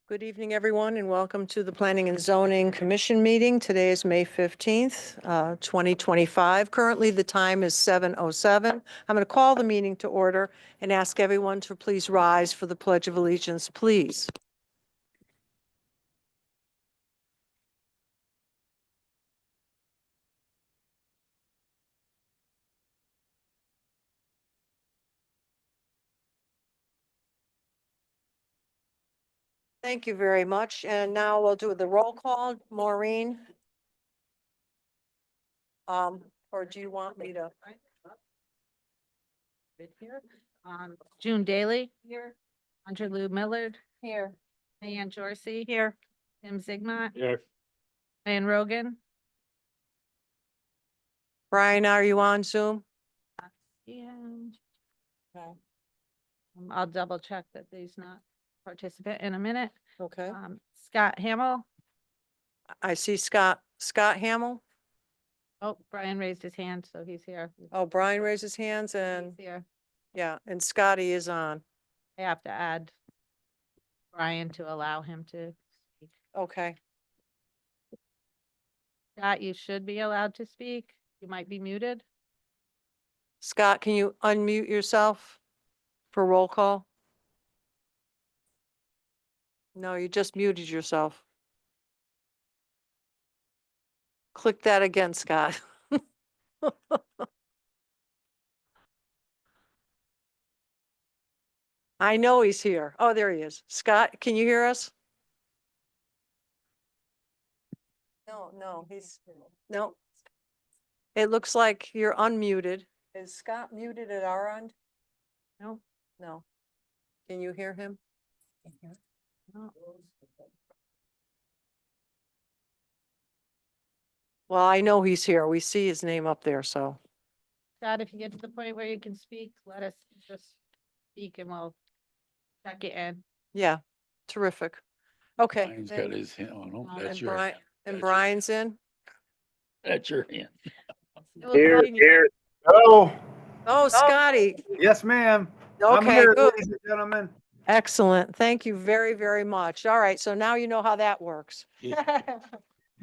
Good evening, everyone, and welcome to the Planning and Zoning Commission meeting. Today is May 15th, 2025. Currently, the time is 7:07. I'm going to call the meeting to order and ask everyone to please rise for the Pledge of Allegiance, please. Thank you very much. And now we'll do the roll call. Maureen? Or do you want me to? Here. June Daly. Here. Andrew Lou Millard. Here. Diane Jorsey. Here. Tim Zigmont. Here. Diane Rogan. Brian, are you on Zoom? And I'll double check that he's not participant in a minute. Okay. Scott Hamill. I see Scott Hamill. Oh, Brian raised his hand, so he's here. Oh, Brian raised his hands He's and, here. yeah, and Scotty is on. I have to add Brian to allow him to speak. Okay. Scott, you should be allowed to speak. You might be muted. Scott, can you unmute yourself for roll call? No, you just muted yourself. Click that again, Scott. I know he's here. Oh, there he is. Scott, can you hear us? No, no. It looks like you're unmuted. Is Scott muted at our end? No. No. Can you hear him? No. Well, I know he's here. We see his name up there, so. Scott, if you get to the point where you can speak, let us just speak and we'll check it in. Yeah, terrific. Okay. Brian's got his hand on. Oh, And that's And your Brian, hand. and That's Brian's in? That's your hand. We'll Here, continue. here. Hello. Oh, Scotty. Yes, ma'am. I'm Okay, here, good. ladies and gentlemen. Excellent. Thank you very, very much. All right, so now you know how that works.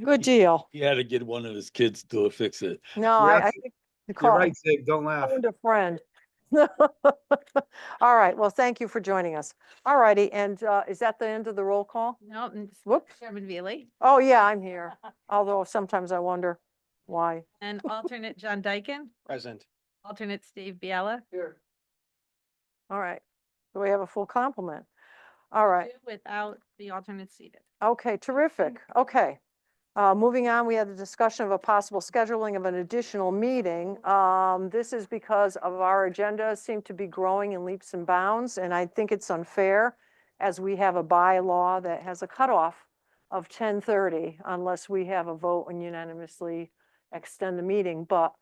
Good deal. He had to get one of his kids to fix it. No, You're I abs- think you You're called right, Sig. Don't laugh. a friend. All right, well, thank you for joining us. All righty, and is that the end of the roll call? No, and Whoops. Chairman Veely Oh, yeah, I'm here. Although sometimes I wonder why. and alternate John Dyken, Present. alternate Steve Biella. Here. All right. Do we have a full complement? All right. Without the alternate seated. Okay, terrific. Okay. Moving on, we had a discussion of a possible scheduling of an additional meeting. This is because of our agenda seem to be growing in leaps and bounds, and I think it's unfair as we have a bylaw that has a cutoff of 10:30 unless we have a vote and unanimously extend the meeting. But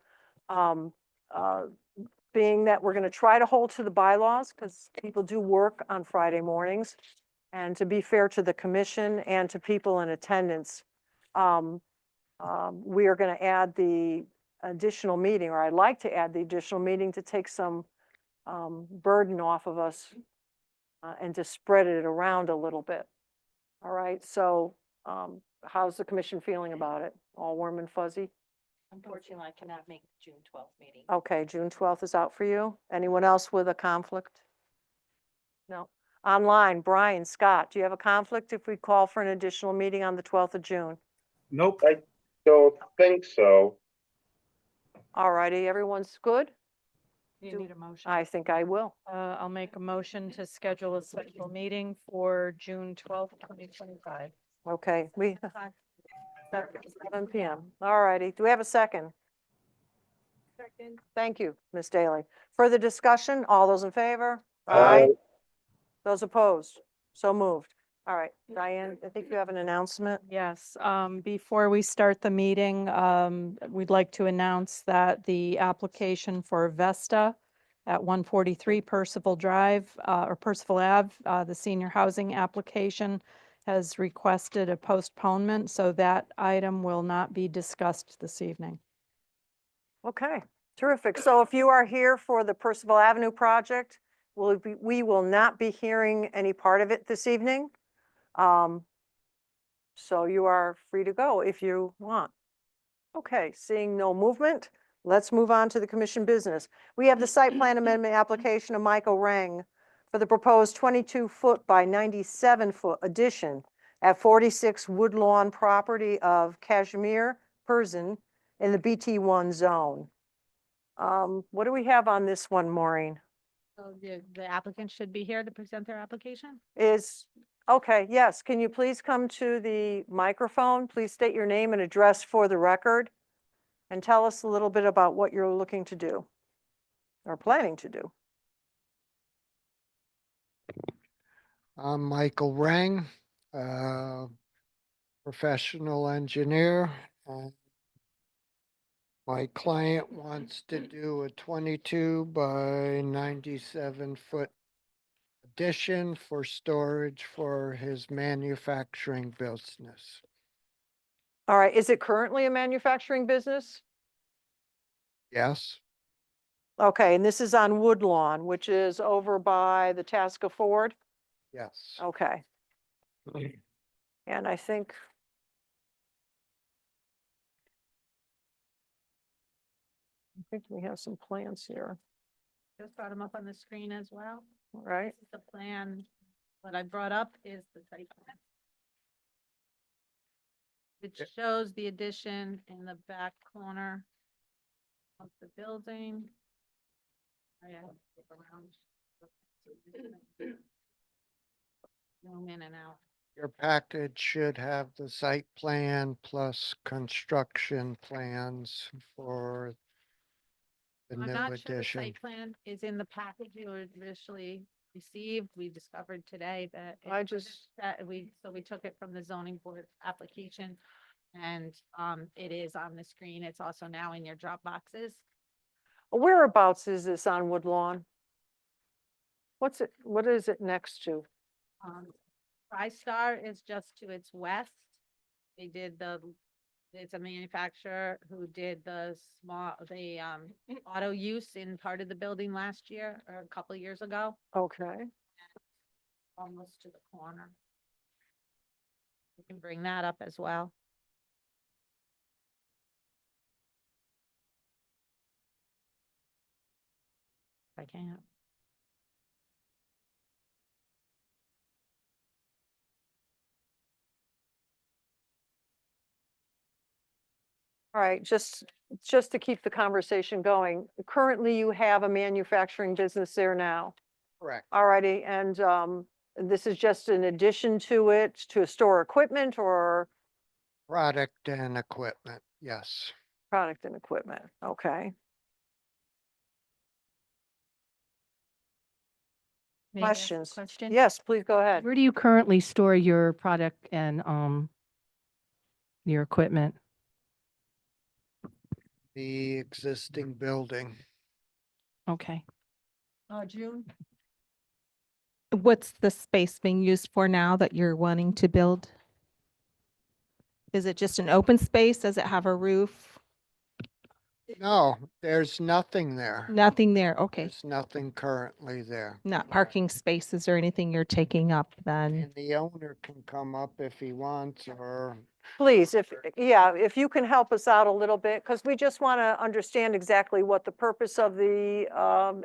being that we're going to try to hold to the bylaws because people do work on Friday mornings, and to be fair to the commission and to people in attendance, we are going to add the additional meeting, or I'd like to add the additional meeting to take some burden off of us and to spread it around a little bit. All right, so how's the commission feeling about it? All warm and fuzzy? Unfortunately, I cannot make the June 12th meeting. Okay, June 12th is out for you. Anyone else with a conflict? No. Online, Brian, Scott, do you have a conflict if we call for an additional meeting on the 12th of June? Nope. I don't think so. All righty, everyone's good? You Do- need a motion. I think I will. I'll make a motion to schedule a special meeting for June 12th, 2025. Okay, we, 7 PM. All righty. Do we have a second? Second. Thank you, Ms. Daly. Further discussion? All those in favor? Aye. Those opposed? So moved. All right, Diane, I think you have an announcement. Yes, before we start the meeting, we'd like to announce that the application for Vesta at 143 Percival Drive, or Percival Ave, the senior housing application has requested a postponement, so that item will not be discussed this evening. Okay, terrific. So if you are here for the Percival Avenue project, we will not be hearing any part of it this evening. So you are free to go if you want. Okay, seeing no movement, let's move on to the commission business. We have the site plan amendment application of Michael Rang for the proposed 22-foot by 97-foot addition at 46 Woodlawn property of Kashmir, Persian in the BT1 zone. What do we have on this one, Maureen? So the applicant should be here to present their application. Okay, yes, can you please come to the microphone? Please state your name and address for the record and tell us a little bit about what you're looking to do or planning to do. I'm Michael Rang, professional engineer. My client wants to do a 22 by 97-foot addition for storage for his manufacturing business. All right, is it currently a manufacturing business? Yes, Okay, and this is on Woodlawn, which is over by the Tasca Ford? yes. Okay, and I think we have some plans here, Just brought them up on the screen as well. right? This is the plan. What I brought up is the site plan. It Yep. shows the addition in the back corner of the building. I have to flip around. Zoom in and out. Your package should have the site plan plus construction plans for the I'm new not sure the addition. site plan is in the package you initially received. We discovered today that. it I wasn't just- That so we took it from the zoning board application. And it is on the screen. It's also now in your drop boxes. Whereabouts is this on Woodlawn? What is it next to? TriStar is just to its west. They did it's a manufacturer who did the auto use in part of the building last year or a couple of years ago, Okay, almost to the corner. We can bring that up as well. If I can't. all right, just to keep the conversation going. Currently, you have a manufacturing business there now. Correct. All righty, and this is just an addition to it, to store equipment or Product and equipment, yes. product and equipment? Okay. May I ask a Questions? Question? Yes, please go ahead. Where do you currently store your product and your equipment? The existing building. Okay. June? What's the space being used for now that you're wanting to build? Is it just an open space? Does it have a roof? No, there's nothing there. Nothing there, okay. There's nothing currently there. Not parking spaces or anything you're taking up then? And the owner can come up if he wants, or Please, if you can help us out a little bit, because we just want to understand exactly what the purpose of the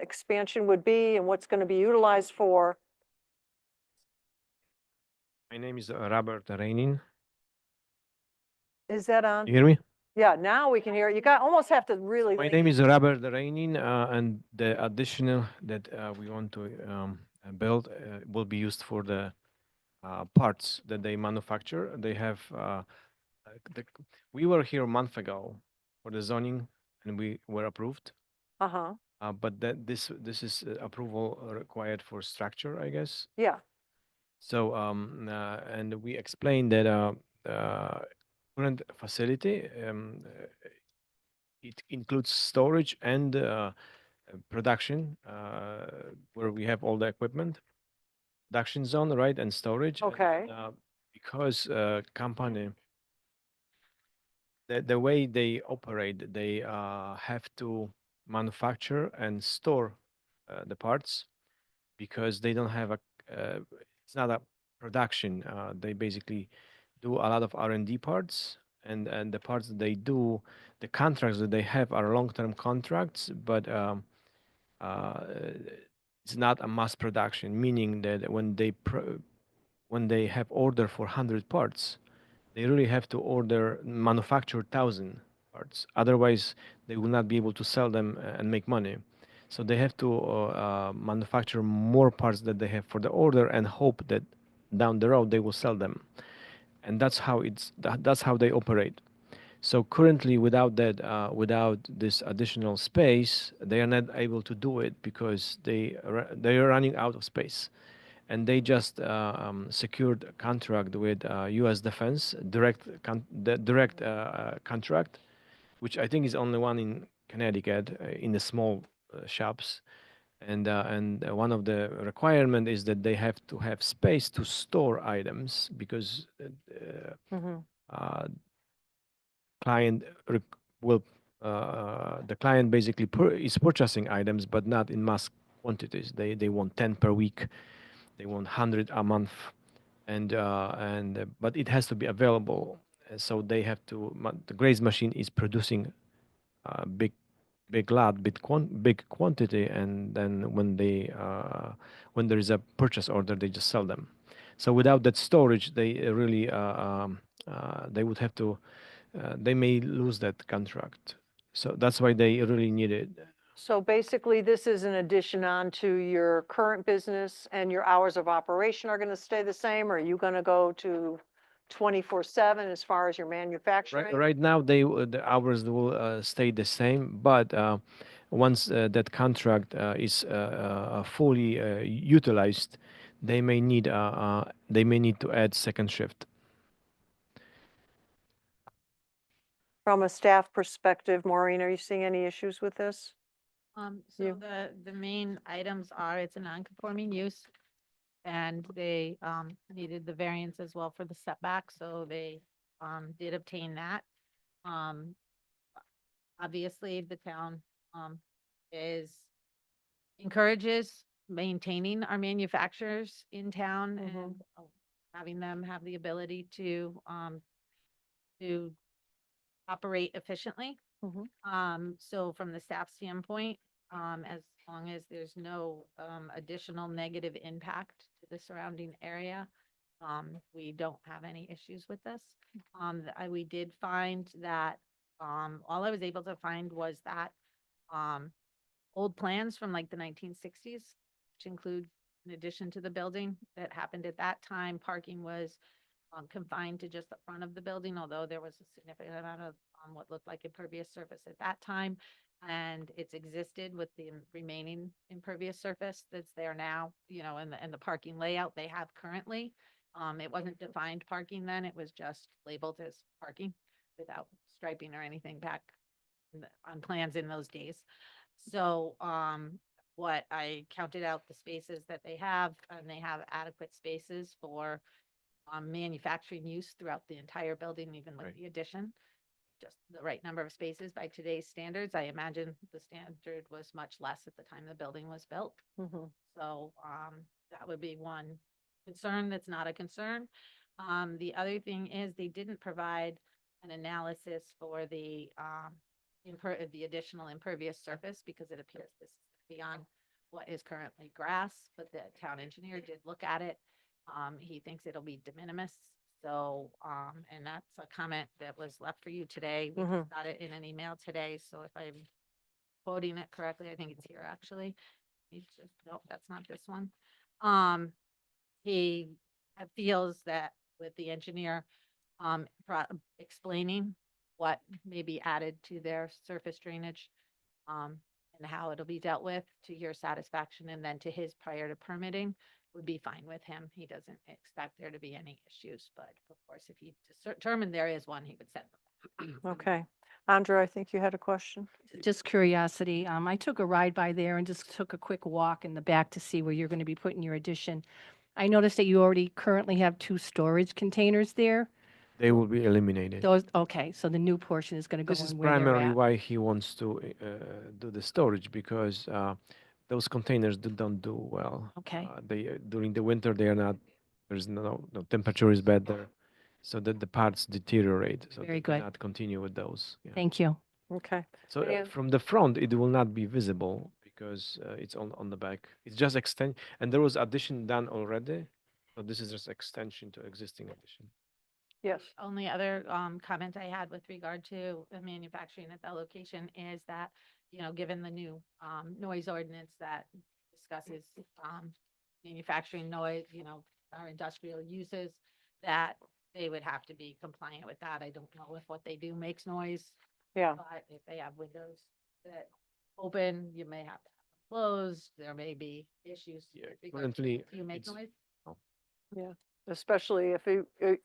expansion would be and what's going to be utilized for. My name is Robert Rainin. Is that on? You hear me? Yeah, now we can hear it. You almost have to really. My lean name in. is Robert Rainin, and the additional that we want to build will be used for the parts that they manufacture. They have we were here a month ago for the zoning, and we were approved. Uh-huh, But this is approval required for structure, I guess. yeah, So and we explained that current facility it includes storage and production where we have all the equipment, production zone, right, and storage. And, Okay. because company the way they operate, they have to manufacture and store the parts because they don't have a it's not a production. They basically do a lot of R&D parts, and the parts that they do, the contracts that they have are long-term contracts, but uh, it's not a mass production, meaning that when they have order for 100 parts, they really have to manufacture 1,000 parts. Otherwise, they will not be able to sell them and make money. So they have to manufacture more parts that they have for the order and hope that down the road they will sell them. And that's how they operate. So currently, without this additional space, they are not able to do it because they are running out of space, and they just secured a contract with U.S. Defense direct contract, which I think is only one in Connecticut in the small shops, and one of the requirement is that they have to have space to store items because Mhm. client will the client basically is purchasing items but not in mass quantities. They want 10 per week, they want 100 a month, and but it has to be available. So they have to the Graze machine is producing a big lot, big quantity, and then when there is a purchase order, they just sell them. So without that storage, they really they would have to they may lose that contract. So that's why they really need it. So basically, this is an addition on to your current business, and your hours of operation are going to stay the same? Or are you going to go to 24/7 as far as your manufacturing? Right now, the hours will stay the same, but once that contract is fully utilized, they may need to add second shift. From a staff perspective, Maureen, are you seeing any issues with this? So You- the main items are, it's a non-conforming use. And they, needed the variance as well for the setback, so they, did obtain that. Um, obviously, the town, is, encourages maintaining our manufacturers in town Mhm. and having them have the ability to operate efficiently. Mhm. So from the staff standpoint, as long as there's no, additional negative impact to the surrounding area, we don't have any issues with this. We did find that, all I was able to find was that, old plans from like the 1960s, which include, in addition to the building that happened at that time, parking was confined to just the front of the building, although there was a significant amount of what looked like impervious surface at that time. And it's existed with the remaining impervious surface that's there now, and the parking layout they have currently. It wasn't defined parking then, it was just labeled as parking without striping or anything back on plans in those days. So, what I counted out the spaces that they have, and they have adequate spaces for manufacturing use throughout the entire building, even with Right. the addition. Just the right number of spaces by today's standards. I imagine the standard was much less at the time the building was built. Mhm. So, that would be one concern that's not a concern. The other thing is they didn't provide an analysis for the, the additional impervious surface, because it appears this is beyond what is currently grass, but the town engineer did look at it. He thinks it'll be de minimis. So, and that's a comment that was left for you today. We Mhm. just got it in an email today. So if I'm quoting it correctly, I think it's here actually. Nope, that's not this one. He feels that with the engineer, explaining what may be added to their surface drainage, and how it'll be dealt with to your satisfaction, and then to his prior to permitting would be fine with him. He doesn't expect there to be any issues, but of course, if he determined there is one, he would send them. Okay. Andrea, I think you had a question? Just curiosity, I took a ride by there and just took a quick walk in the back to see where you're going to be putting your addition. I noticed that you already currently have 2 storage containers there. They will be eliminated. Those, okay, so the new portion is going to go This is in where they're primarily at. why he wants to do the storage, because those containers don't do well. Okay. They during the winter they are not There's no temperature is better, so that the parts deteriorate. So Very they good. cannot continue with those. Yeah. Thank you. Okay, So And- from the front, it will not be visible because it's on the back. It's just extend, and there was addition done already. So this is just extension to existing addition. yes, Only other comment I had with regard to the manufacturing at that location is that, you know, given the new noise ordinance that discusses manufacturing noise, you know, our industrial uses, that they would have to be compliant with that. I don't know if what they do makes noise, yeah, but if they have windows that open, you may have to have them closed. There may be issues. Yeah, with regard to currently, Do you make it's- noise? especially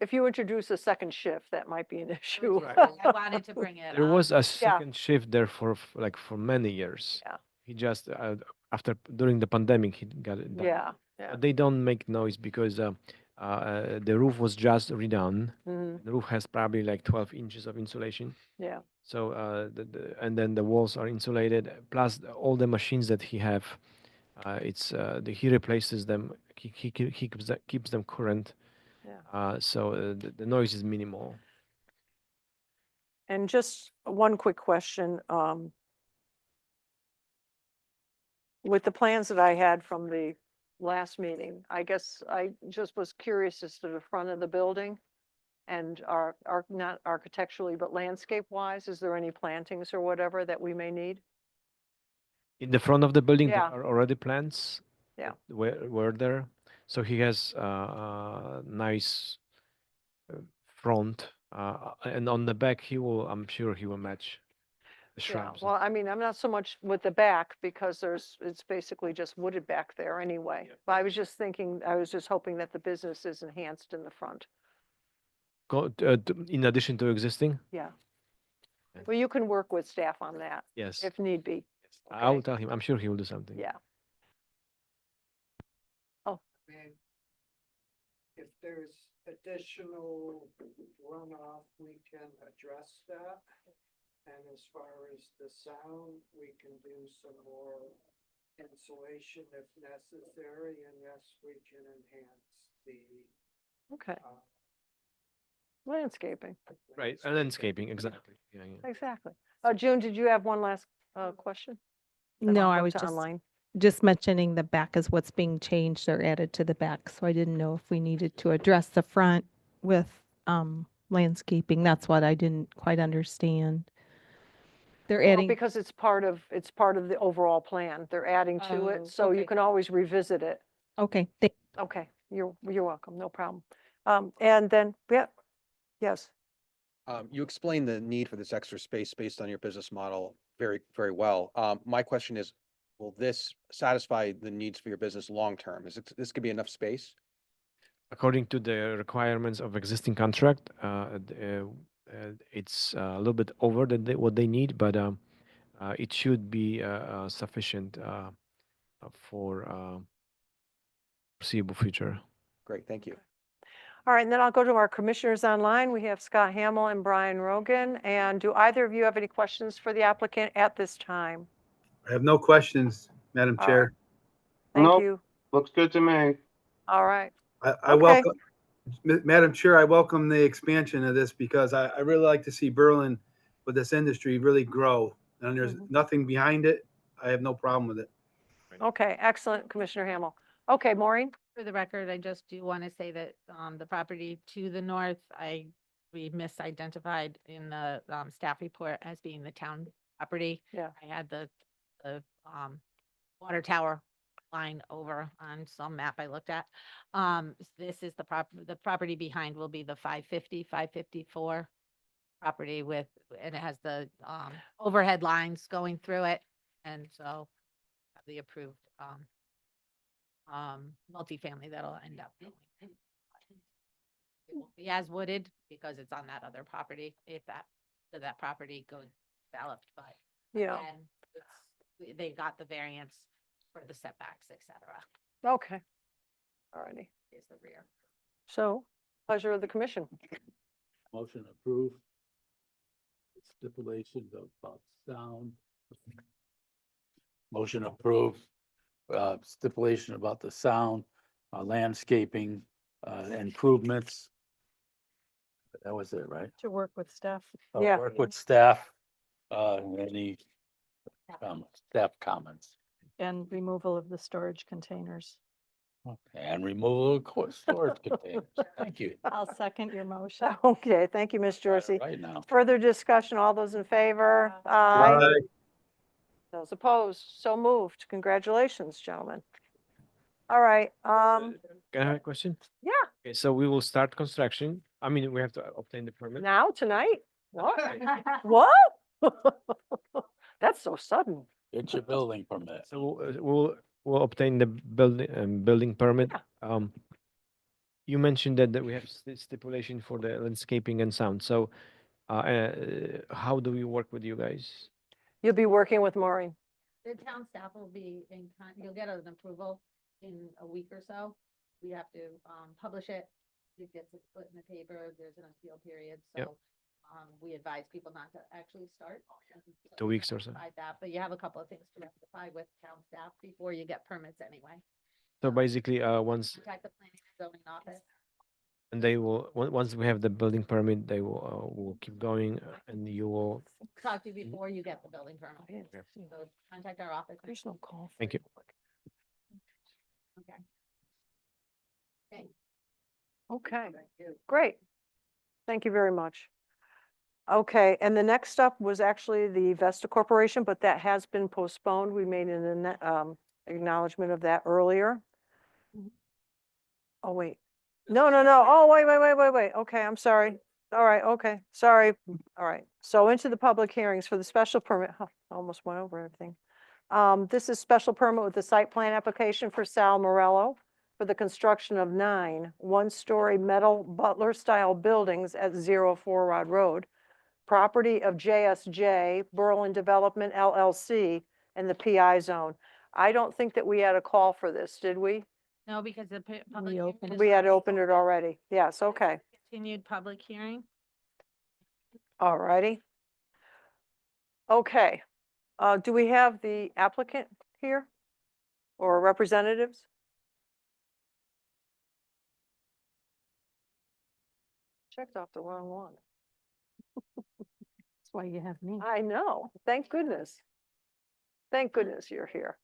if you introduce a second shift, that might be an issue. right. I wanted to bring it There was up. a second shift there for like for many years. Yeah. He just during the pandemic he got it done. Yeah, yeah. But they don't make noise because the roof was just redone. Mhm, The roof has probably like 12 inches of insulation. yeah, So and then the walls are insulated. Plus all the machines that he have, he replaces them. He keeps them current. yeah. So the noise is minimal. And just one quick question, with the plans that I had from the last meeting, I guess I just was curious as to the front of the building and not architecturally, but landscape wise, is there any plantings or whatever that we may need? In the front of the building, Yeah. there are already plants. Yeah. that were there. So he has nice front, and on the back, I'm sure he will match the Yeah, shrubs. well, I mean, I'm not so much with the back because it's basically just wooded back there anyway. Yeah. But I was just thinking, I was just hoping that the business is enhanced in the front. In addition to existing, Yeah. Yeah. Well, you can work with staff on that yes, if need be. I will okay. tell him. I'm sure he will do something. Yeah. And if there's additional runoff, we can address that. And as far as the sound, we can do some more insulation if necessary, and yes, we can enhance the, Okay, uh, landscaping, Right, and landscaping, exactly. Yeah, yeah. exactly. June, did you have one last question? No, wanna I go was to just, Online. just mentioning the back is what's being changed or added to the back. So I didn't know if we needed to address the front with landscaping. That's what I didn't quite understand. They're Well, adding, because it's part of the overall plan. They're adding to Oh, it, so you okay. can always revisit it. okay, Okay, you're welcome, no problem. And then, yeah, yes, You explained the need for this extra space based on your business model very, very well. My question is, will this satisfy the needs for your business long term? This could be enough space? According to the requirements of existing contract, it's a little bit over what they need, but it should be sufficient for foreseeable future. Great, thank you. all right, and then I'll go to our commissioners online. We have Scott Hamill and Brian Rogan. And do either of you have any questions for the applicant at this time? I have no questions, Madam All Chair. Thank Nope. you. Looks good to me. All right, I Okay. welcome, Madam Chair, I welcome the expansion of this because I really like to see Berlin with this industry really grow. And there's Mhm. nothing behind it. I have no problem with it. okay, excellent, Commissioner Hamill. Okay, Maureen? For the record, I just do want to say that the property to the north, we misidentified in the staff report as being the town property. Yeah. I had the water tower line over on some map I looked at. This is the property behind will be the 554 property and it has the overhead lines going through it. And so the approved multifamily that'll end up going. It won't be as wooded because it's on that other property, if that property goes developed, but Yeah, again, they got the variance for the setbacks, et cetera, okay. All righty. is the rear. So, pleasure of the commission. Motion approved. Stipulation about sound. Motion approved. Stipulation about the sound, landscaping, improvements. That was it, right? To work with staff. Yeah. Work with staff, any staff comments. And removal of the storage containers. And removal of storage containers. Thank you. I'll second your motion. Okay, thank you, Ms. Jorsey. Right now. Further discussion, all those in favor? Aye. Those opposed, so moved. Congratulations, gentlemen. All right, Can I have a question? yeah, Okay, so we will start construction. I mean, we have to obtain the permit. now, tonight? What? What? That's so sudden. Get your building permit. So we'll obtain the building permit. Yeah. You mentioned that we have stipulation for the landscaping and sound. So, how do we work with you guys? You'll be working with Maureen. The town staff will be you'll get an approval in a week or so. We have to, publish it. It gets put in the paper. There's an appeal period, Yep. so, we advise people not to actually start. 2 weeks or so. Provide that, but you have a couple of things to rectify with town staff before you get permits anyway. So basically, once Contact the planning and zoning office. and they will once we have the building permit, they will keep going, and you will. Talk to you before you get the building permit. So contact our office. There's no call. Thank you. Okay. Okay. Okay, great. Thank you very much. Okay, and the next up was actually the Vesta Corporation, but that has been postponed. We made an acknowledgement of that earlier. Oh, wait. No. Oh, wait. Okay, I'm sorry. All right, okay, sorry. All right. So into the public hearings for the special permit. Huh, almost went over everything. This is special permit with the site plan application for Sal Morello for the construction of 9 one-story metal Butler-style buildings at 04 Rod Road, property of JSJ Berlin Development LLC in the PI zone. I don't think that we had a call for this, did we? No, because the public. hearing opened is We had already opened it already. Yes, okay. Continued public hearing. All righty. Okay. Do we have the applicant here or representatives? Checked off the wrong one. That's why you have me. I know. Thank goodness. Thank goodness you're here.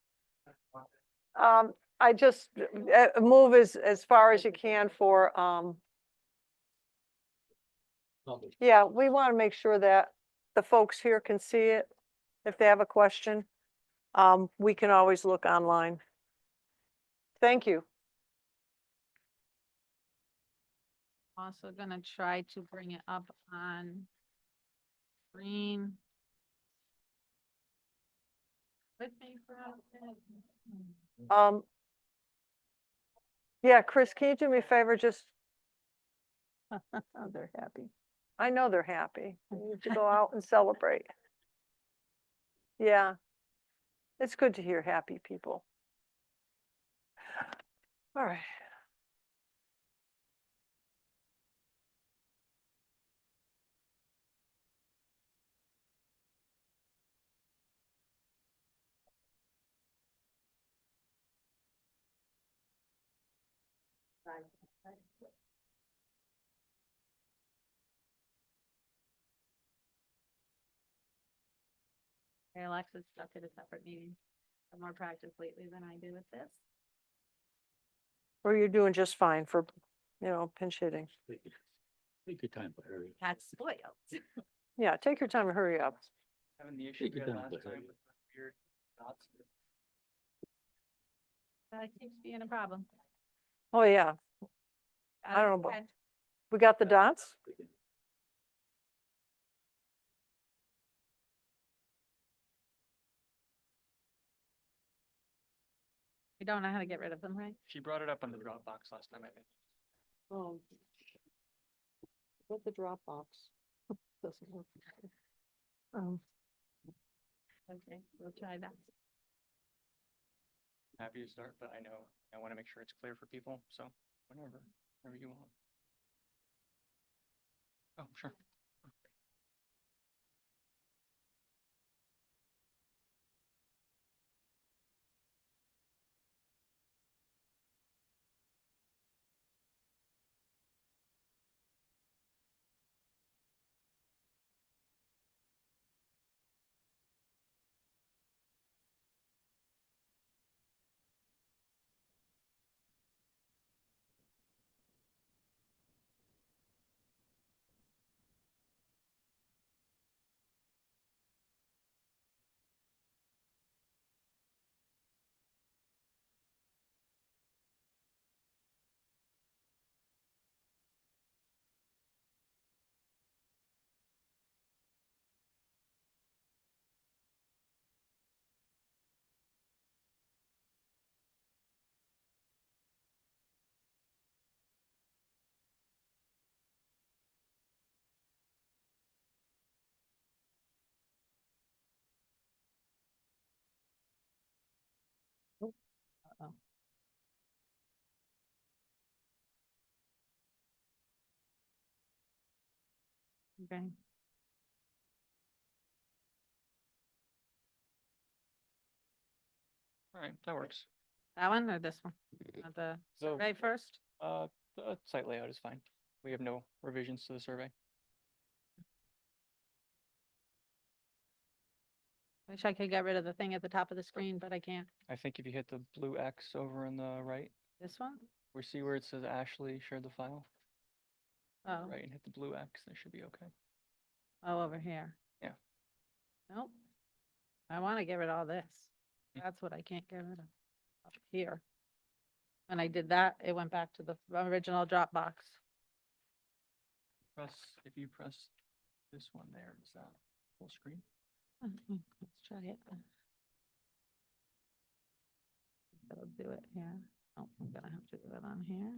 I just move as far as you can for, yeah, we want to make sure that the folks here can see it. If they have a question, we can always look online. Thank you. Also gonna try to bring it up on screen. With me for a minute. Yeah, Chris, can you do me a favor? Just, They're happy. I know they're happy. They need to go out and celebrate. Yeah. It's good to hear happy people. All right. Hey, Alexa's stuck at a separate meeting. I'm more practice lately than I do with this. Or you're doing just fine for, pinch hitting. Take your time, Larry. That's spoiled. Yeah, take your time and hurry up. Having the issue Take we your had time, last Larry. time with the weird dots. That seems to be a problem. Oh, yeah. I don't know about- We got the dots? We don't know how to get rid of them, right? She brought it up on the Dropbox last time, I think. Oh. What the Dropbox? Doesn't work. Okay, we'll try that. Happy to start, but I want to make sure it's clear for people, so whenever you want. Oh, sure. Oh. Okay. All right, that works. That one or this one? The So, survey first? the site layout is fine. We have no revisions to the survey. Wish I could get rid of the thing at the top of the screen, but I can't. I think if you hit the blue X over on the right, This one? we see where it says Ashley shared the file. Oh, Right, and hit the blue X, that should be okay. oh, over here. Yeah. Nope. I want to get rid of all this. Mm. That's what I can't get rid of. Up here. When I did that, it went back to the original Dropbox. If you press this one there, is that full screen? Let's try it. It'll do it here. Oh, I'm gonna have to do it on here.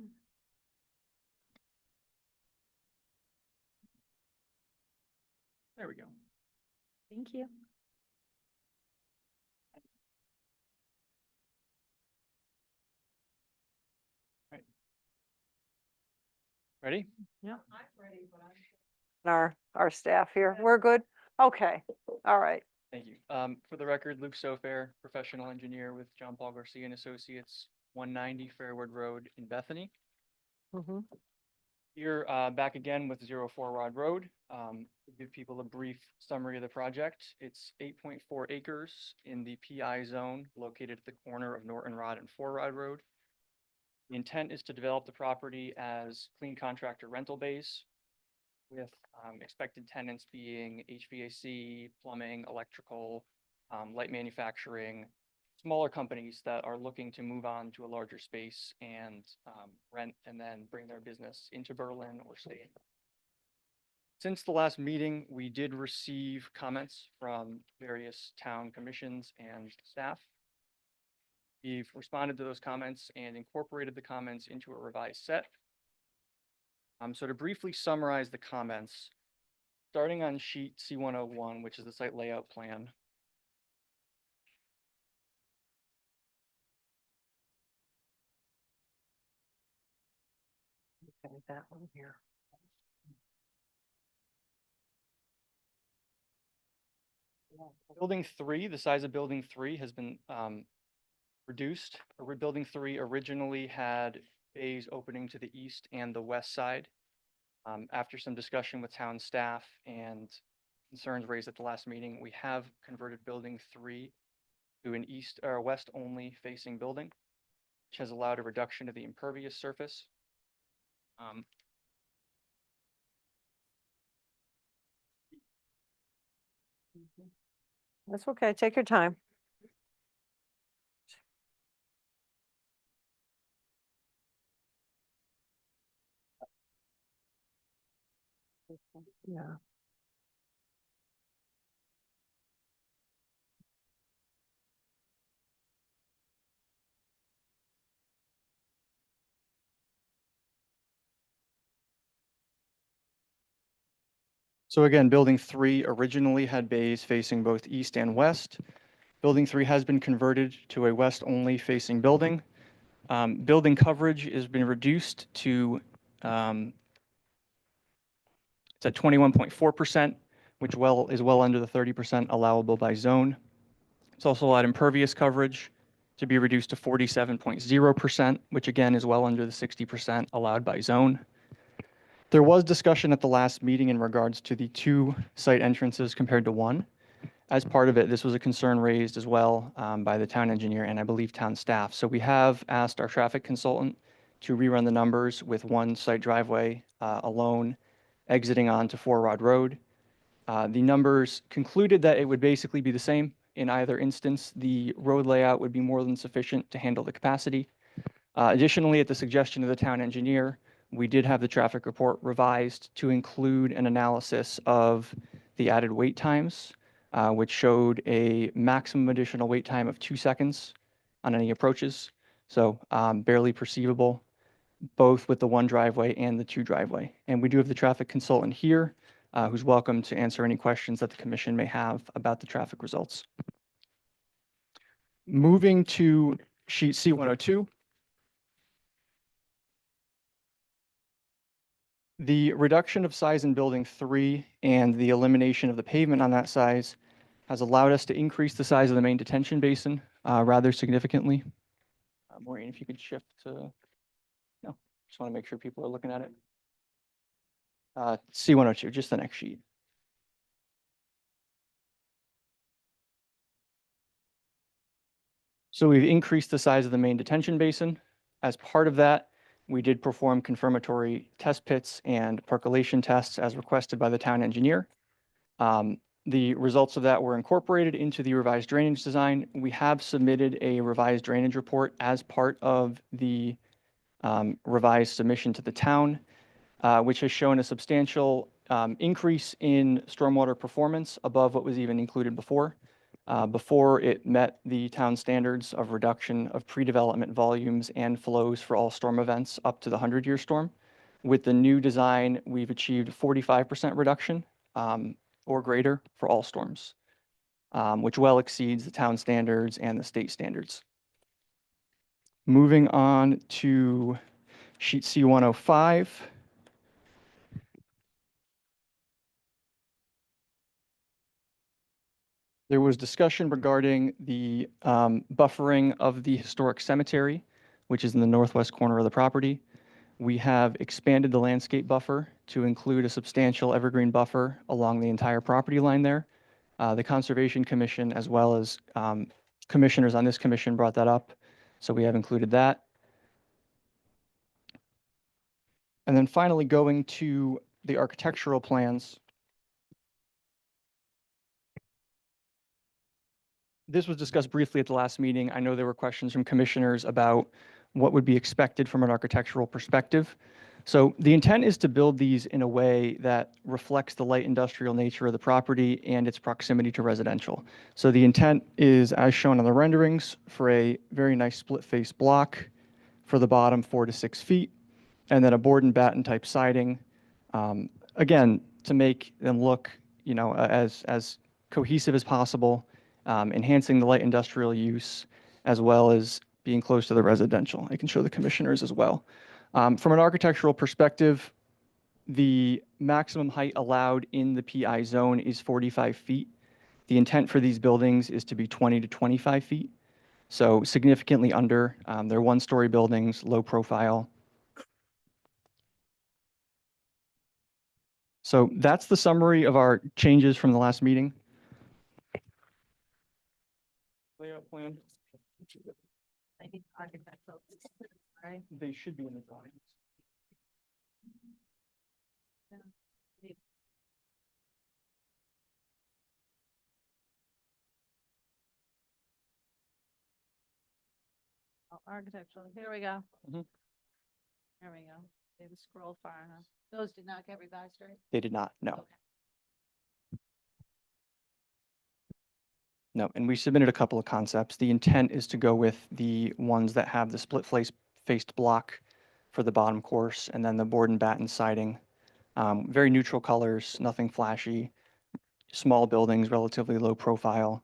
There we go. Thank you. Ready? Yeah. Our staff here, we're good? Okay, all right. Thank you. For the record, Luke Sofair, professional engineer with John Paul Garcia and Associates, 190 Fairwood Road in Bethany. Mhm. Here, back again with 04 Rod Road. To give people a brief summary of the project, it's 8.4 acres in the PI zone located at the corner of Norton Rod and 4 Rod Road. The intent is to develop the property as clean contractor rental base with expected tenants being HVAC, plumbing, electrical, light manufacturing, smaller companies that are looking to move on to a larger space and rent and then bring their business into Berlin or stay. Since the last meeting, we did receive comments from various town commissions and staff. We've responded to those comments and incorporated the comments into a revised set. So to briefly summarize the comments, starting on sheet C101, which is the site layout plan. Okay, that one here. Building 3, the size of building 3 has been reduced. Building 3 originally had bays opening to the east and the west side. After some discussion with town staff and concerns raised at the last meeting, we have converted building 3 to an east or west only facing building, which has allowed a reduction of the impervious surface. That's okay, take your time. Yeah. So again, building 3 originally had bays facing both east and west. Building 3 has been converted to a west-only facing building. Building coverage has been reduced to, it's at 21.4%, which is well under the 30% allowable by zone. It's also allowed impervious coverage to be reduced to 47.0%, which again is well under the 60% allowed by zone. There was discussion at the last meeting in regards to the 2 site entrances compared to 1. As part of it, this was a concern raised as well by the town engineer and I believe town staff. So we have asked our traffic consultant to rerun the numbers with 1 site driveway alone exiting onto 4 Rod Road. The numbers concluded that it would basically be the same in either instance. The road layout would be more than sufficient to handle the capacity. Additionally, at the suggestion of the town engineer, we did have the traffic report revised to include an analysis of the added wait times, which showed a maximum additional wait time of 2 seconds on any approaches. So barely perceivable, both with the 1 driveway and the 2 driveway. And we do have the traffic consultant here, who's welcome to answer any questions that the commission may have about the traffic results. Moving to sheet C102. The reduction of size in building 3 and the elimination of the pavement on that size has allowed us to increase the size of the main detention basin rather significantly. Maureen, if you could shift to, no, just want to make sure people are looking at it. C102, just the next sheet. So we've increased the size of the main detention basin. As part of that, we did perform confirmatory test pits and percolation tests as requested by the town engineer. The results of that were incorporated into the revised drainage design. We have submitted a revised drainage report as part of the revised submission to the town, which has shown a substantial increase in stormwater performance above what was even included before. Before it met the town standards of reduction of pre-development volumes and flows for all storm events up to the 100-year storm. With the new design, we've achieved 45% reduction or greater for all storms, which well exceeds the town standards and the state standards. Moving on to sheet C105. There was discussion regarding the buffering of the historic cemetery, which is in the northwest corner of the property. We have expanded the landscape buffer to include a substantial evergreen buffer along the entire property line there. The Conservation Commission, as well as commissioners on this commission, brought that up, so we have included that. And then finally, going to the architectural plans. This was discussed briefly at the last meeting. I know there were questions from commissioners about what would be expected from an architectural perspective. So the intent is to build these in a way that reflects the light industrial nature of the property and its proximity to residential. So the intent is, as shown on the renderings, for a very nice split face block for the bottom 4 to 6 feet, and then a board and batten type siding. Again, to make them look, you know, as cohesive as possible, enhancing the light industrial use, as well as being close to the residential. I can show the commissioners as well. From an architectural perspective, the maximum height allowed in the PI zone is 45 feet. The intent for these buildings is to be 20 to 25 feet. So significantly under. They're one-story buildings, low profile. So that's the summary of our changes from the last meeting. Layout plan. I think architectural, right? They should be in the drawings. Oh, architectural, here we go. Mhm. There we go. Didn't scroll far enough. Those did not get revised, right? They did not, no. Okay. No, and we submitted a couple of concepts. The intent is to go with the ones that have the split faced block for the bottom course, and then the board and batten siding. Very neutral colors, nothing flashy, small buildings, relatively low profile.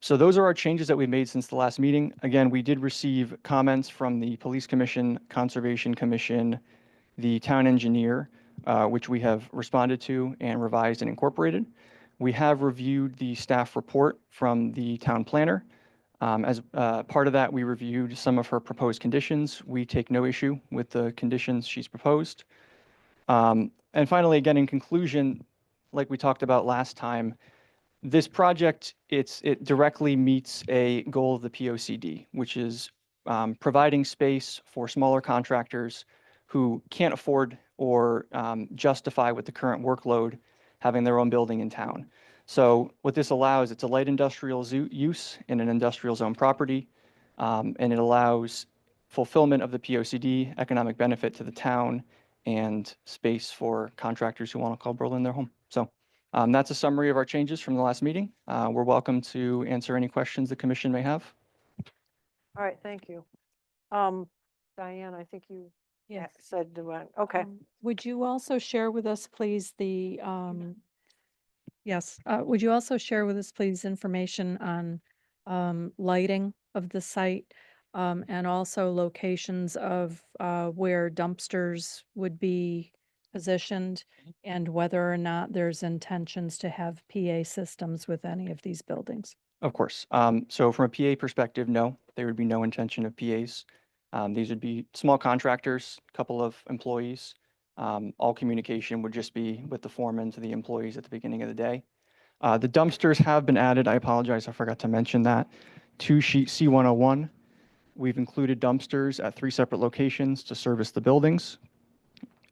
So those are our changes that we made since the last meeting. Again, we did receive comments from the Police Commission, Conservation Commission, the town engineer, which we have responded to and revised and incorporated. We have reviewed the staff report from the town planner. As part of that, we reviewed some of her proposed conditions. We take no issue with the conditions she's proposed. And finally, again, in conclusion, like we talked about last time, this project, it directly meets a goal of the POCD, which is providing space for smaller contractors who can't afford or justify with the current workload having their own building in town. So what this allows, it's a light industrial use in an industrial zone property, and it allows fulfillment of the POCD, economic benefit to the town, and space for contractors who want to call Berlin their home. So that's a summary of our changes from the last meeting. We're welcome to answer any questions the commission may have. All right, thank you. Diane, I think you Yes. said, okay. Would you also share with us, please, would you also share with us, please, information on lighting of the site, and also locations of where dumpsters would be positioned, and whether or not there's intentions to have PA systems with any of these buildings. Of course. So from a PA perspective, no, there would be no intention of PAs. These would be small contractors, couple of employees. All communication would just be with the foreman to the employees at the beginning of the day. The dumpsters have been added. I apologize, I forgot to mention that. To sheet C101, we've included dumpsters at 3 separate locations to service the buildings.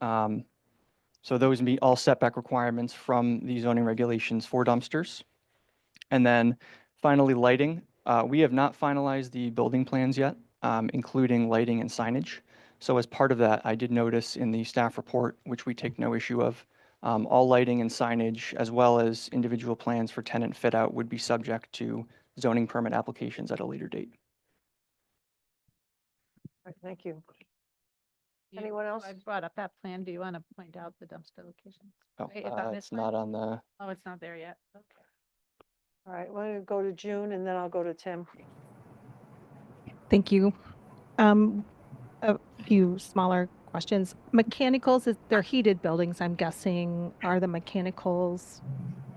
So those meet all setback requirements from the zoning regulations for dumpsters. And then finally, lighting. We have not finalized the building plans yet, including lighting and signage. So as part of that, I did notice in the staff report, which we take no issue of, all lighting and signage, as well as individual plans for tenant fit out, would be subject to zoning permit applications at a later date. All right, thank you. You- Anyone else? I brought up that plan. Do you want to point out the dumpster locations? Oh, Right, it's on this it's not plan? on the, Oh, it's not there yet. Okay. All right, we're gonna go to June and then I'll go to Tim. Thank you. A few smaller questions. Mechanicals, they're heated buildings, I'm guessing. Are the mechanicals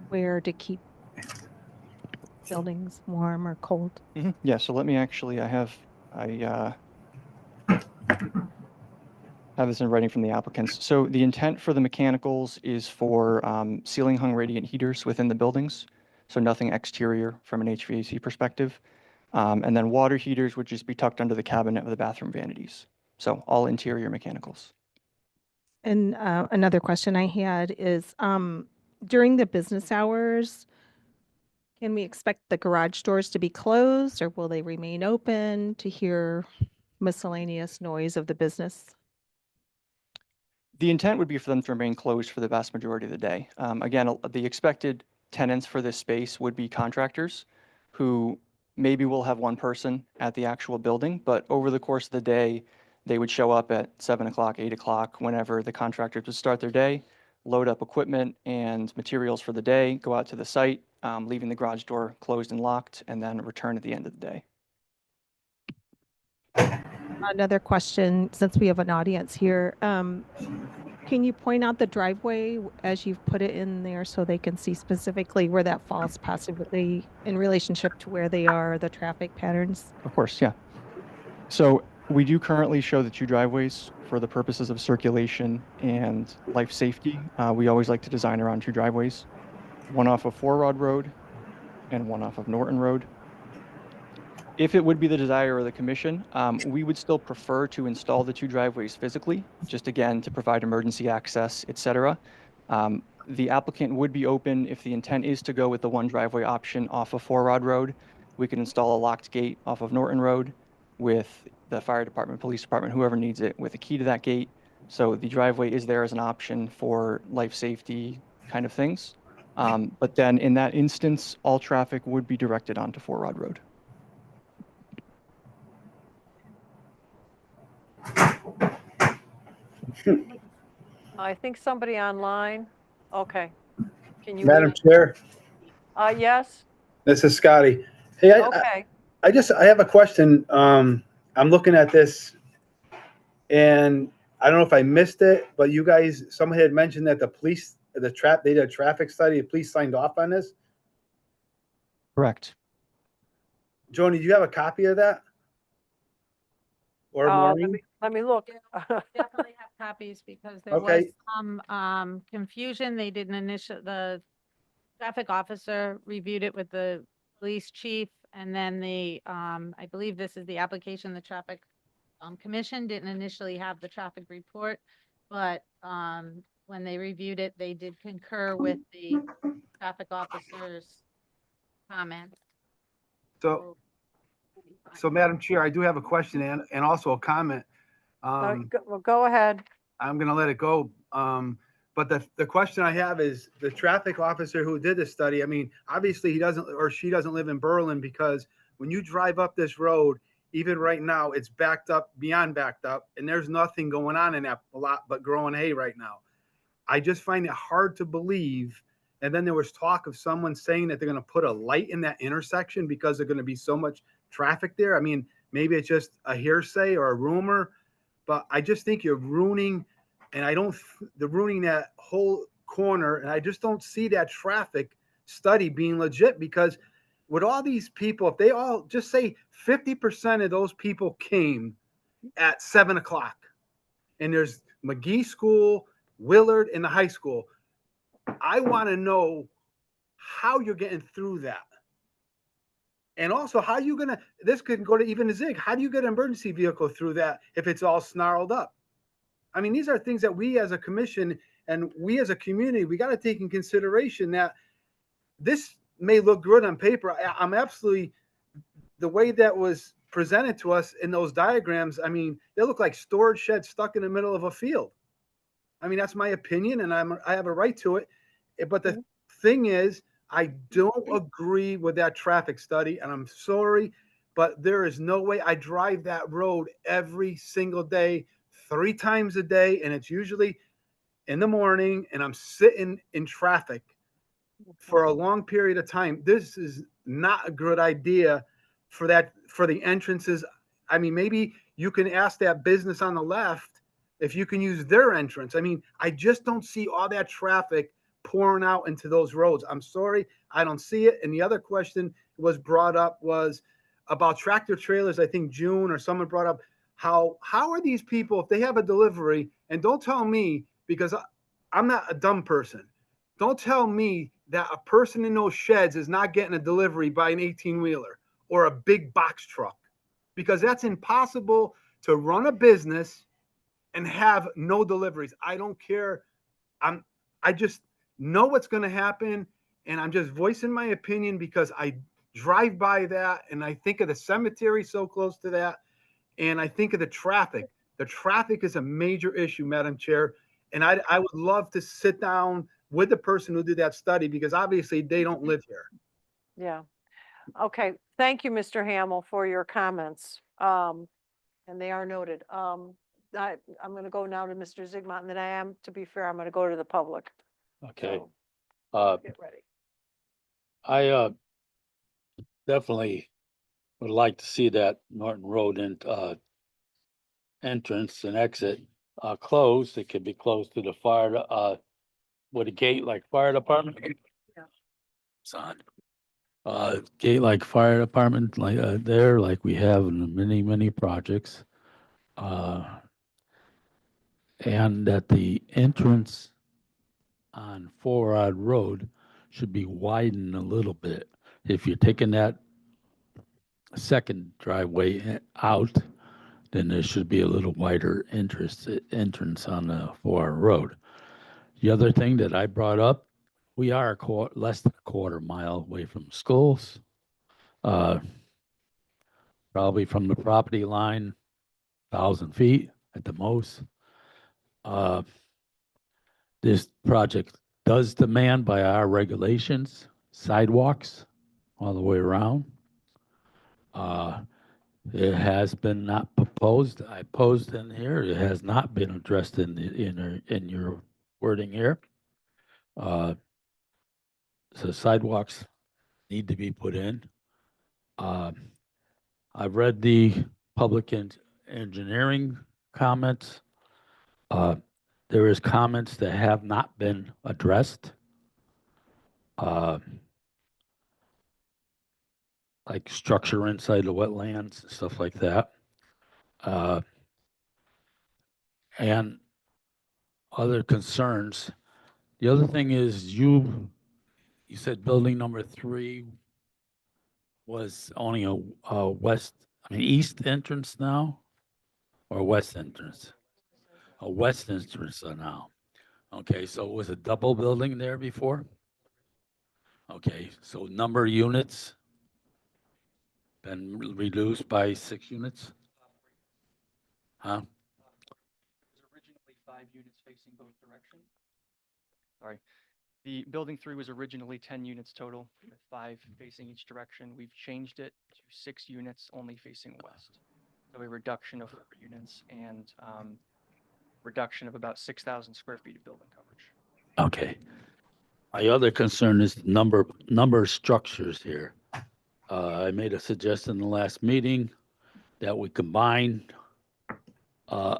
where to keep buildings warm or cold? yeah, so let me actually, I have this in writing from the applicants. So the intent for the mechanicals is for ceiling hung radiant heaters within the buildings. So nothing exterior from an HVAC perspective. And then water heaters would just be tucked under the cabinet of the bathroom vanities. So all interior mechanicals. And another question I had is during the business hours, can we expect the garage doors to be closed or will they remain open to hear miscellaneous noise of the business? The intent would be for them to remain closed for the vast majority of the day. Again, the expected tenants for this space would be contractors who maybe will have one person at the actual building, but over the course of the day, they would show up at 7 o'clock, 8 o'clock, whenever the contractors would start their day, load up equipment and materials for the day, go out to the site, leaving the garage door closed and locked, and then return at the end of the day. Another question, since we have an audience here, can you point out the driveway as you've put it in there so they can see specifically where that falls possibly in relationship to where they are, the traffic patterns? Of course, yeah. So we do currently show the 2 driveways for the purposes of circulation and life safety. We always like to design around 2 driveways, one off of 4 Rod Road and one off of Norton Road. If it would be the desire of the commission, we would still prefer to install the 2 driveways physically, just again, to provide emergency access, et cetera. The applicant would be open if the intent is to go with the 1 driveway option off of 4 Rod Road. We could install a locked gate off of Norton Road with the fire department, police department, whoever needs it, with a key to that gate. So the driveway is there as an option for life safety kind of things. But then in that instance, all traffic would be directed onto 4 Rod Road. I think somebody online. Okay. Can you? Madam Chair, Yes, this is Scotty. Hey, okay. I have a question. I'm looking at this and I don't know if I missed it, but you guys, somebody had mentioned that they did a traffic study, the police signed off on this. Correct. Joni, do you have a copy of that? Or Maureen? Let me look. Definitely have copies because there was Okay. some confusion. They didn't the traffic officer reviewed it with the police chief and then I believe this is the application, the traffic commission didn't initially have the traffic report, but when they reviewed it, they did concur with the traffic officer's comments. So Madam Chair, I do have a question and also a comment. Well, go ahead. I'm gonna let it go. But the question I have is the traffic officer who did this study, I mean, obviously he doesn't, or she doesn't live in Berlin, because when you drive up this road, even right now, it's backed up, beyond backed up, and there's nothing going on in that lot but growing hay right now. I just find it hard to believe And then there was talk of someone saying that they're going to put a light in that intersection because there's going to be so much traffic there. I mean, maybe it's just a hearsay or a rumor, but I just think you're ruining, and they're ruining that whole corner. And I just don't see that traffic study being legit, because with all these people, if they all just say 50% of those people came at 7 o'clock, and there's McGee School, Willard, and the high school, I want to know how you're getting through that. And also, how you going to, this could go to even a Zig, how do you get an emergency vehicle through that if it's all snarled up? I mean, these are things that we as a commission and we as a community, we got to take in consideration that this may look good on paper. I'm absolutely, the way that was presented to us in those diagrams, I mean, they look like storage sheds stuck in the middle of a field. I mean, that's my opinion, and I have a right to it. But the thing is, I don't agree with that traffic study, and I'm sorry, but there is no way. I drive that road every single day, 3 times a day, and it's usually in the morning, and I'm sitting in traffic for a long period of time. This is not a good idea for the entrances. I mean, maybe you can ask that business on the left if you can use their entrance. I mean, I just don't see all that traffic pouring out into those roads. I'm sorry, I don't see it. And the other question was brought up was about tractor trailers. I think June or someone brought up how are these people, if they have a delivery, and don't tell me, because I'm not a dumb person, don't tell me that a person in those sheds is not getting a delivery by an 18-wheeler or a big box truck, because that's impossible to run a business and have no deliveries. I don't care. I just know what's going to happen, and I'm just voicing my opinion because I drive by that and I think of the cemetery so close to that, and I think of the traffic. The traffic is a major issue, Madam Chair, and I would love to sit down with the person who did that study, because obviously they don't live here. Yeah. Okay. Thank you, Mr. Hamel, for your comments. And they are noted. I'm going to go now to Mr. Zigmont, and then to be fair, I'm going to go to the public. Okay. So, get ready. I definitely would like to see that Norton Road entrance and exit closed. It could be closed to the fire with a gate like fire department. Yeah. Son. Gate like fire department like there, like we have in many projects. And that the entrance on Four Rod Road should be widened a little bit. If you're taking that second driveway out, then there should be a little wider entrance on the Four Rod Road. The other thing that I brought up, we are less than a quarter mile away from schools. Probably from the property line, 1,000 feet at the most. This project does demand by our regulations, sidewalks all the way around. It has been not proposed. I posed in here. It has not been addressed in your wording here. So sidewalks need to be put in. I've read the public engineering comments. There is comments that have not been addressed. Like structure inside the wetlands and stuff like that. And other concerns. The other thing is you said building number 3 was only a east entrance now, or west entrance? A west entrance now. Okay, so it was a double building there before? Okay, so number of units been reduced by 6 units? Huh? There's originally 5 units facing both directions. Sorry. The building 3 was originally 10 units total, with 5 facing each direction. We've changed it to 6 units only facing west. So a reduction of 4 units and reduction of about 6,000 square feet of building coverage. Okay. My other concern is number of structures here. I made a suggestion in the last meeting that we combine a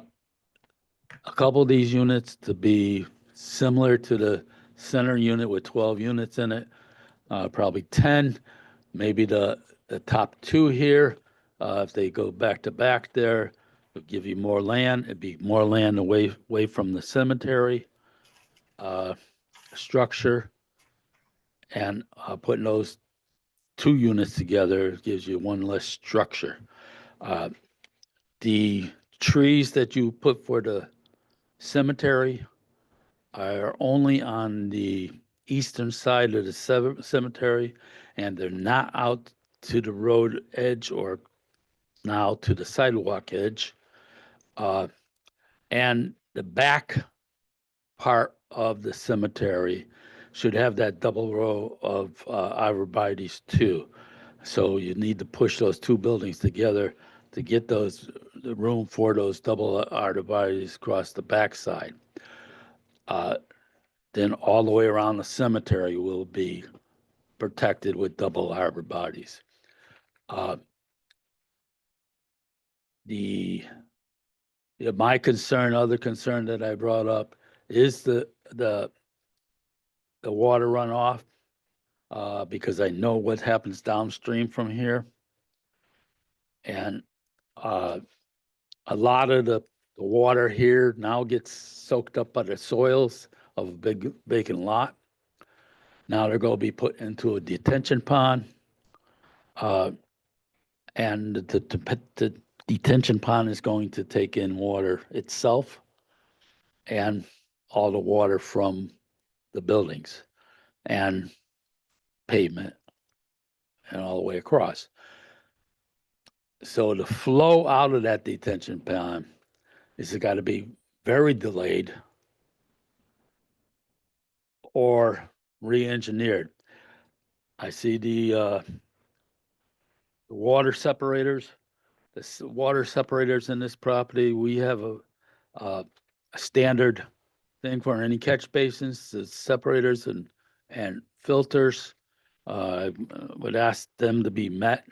couple of these units to be similar to the center unit with 12 units in it, probably 10, maybe the top two here. If they go back to back there, it'll give you more land. It'd be more land away from the cemetery structure. And putting those two units together gives you one less structure. The trees that you put for the cemetery are only on the eastern side of the cemetery, and they're not out to the road edge or now to the sidewalk edge. And the back part of the cemetery should have that double row of arborvitaes too. So you need to push those two buildings together to get the room for those double arborvitaes across the backside. Then all the way around the cemetery will be protected with double arborvitaes. My concern, other concern that I brought up is the water runoff, because I know what happens downstream from here. And a lot of the water here now gets soaked up by the soils of a big vacant lot. Now they're going to be put into a detention pond. And the detention pond is going to take in water itself and all the water from the buildings and pavement and all the way across. So the flow out of that detention pond is got to be very delayed or re-engineered. I see the water separators, water separators in this property. We have a standard thing for any catch basins, the separators and filters. I would ask them to be met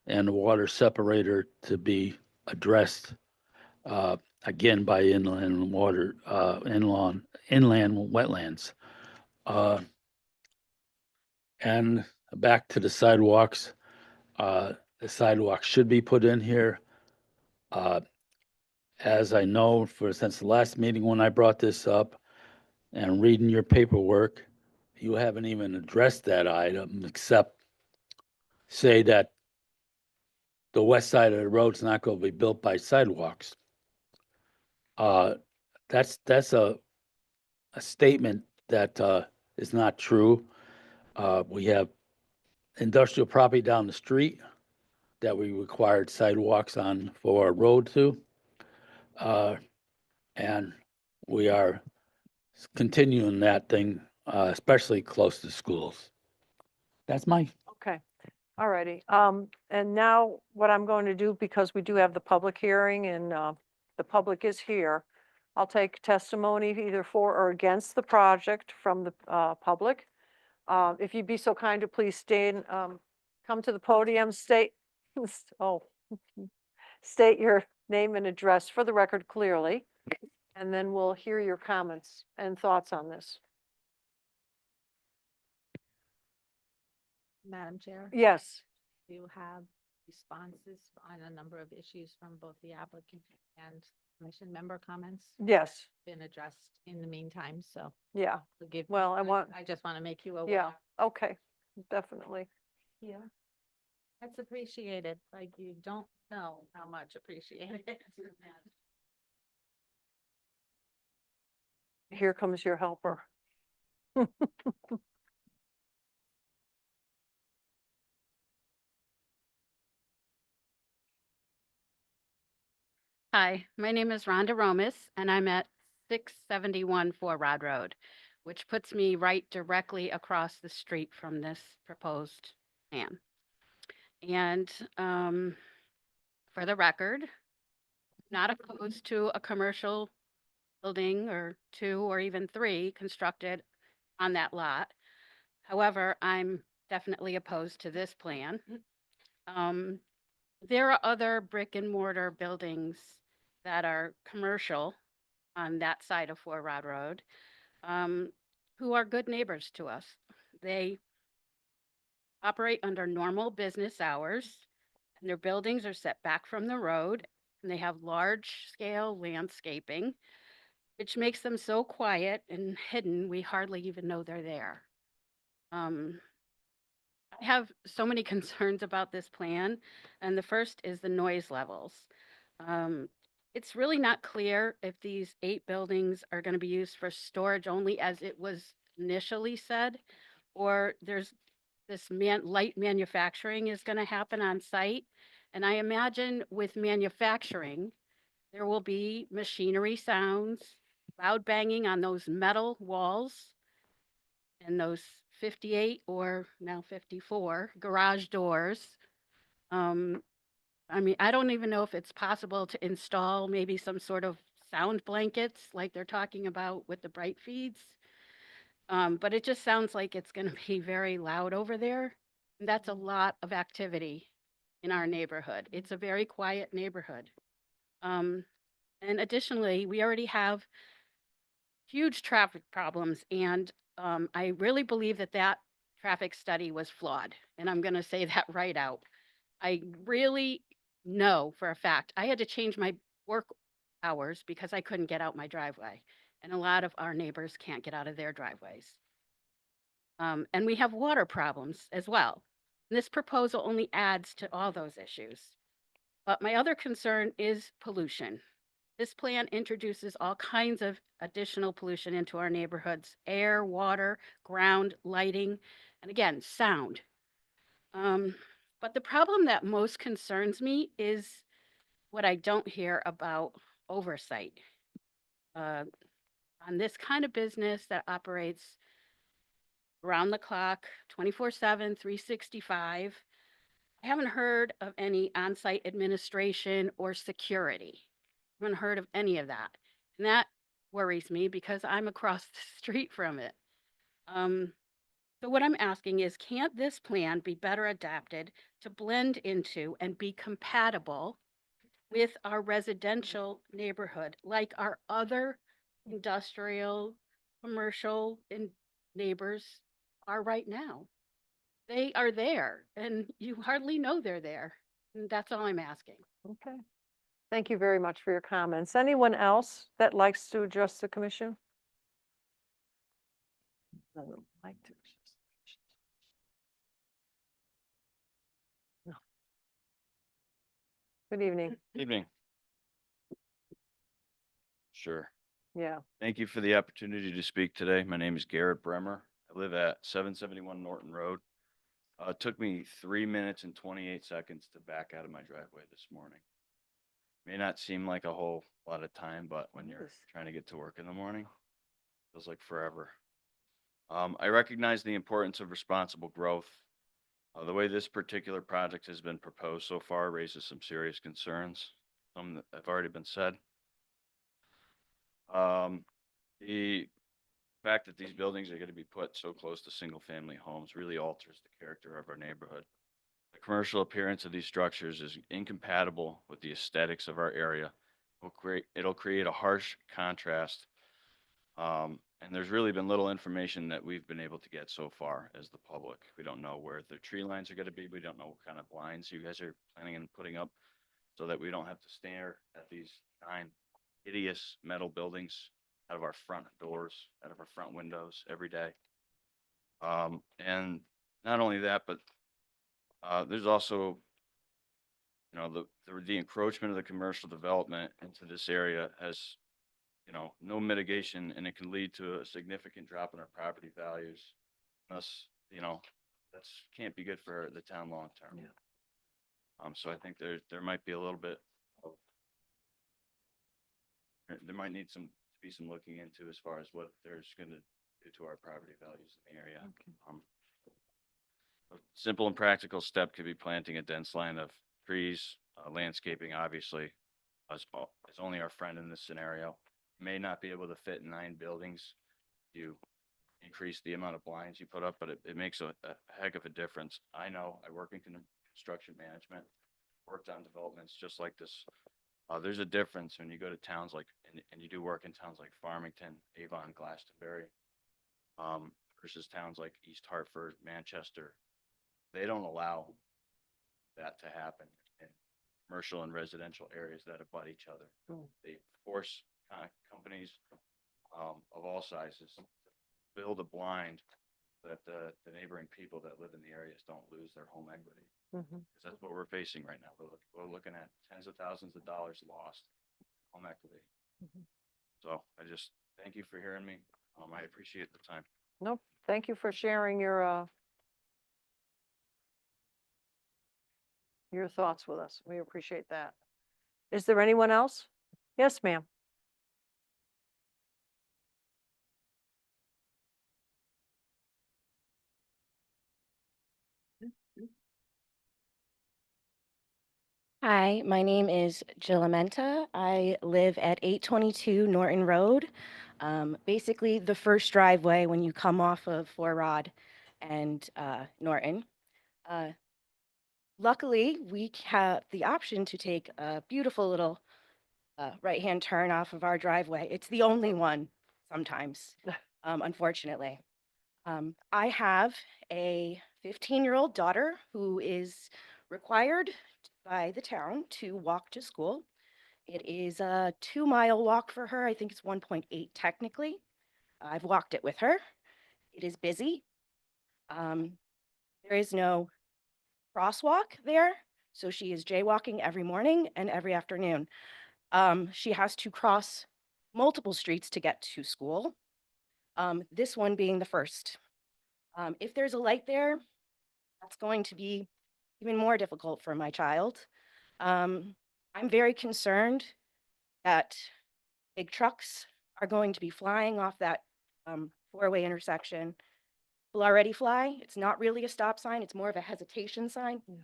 and the water separator to be addressed again by inland wetlands. And back to the sidewalks. The sidewalks should be put in here. As I know, since the last meeting when I brought this up and reading your paperwork, you haven't even addressed that item except say that the west side of the road's not going to be built by sidewalks. That's a statement that is not true. We have industrial property down the street that we required sidewalks on for our road to. And we are continuing that thing, especially close to schools. That's my, Okay, all righty. And now what I'm going to do, because we do have the public hearing and the public is here, I'll take testimony either for or against the project from the public. If you'd be so kind to please stand, come to the podium, state, state your name and address for the record clearly, and then we'll hear your comments and thoughts on this. Madam Chair? Yes, You have responses on a number of issues from both the applicant and commission member comments yes, been addressed in the meantime, so yeah, we'll give. well, I just want to make you aware. yeah, okay, definitely. Yeah. That's appreciated, like you don't know how much appreciated. Here comes your helper. Hi, my name is Rhonda Romas, and I'm at 671 Four Rod Road, which puts me right directly across the street from this proposed plan. And for the record, not opposed to a commercial building or two or even three constructed on that lot. However, I'm definitely opposed to this plan. There are other brick and mortar buildings that are commercial on that side of Four Rod Road, who are good neighbors to us. They operate under normal business hours, and their buildings are set back from the road, and they have large-scale landscaping, which makes them so quiet and hidden, we hardly even know they're there. I have so many concerns about this plan, and the first is the noise levels. It's really not clear if these 8 buildings are going to be used for storage only as it was initially said, or there's this light manufacturing is going to happen on site. And I imagine with manufacturing, there will be machinery sounds, loud banging on those metal walls, and those 58 or now 54 garage doors. I mean, I don't even know if it's possible to install maybe some sort of sound blankets like they're talking about with the bright feeds. But it just sounds like it's going to be very loud over there. And that's a lot of activity in our neighborhood. It's a very quiet neighborhood. And additionally, we already have huge traffic problems. And I really believe that that traffic study was flawed. And I'm going to say that right out. I really know for a fact I had to change my work hours because I couldn't get out my driveway. And a lot of our neighbors can't get out of their driveways. And we have water problems as well. And this proposal only adds to all those issues. But my other concern is pollution. This plan introduces all kinds of additional pollution into our neighborhoods: air, water, ground, lighting, and again, sound. But the problem that most concerns me is what I don't hear about oversight. On this kind of business that operates around the clock, 24/7, 365, I haven't heard of any on-site administration or security. I haven't heard of any of that. And that worries me because I'm across the street from it. So what I'm asking is, can't this plan be better adapted to blend into and be compatible with our residential neighborhood, like our other industrial, commercial neighbors are right now? They are there, and you hardly know they're there. And that's all I'm asking. Okay. Thank you very much for your comments. Anyone else that likes to address the commission? I would like to address the commission. No. Good evening. Evening. Sure. Yeah. Thank you for the opportunity to speak today. My name is Garrett Bremer. I live at 771 Norton Road. It took me 3 minutes and 28 seconds to back out of my driveway this morning. May not seem like a whole lot of time, but when you're Yes. trying to get to work in the morning, it feels like forever. I recognize the importance of responsible growth. The way this particular project has been proposed so far raises some serious concerns, some that have already been said. The fact that these buildings are going to be put so close to single-family homes really alters the character of our neighborhood. The commercial appearance of these structures is incompatible with the aesthetics of our area. It'll create a harsh contrast. And there's really been little information that we've been able to get so far as the public. We don't know where the tree lines are going to be. We don't know what kind of blinds you guys are planning on putting up, so that we don't have to stare at these 9 hideous metal buildings out of our front doors, out of our front windows every day. And not only that, but there's also, you know, the encroachment of the commercial development into this area has, you know, no mitigation, and it can lead to a significant drop in our property values. Thus, you know, that's can't be good for the town long term. Yeah. So I think there might be a little bit of, there might need to be some looking into as far as what there's going to do to our property values in the area. Okay. A simple and practical step could be planting a dense line of trees. Landscaping, obviously, is only our friend in this scenario. May not be able to fit 9 buildings. You increase the amount of blinds you put up, but it makes a heck of a difference. I know, I work in construction management, worked on developments just like this. There's a difference when you go to towns like, and you do work in towns like Farmington, Avon, Glastonbury, versus towns like East Hartford, Manchester. They don't allow that to happen in commercial and residential areas that abut each other. They force companies of all sizes to build a blind that the neighboring people that live in the areas don't lose their home equity. Mhm. 'Cause that's what we're facing right now. We're looking at tens of thousands of dollars lost home equity. Mhm. So I just thank you for hearing me. I appreciate the time. Nope, thank you for sharing your thoughts with us. We appreciate that. Is there anyone else? Yes, ma'am. Hi, my name is Jill Amenta. I live at 822 Norton Road. Basically, the first driveway when you come off of Four Rod and Norton. Luckily, we have the option to take a beautiful little right-hand turn off of our driveway. It's the only one sometimes, unfortunately. I have a 15-year-old daughter who is required by the town to walk to school. It is a 2-mile walk for her. I think it's 1.8 technically. I've walked it with her. It is busy. There is no crosswalk there, so she is jaywalking every morning and every afternoon. She has to cross multiple streets to get to school, this one being the first. If there's a light there, that's going to be even more difficult for my child. I'm very concerned that big trucks are going to be flying off that four-way intersection. Will already fly. It's not really a stop sign. It's more of a hesitation sign. Yeah.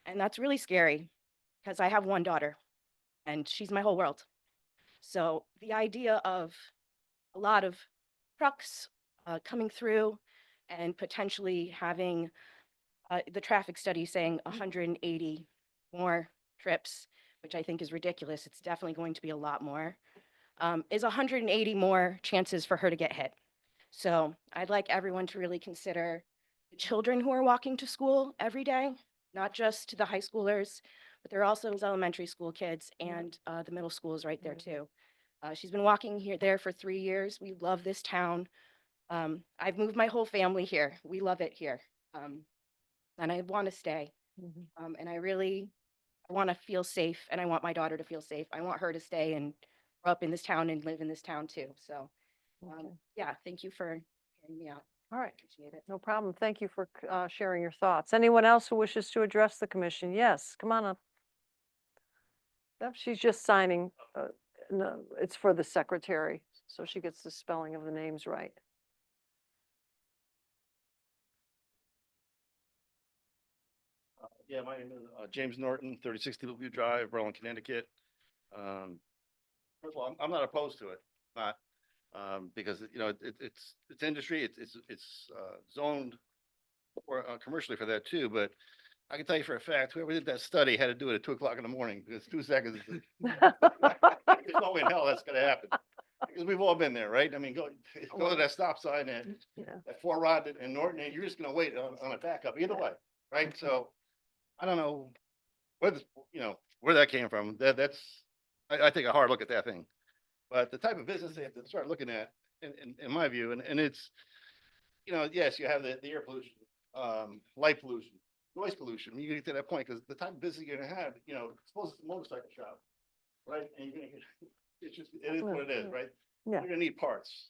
And that's really scary because I have one daughter and she's my whole world. So the idea of a lot of trucks coming through and potentially having the traffic study saying 180 more trips, which I think is ridiculous. It's definitely going to be a lot more, is 180 more chances for her to get hit. So I'd like everyone to really consider the children who are walking to school every day, not just the high schoolers, but there are also those elementary school kids and the middle school is right there too. She's been walking there for 3 years. We love this town. I've moved my whole family here. We love it here. And I want to stay. And I really want to feel safe and I want my daughter to feel safe. I want her to stay and grow up in this town and live in this town too. So, Okay. yeah, thank you for hearing me out. All right, Appreciate it. no problem. Thank you for sharing your thoughts. Anyone else who wishes to address the commission? Yes, come on up. Yep, she's just signing. No, it's for the secretary, so she gets the spelling of the names right. Yeah, my name is James Norton, 3060 View Drive, Berlin, Connecticut. First of all, I'm not opposed to it, not because you know it's industry, it's zoned for commercially for that too. But I can tell you for a fact, whoever did that study had to do it at 2 o'clock in the morning because 2 seconds. There's no way in hell that's going to happen because we've all been there, right? I mean, go to that stop sign at Four Rod and Norton, and you're just going to wait on a backup either way, right? So. I don't know where where that came from. I take a hard look at that thing. But the type of business they have to start looking at, in my view, and it's, yes, you have the air pollution, light pollution, noise pollution. You get to that point because the type of business you're gonna have, suppose it's a motorcycle shop, right? And you're gonna get, it is what it is, right? Yeah. You're gonna need parts.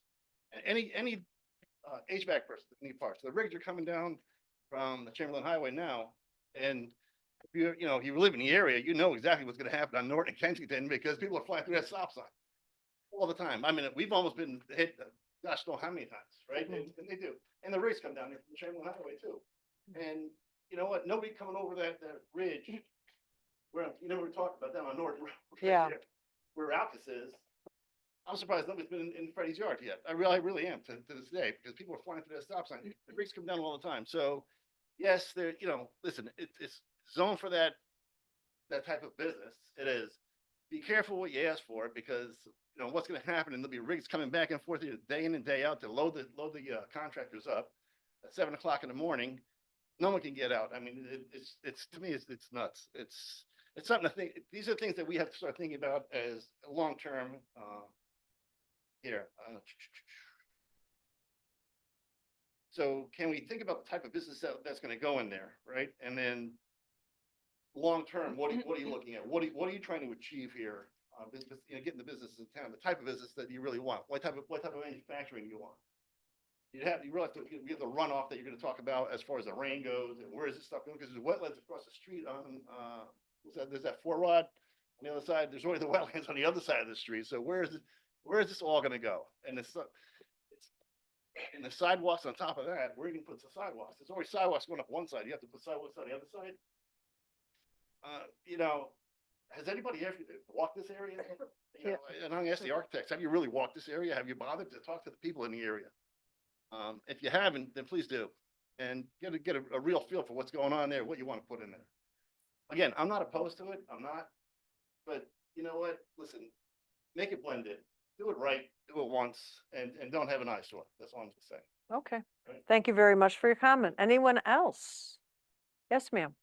Any HVAC person need parts. The rigs are coming down from the Chamberlain Highway now. And if you live in the area, you know exactly what's going to happen on Norton and Kensington because people are flying through that stop sign all the time. I mean, we've almost been hit, gosh, know how many times, right? And they do. And the rigs come down there from the Chamberlain Highway too. And you know what? Nobody coming over that ridge where we talked about down on Norton Road, Yeah. where Alcus is. I'm surprised nobody's been in Freddie's yard yet. I really am to this day, because people are flying through that stop sign. The rigs come down all the time. So yes, there, listen, it's zoned for that type of business. It is. Be careful what you ask for, because what's going to happen, and there'll be rigs coming back and forth here day in and day out to load the contractors up at 7 o'clock in the morning. No one can get out. I mean, it's to me, it's nuts. It's something to think. These are things that we have to start thinking about as long term. Here. So can we think about the type of business that's going to go in there, right? And then long term, what are you looking at? What are you trying to achieve here? Getting the business in town, the type of business that you really want. What type of manufacturing you want? You really have to get the runoff that you're going to talk about as far as the rain goes, and where is this stuff going? Because there's wetlands across the street on there's that 4 rod on the other side. There's only the wetlands on the other side of the street. So where is this all going to go? And and the sidewalks on top of that, where are you going to put the sidewalks? There's already sidewalks going up one side. You have to put sidewalks on the other side. Has anybody ever walked this area? And I'm gonna ask the architects, have you really walked this area? Have you bothered to talk to the people in the area? If you haven't, then please do, and get a real feel for what's going on there, what you want to put in there. Again, I'm not opposed to it. I'm not, but you know what? Listen, make it blended. Do it right. Do it once, and don't have an eyesore. That's all I'm gonna say. Okay. Right. Thank you very much for your comment. Anyone else? Yes, ma'am.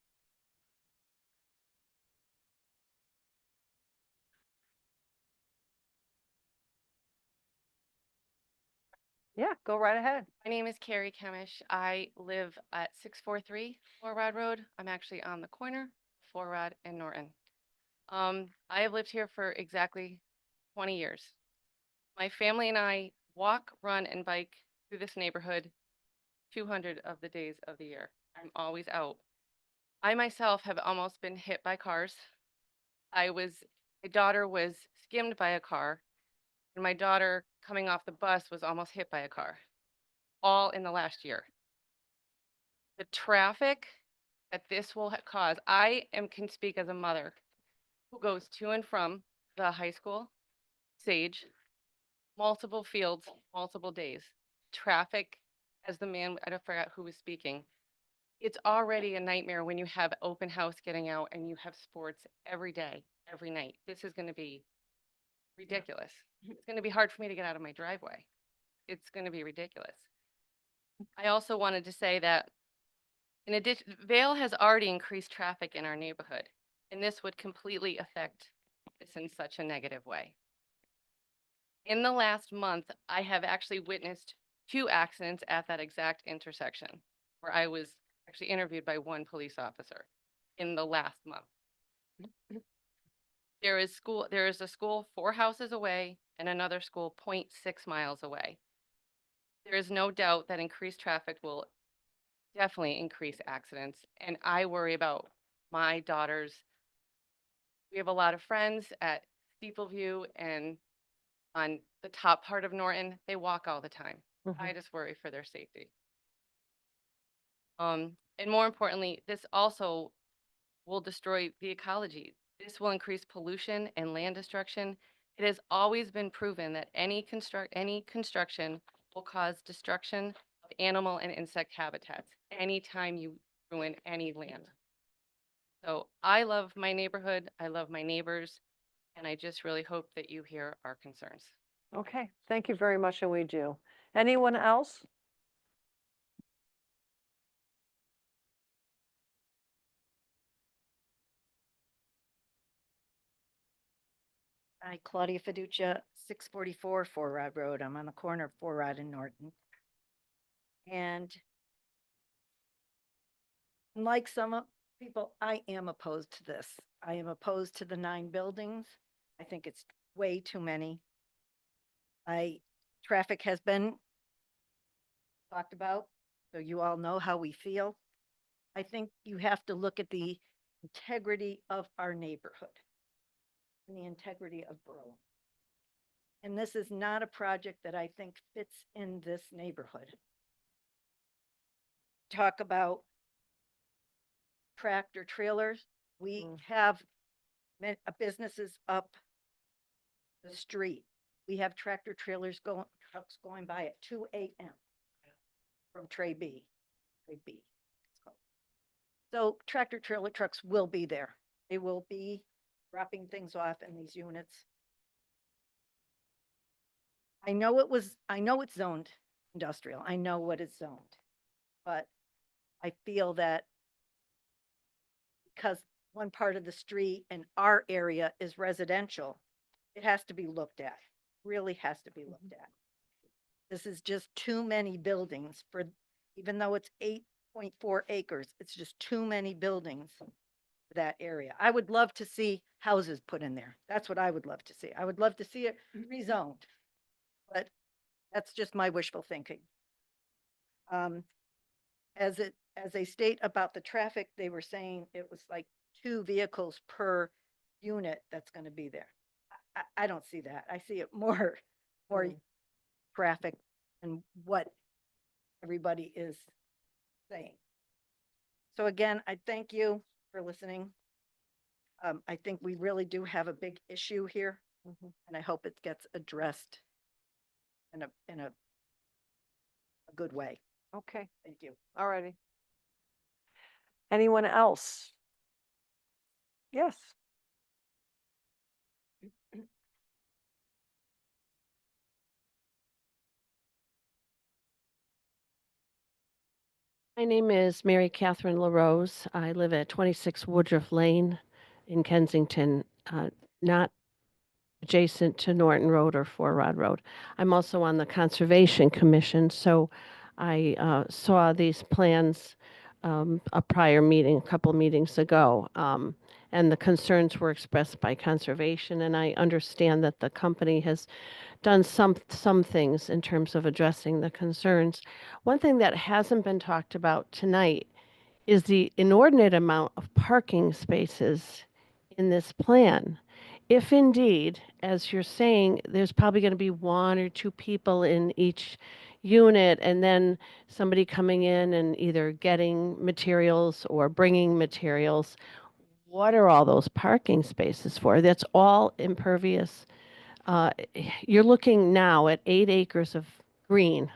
Yeah, go right ahead. My name is Carrie Kemish. I live at 643 Four Rod Road. I'm actually on the corner, Four Rod and Norton. I have lived here for exactly 20 years. My family and I walk, run, and bike through this neighborhood 200 of the days of the year. I'm always out. I myself have almost been hit by cars. My daughter was skimmed by a car, and my daughter coming off the bus was almost hit by a car, all in the last year. The traffic that this will cause, can speak as a mother who goes to and from the high school, Sage, multiple fields, multiple days. Traffic, as the man, I don't forget who was speaking, it's already a nightmare when you have open house getting out and you have sports every day, every night. This is going to be ridiculous. It's going to be hard for me to get out of my driveway. It's going to be ridiculous. I also wanted to say that in addition, Vail has already increased traffic in our neighborhood, and this would completely affect this in such a negative way. In the last month, I have actually witnessed 2 accidents at that exact intersection where I was actually interviewed by one police officer in the last month. There is a school 4 houses away and another school 0.6 miles away. There is no doubt that increased traffic will definitely increase accidents. And I worry about my daughters. We have a lot of friends at Steepleview and on the top part of Norton. They walk all the time. I just worry for their safety. And more importantly, this also will destroy the ecology. This will increase pollution and land destruction. It has always been proven that any construction will cause destruction of animal and insect habitats anytime you ruin any land. So I love my neighborhood, I love my neighbors, and I just really hope that you hear our concerns. Okay, thank you very much, and we do. Anyone else? Hi, Claudia Fiducia, 644 Four Rod Road. I'm on the corner of Four Rod and Norton. And like some people, I am opposed to this. I am opposed to the 9 buildings. I think it's way too many. Traffic has been talked about, so you all know how we feel. I think you have to look at the integrity of our neighborhood and the integrity of Berlin. And this is not a project that I think fits in this neighborhood. Talk about tractor trailers. We have businesses up the street we have tractor trailers going, trucks going by at 2 a.m. from Tray B. Tray B. it's called. So tractor trailer trucks will be there. They will be dropping things off in these units. I know it's zoned industrial. I know what it's zoned. But I feel that because one part of the street and our area is residential, it has to be looked at, really has to be looked at. This is just too many buildings for, even though it's 8.4 acres, it's just too many buildings for that area. I would love to see houses put in there. That's what I would love to see. I would love to see it rezoned. But that's just my wishful thinking. As they state about the traffic, they were saying it was like 2 vehicles per unit that's going to be there. I don't see that. I see it more traffic and what everybody is saying. So again, I thank you for listening. I think we really do have a big issue here, and I hope it gets addressed in a good way. Okay, Thank you. all righty. Anyone else? Yes. My name is Mary Catherine LaRose. I live at 26 Woodruff Lane in Kensington, not adjacent to Norton Road or Four Rod Road. I'm also on the Conservation Commission, so I saw these plans a prior meeting, a couple meetings ago, and the concerns were expressed by Conservation, and I understand that the company has done some things in terms of addressing the concerns. One thing that hasn't been talked about tonight is the inordinate amount of parking spaces in this plan. If indeed, as you're saying, there's probably going to be 1 or 2 people in each unit, and then somebody coming in and either getting materials or bringing materials, what are all those parking spaces for? That's all impervious. You're looking now at 8 acres of green,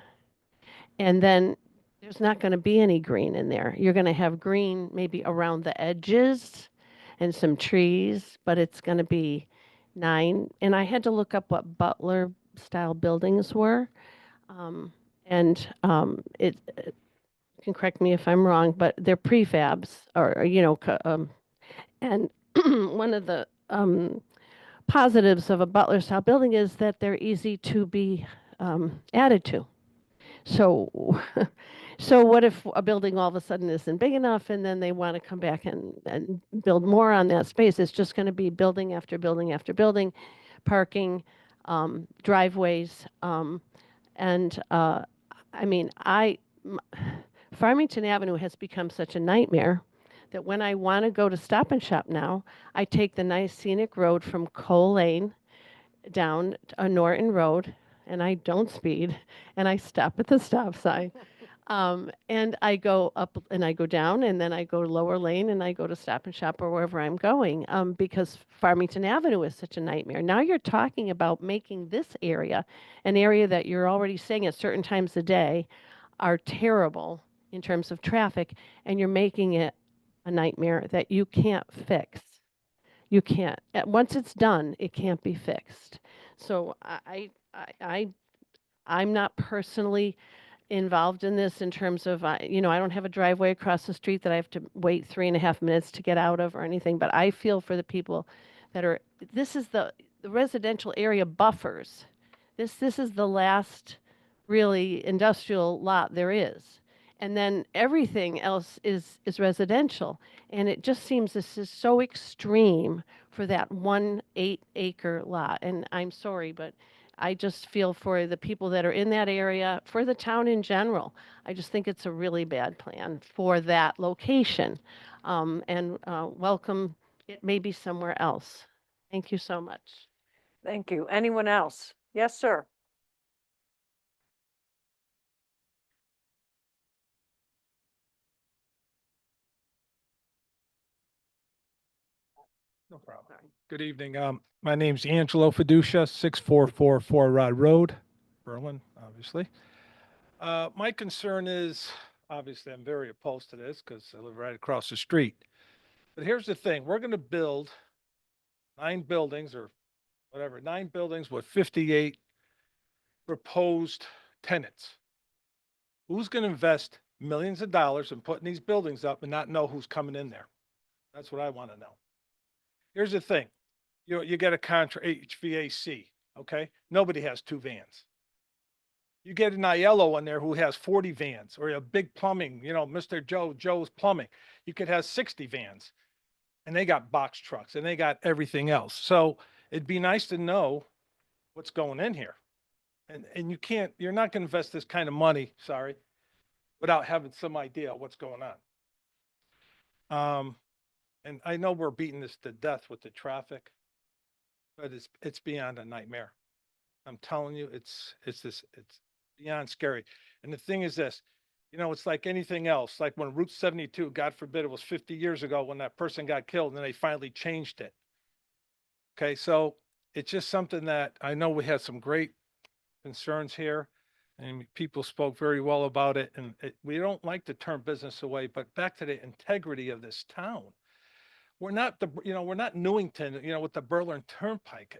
and then there's not going to be any green in there. You're going to have green maybe around the edges and some trees, but it's going to be 9. And I had to look up what Butler style buildings were. It you can correct me if I'm wrong, but they're prefabs or and one of the positives of a Butler style building is that they're easy to be added to. So, so what if a building all of a sudden isn't big enough and then they want to come back and build more on that space? It's just going to be building after building after building, parking, driveways. I mean, Farmington Avenue has become such a nightmare that when I want to go to Stop and Shop now, I take the nice scenic road from Cole Lane down a Norton Road, and I don't speed, and I stop at the stop sign. And I go up and I go down, and then I go to Lower Lane and I go to Stop and Shop or wherever I'm going, because Farmington Avenue is such a nightmare. Now you're talking about making this area an area that you're already saying at certain times of day are terrible in terms of traffic, and you're making it a nightmare that you can't fix. You can't. Once it's done, it can't be fixed. So I'm not personally involved in this in terms of, I don't have a driveway across the street that I have to wait 3.5 minutes to get out of or anything, but I feel for the people that are, this is the residential area buffers. This is the last really industrial lot there is. And then everything else is residential. And it just seems this is so extreme for that 1 8-acre lot. And I'm sorry, but I just feel for the people that are in that area, for the town in general. I just think it's a really bad plan for that location. Welcome it maybe somewhere else. Thank you so much. Thank you. Anyone else? Yes, sir. No problem. Good evening. My name's Angelo Fiducia, 6444 Rod Road, Berlin, obviously. My concern is, obviously, I'm very opposed to this because I live right across the street. But here's the thing, we're going to build 9 buildings or whatever, 9 buildings with 58 proposed tenants. Who's going to invest millions of dollars in putting these buildings up and not know who's coming in there? That's what I want to know. Here's the thing, you get a contract, HVAC, okay? Nobody has 2 vans. You get an Aiello in there who has 40 vans, or a big plumbing, Mr. Joe's Plumbing. You could have 60 vans, and they got box trucks and they got everything else. So it'd be nice to know what's going in here. And you're not going to invest this kind of money, sorry, without having some idea of what's going on. And I know we're beating this to death with the traffic, but it's beyond a nightmare. I'm telling you, it's beyond scary. And the thing is this, it's like anything else, like when Route 72, God forbid, it was 50 years ago when that person got killed and then they finally changed it. Okay, so it's just something that I know we had some great concerns here and people spoke very well about it. And we don't like to turn business away, but back to the integrity of this town. We're not we're not Newington, with the Berlin Turnpike.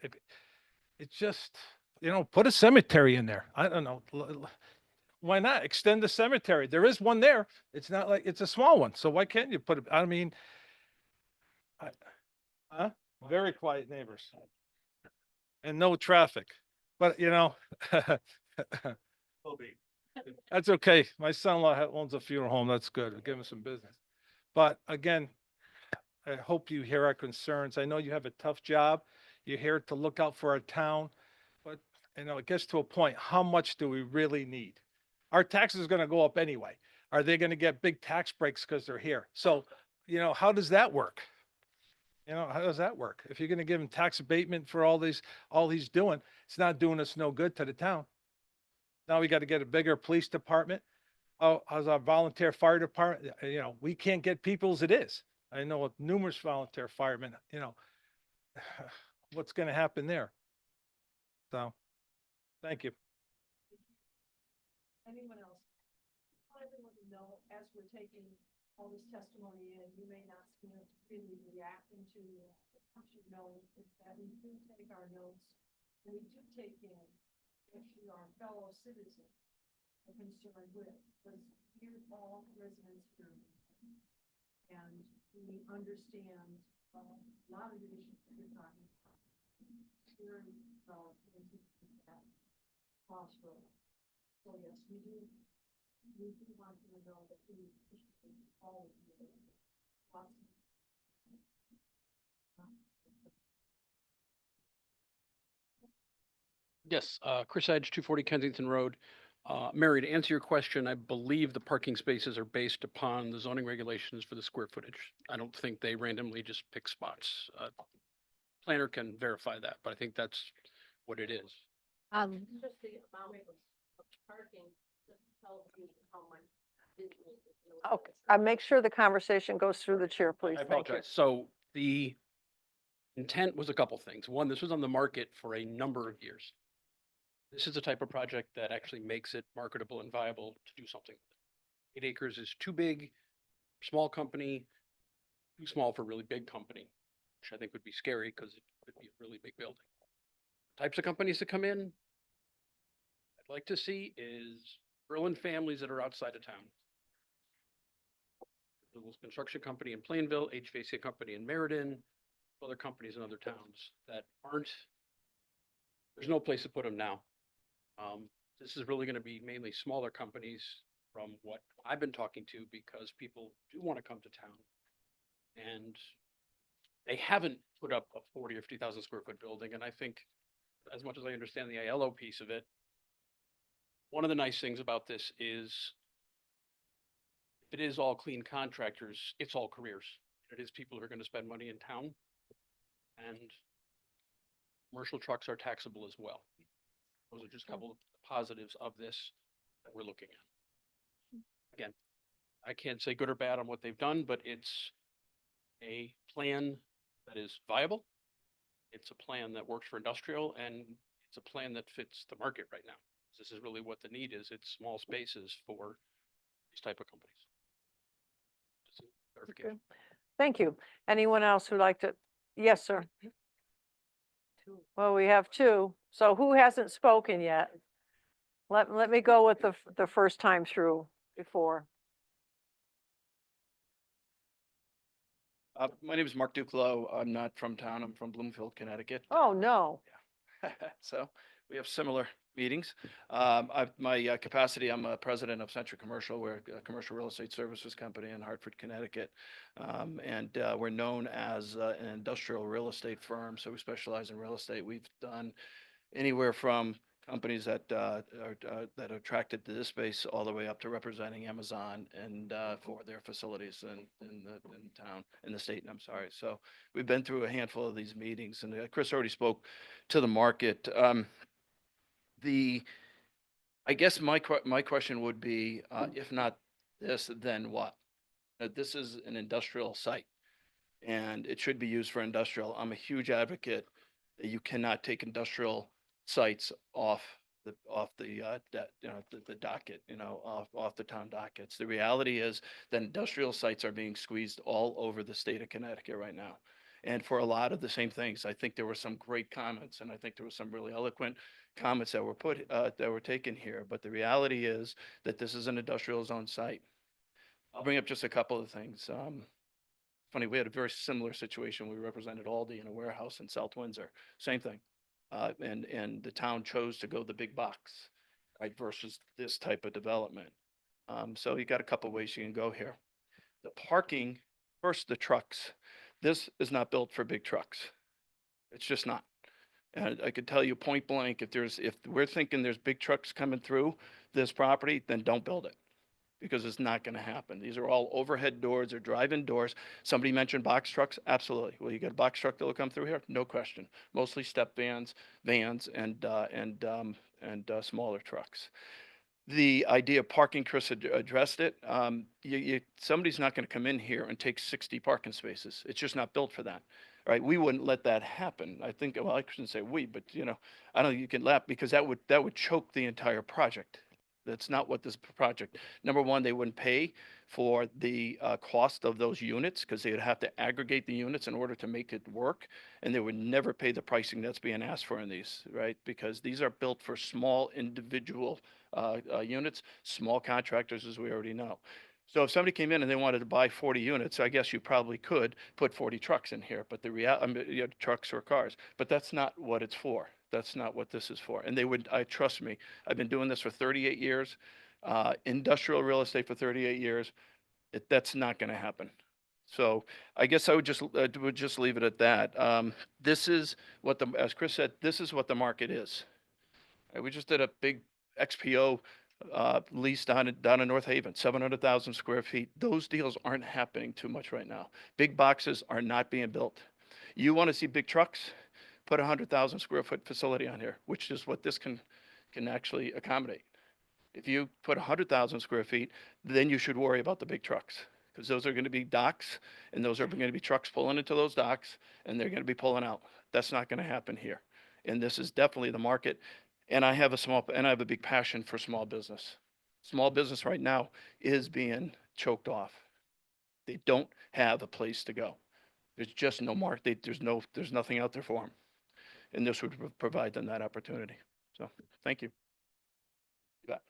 It's just, put a cemetery in there. I don't know. Why not extend the cemetery? There is one there. It's not like it's a small one. So why can't you put it? I mean, very quiet neighbors and no traffic, but that's okay. My son-in-law owns a funeral home. That's good. We'll give him some business. But again, I hope you hear our concerns. I know you have a tough job. You're here to look out for our town, but it gets to a point. How much do we really need? Our taxes are going to go up anyway. Are they going to get big tax breaks because they're here? So, how does that work? How does that work? If you're going to give them tax abatement for all he's doing, it's not doing us no good to the town. Now we got to get a bigger police department. Oh, how's our volunteer fire department? We can't get people as it is. I know of numerous volunteer firemen, what's going to happen there? So, thank you. Anyone else? I want everyone to know, as we're taking all this testimony in, you may not see us really reacting to what you know, is that we do take our notes, and we do take in actually our fellow citizens are concerned with, because we're all residents here. And we understand a lot of the issues that you're talking about. Here, into that crossroad. So yes, we do want you to know that we appreciate all of you. Lots of Yes, Chris Edge, 240 Kensington Road. Mary, to answer your question, I believe the parking spaces are based upon the zoning regulations for the square footage. I don't think they randomly just pick spots. Planner can verify that, but I think that's what it is. Just the amount of parking, just tells me how much business is. Okay, make sure the conversation goes through the chair, please. I Thank you. apologize. So the intent was a couple things. One, this was on the market for a number of years. This is the type of project that actually makes it marketable and viable to do something. 8 acres is too big, for small company, too small for a really big company, which I think would be scary because it could be a really big building. Types of companies that come in, I'd like to see is Berlin families that are outside of town. The little construction company in Plainville, HVAC company in Meriden, other companies in other towns that aren't, there's no place to put them now. This is really going to be mainly smaller companies from what I've been talking to, because people do want to come to town and they haven't put up a 40 or 50,000 square foot building. And I think, as much as I understand the Aiello piece of it, one of the nice things about this is if it is all clean contractors, it's all careers. It is people who are going to spend money in town, and commercial trucks are taxable as well. Those are just a couple of positives of this that we're looking at. Again, I can't say good or bad on what they've done, but it's a plan that is viable. It's a plan that works for industrial, and it's a plan that fits the market right now. This is really what the need is. It's small spaces for these type of companies. Just a clarification. Thank you. Anyone else who'd like to? Yes, sir. Well, we have two. So who hasn't spoken yet? Let me go with the first time through before. My name is Mark Duclos. I'm not from town. I'm from Bloomfield, Connecticut. Oh, no. So we have similar meetings. My capacity, I'm a president of Century Commercial. We're a commercial real estate services company in Hartford, Connecticut. And we're known as an industrial real estate firm. So we specialize in real estate. We've done anywhere from companies that are attracted to this space all the way up to representing Amazon and for their facilities in town, in the state, I'm sorry. So we've been through a handful of these meetings, and Chris already spoke to the market. I guess my question would be, if not this, then what? This is an industrial site, and it should be used for industrial. I'm a huge advocate that you cannot take industrial sites off the docket, off the town dockets. The reality is that industrial sites are being squeezed all over the state of Connecticut right now. And for a lot of the same things, I think there were some great comments, and I think there were some really eloquent comments that were taken here. But the reality is that this is an industrial zone site. I'll bring up just a couple of things. Funny, we had a very similar situation. We represented Aldi in a warehouse in South Windsor. Same thing. And the town chose to go the big box, right, versus this type of development. So you got a couple ways you can go here. The parking, first, the trucks. This is not built for big trucks. It's just not. And I could tell you point blank, if we're thinking there's big trucks coming through this property, then don't build it, because it's not going to happen. These are all overhead doors or drive-in doors. Somebody mentioned box trucks. Absolutely. Well, you got a box truck that will come through here? No question. Mostly step vans, and smaller trucks. The idea of parking, Chris addressed it. Somebody's not going to come in here and take 60 parking spaces. It's just not built for that. Right? We wouldn't let that happen. I think, well, I shouldn't say we, but I know you can laugh, because that would choke the entire project. That's not what this project. Number one, they wouldn't pay for the cost of those units, because they would have to aggregate the units in order to make it work. And they would never pay the pricing that's being asked for in these, right? Because these are built for small individual units, small contractors, as we already know. So if somebody came in and they wanted to buy 40 units, I guess you probably could put 40 trucks in here, but trucks or cars, but that's not what it's for. That's not what this is for. And they would, trust me, I've been doing this for 38 years, industrial real estate for 38 years. That's not going to happen. So I guess I would just leave it at that. This is what as Chris said, this is what the market is. We just did a big XPO lease down in North Haven, 700,000 square feet. Those deals aren't happening too much right now. Big boxes are not being built. You want to see big trucks? Put a 100,000 square foot facility on here, which is what this can actually accommodate. If you put 100,000 square feet, then you should worry about the big trucks, because those are going to be docks, and those are going to be trucks pulling into those docks, and they're going to be pulling out. That's not going to happen here. And this is definitely the market. And I have a big passion for small business. Small business right now is being choked off. They don't have a place to go. There's just no market. There's nothing out there for them. And this would provide them that opportunity. So thank you. You bet.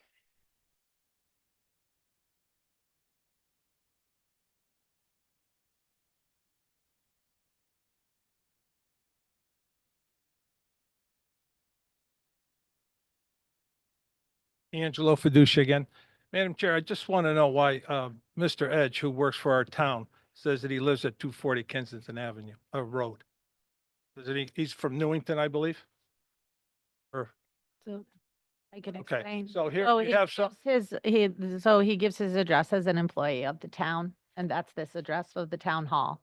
Angelo Fiducia again. Madam Chair, I just want to know why Mr. Edge, who works for our town, says that he lives at 240 Kensington Avenue, Road. He's from Newington, I believe? Or, So I can okay, explain. so here So you he have some. gives he gives his address as an employee of the town, and that's this address of the town hall.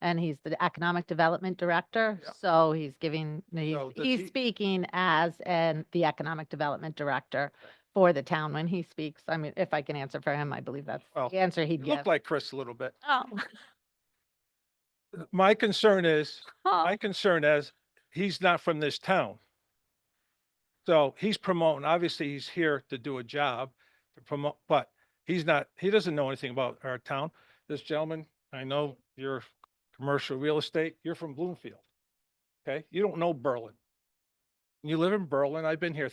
And he's the economic development director, Yeah. so he's giving, So does he's he- speaking as the economic development director for the town when he speaks. I mean, if I can answer for him, I believe that's Well, the answer he'd You give. look like Chris a little bit. Oh. my concern is, he's not from this town. So he's promoting, obviously he's here to do a job to promote, but he doesn't know anything about our town. This gentleman, I know you're commercial real estate, you're from Bloomfield. Okay, you don't know Berlin. You live in Berlin. I've been here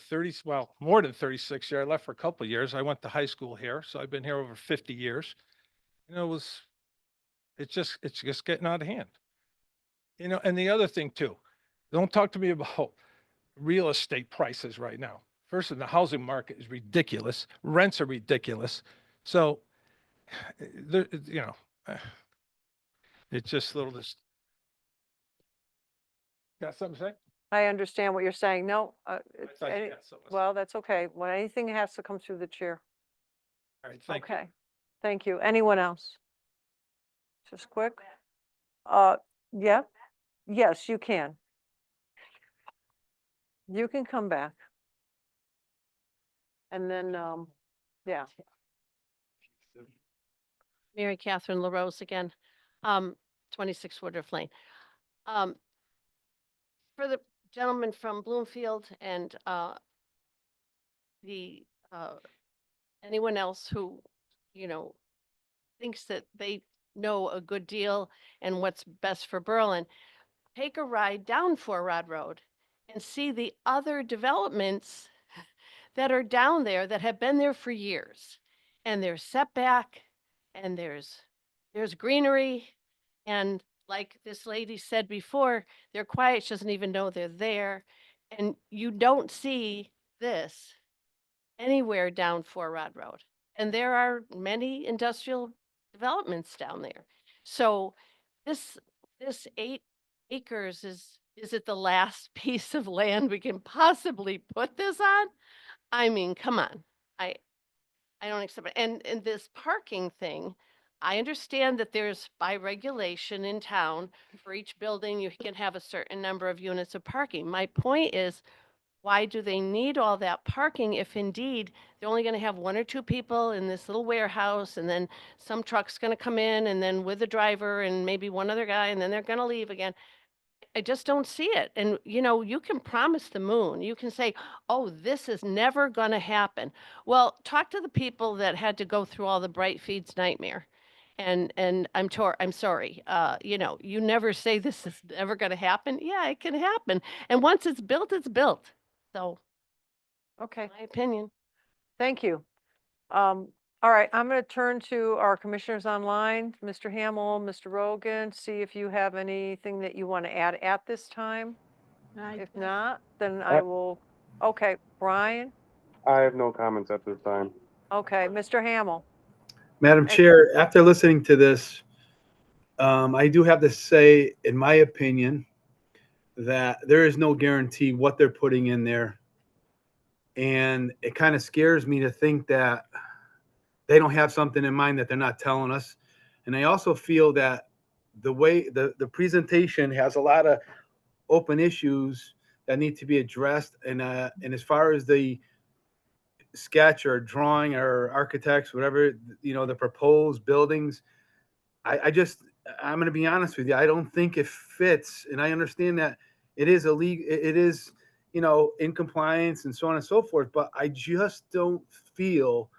more than 36 years. I left for a couple of years. I went to high school here, so I've been here over 50 years. It's just getting out of hand. And the other thing too, don't talk to me about real estate prices right now. First, the housing market is ridiculous. Rents are ridiculous. So, it's just a little this. Got something to say? I understand what you're saying. No, thought you had something to say. well, that's okay. When anything has to come through the chair. All right, thank you. Okay, thank you. Anyone else? Just quick. Yeah, yes, you can. You can come back. And then, yeah, Mary Catherine LaRose again, 26 Woodruff Lane. For the gentleman from Bloomfield and the anyone else who, thinks that they know a good deal and what's best for Berlin, take a ride down Four Rod Road and see the other developments that are down there that have been there for years. And there's setback and there's greenery. And like this lady said before, they're quiet. She doesn't even know they're there. And you don't see this anywhere down Four Rod Road. And there are many industrial developments down there. So this 8 acres is it the last piece of land we can possibly put this on? I mean, come on. I don't accept it. And this parking thing, I understand that there's by regulation in town for each building, you can have a certain number of units of parking. My point is, why do they need all that parking if indeed they're only going to have 1 or 2 people in this little warehouse, and then some truck's going to come in, and then with the driver and maybe one other guy, and then they're going to leave again. I just don't see it. And, you can promise the moon. You can say, oh, this is never going to happen. Well, talk to the people that had to go through all the Bright Feeds nightmare. And I'm sorry, you never say this is never going to happen. Yeah, it can happen. And once it's built, it's built. So, okay, my opinion. thank you. All right, I'm going to turn to our commissioners online, Mr. Hamel, Mr. Rogan, see if you have anything that you want to add at this time. If not, then I will, okay, Brian, I have no comments at this time. okay, Mr. Hamel. Madam Chair, after listening to this, I do have to say, in my opinion, that there is no guarantee what they're putting in there. And it kind of scares me to think that they don't have something in mind that they're not telling us. And I also feel that the way the presentation has a lot of open issues that need to be addressed. And as far as the sketch or drawing or architects, whatever, the proposed buildings, I'm going to be honest with you. I don't think it fits. And I understand that it is illegal. It is, in compliance and so on and so forth. But I just don't feel,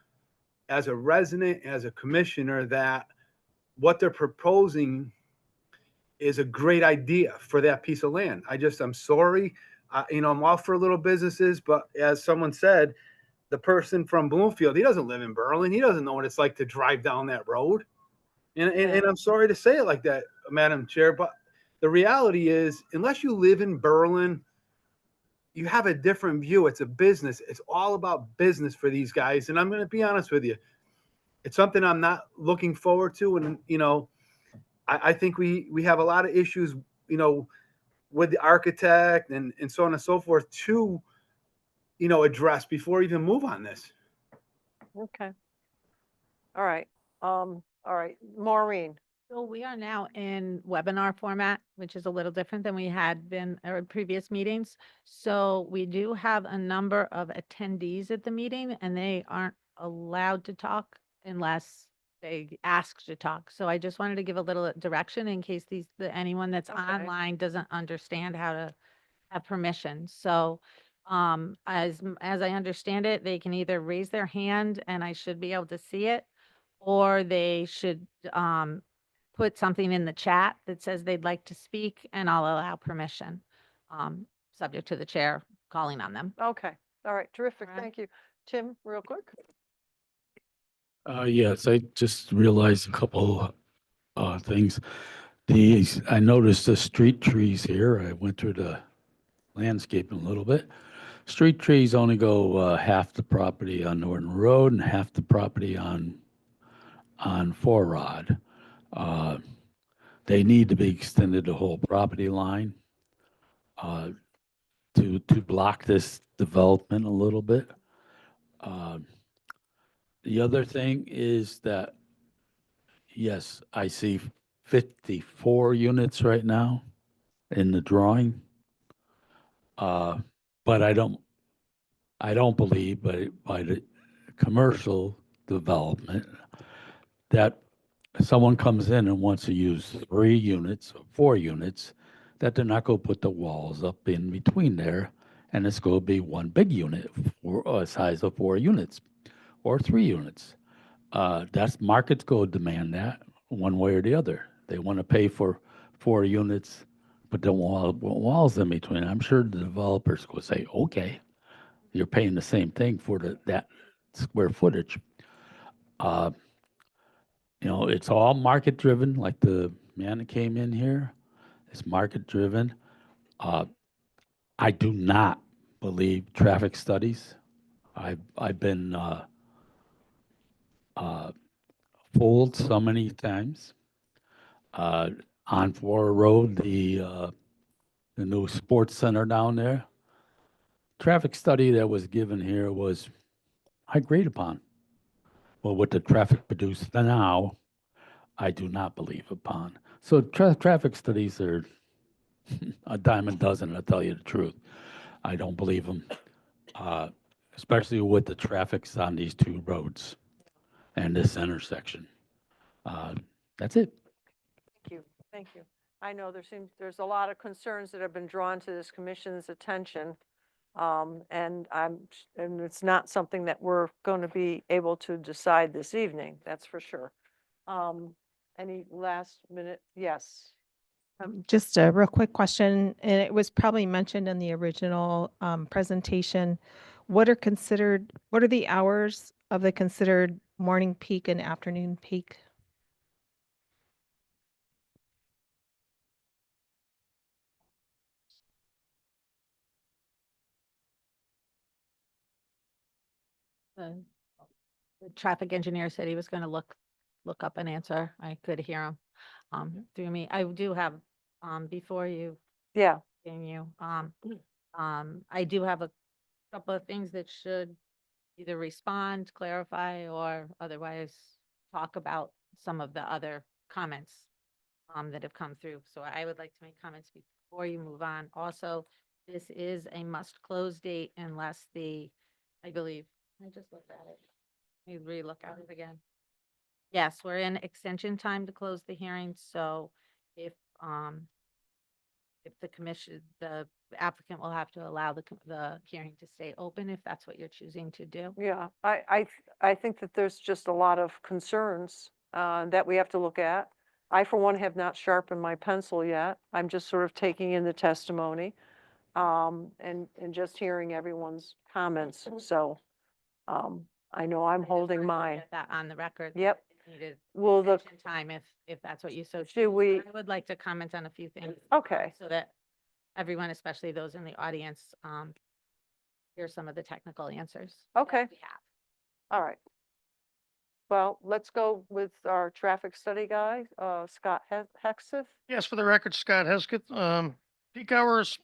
as a resident, as a commissioner, that what they're proposing is a great idea for that piece of land. I'm sorry. I'm all for little businesses, but as someone said, the person from Bloomfield, he doesn't live in Berlin. He doesn't know what it's like to drive down that road. And I'm sorry to say it like that, Madam Chair, but the reality is, unless you live in Berlin, you have a different view. It's a business. It's all about business for these guys. And I'm going to be honest with you. It's something I'm not looking forward to. And, I think we have a lot of issues, with the architect and so on and so forth to, address before we even move on this. Okay. All right. All right, Maureen. So we are now in webinar format, which is a little different than we had been at our previous meetings. So we do have a number of attendees at the meeting, and they aren't allowed to talk unless they asked to talk. So I just wanted to give a little direction in case anyone that's Okay. online doesn't understand how to have permission. So, as I understand it, they can either raise their hand and I should be able to see it, or they should, put something in the chat that says they'd like to speak and I'll allow permission, subject to the chair calling on them. Okay, all right, terrific, All right. thank you. Tim, real quick? Yes, I just realized a couple things. I noticed the street trees here. I went through the landscaping a little bit. Street trees only go half the property on Norton Road and half the property on Four Rod. They need to be extended the whole property line uh, to block this development a little bit. The other thing is that, yes, I see 54 units right now in the drawing. But I don't believe by the commercial development that someone comes in and wants to use 3 units or 4 units, that they're not going to put the walls up in between there, and it's going to be one big unit for a size of 4 units or 3 units. That's market's going to demand that one way or the other. They want to pay for 4 units, but the walls in between. I'm sure the developers will say, okay, you're paying the same thing for that square footage. It's all market driven, like the man that came in here. It's market driven. I do not believe traffic studies. I've been fooled so many times. On Flora Road, the new sports center down there, traffic study that was given here was agreed upon. Well, what the traffic produced now, I do not believe upon. So traffic studies are a dime a dozen, I'll tell you the truth. I don't believe them, especially with the traffics on these 2 roads and this intersection. That's it. Thank you, thank you. I know there's a lot of concerns that have been drawn to this commission's attention. And it's not something that we're going to be able to decide this evening, that's for sure. Any last minute? Yes. Just a real quick question, and it was probably mentioned in the original presentation. What are the hours of the considered morning peak and afternoon peak? The traffic engineer said he was going to look up an answer. I could hear him through me. I do have, before you Yeah, continue, I do have a couple of things that should either respond, clarify, or otherwise talk about some of the other comments that have come through. So I would like to make comments before you move on. Also, this is a must-close date unless I believe, I just looked at it. Let me re-look at it again. Yes, we're in extension time to close the hearing, so if the applicant will have to allow the hearing to stay open if that's what you're choosing to do. yeah, I think that there's just a lot of concerns that we have to look at. I, for one, have not sharpened my pencil yet. I'm just sort of taking in the testimony and just hearing everyone's comments. So I know I'm holding mine. Get that on the record. Yep. Needed Will the, extension time if that's what you so choose. should we, I would like to comment on a few things. okay, So that everyone, especially those in the audience, hear some of the technical answers. that okay, we have. all right. Well, let's go with our traffic study guy, Scott Hexeth. Yes, for the record, Scott Hesketh. Peak hours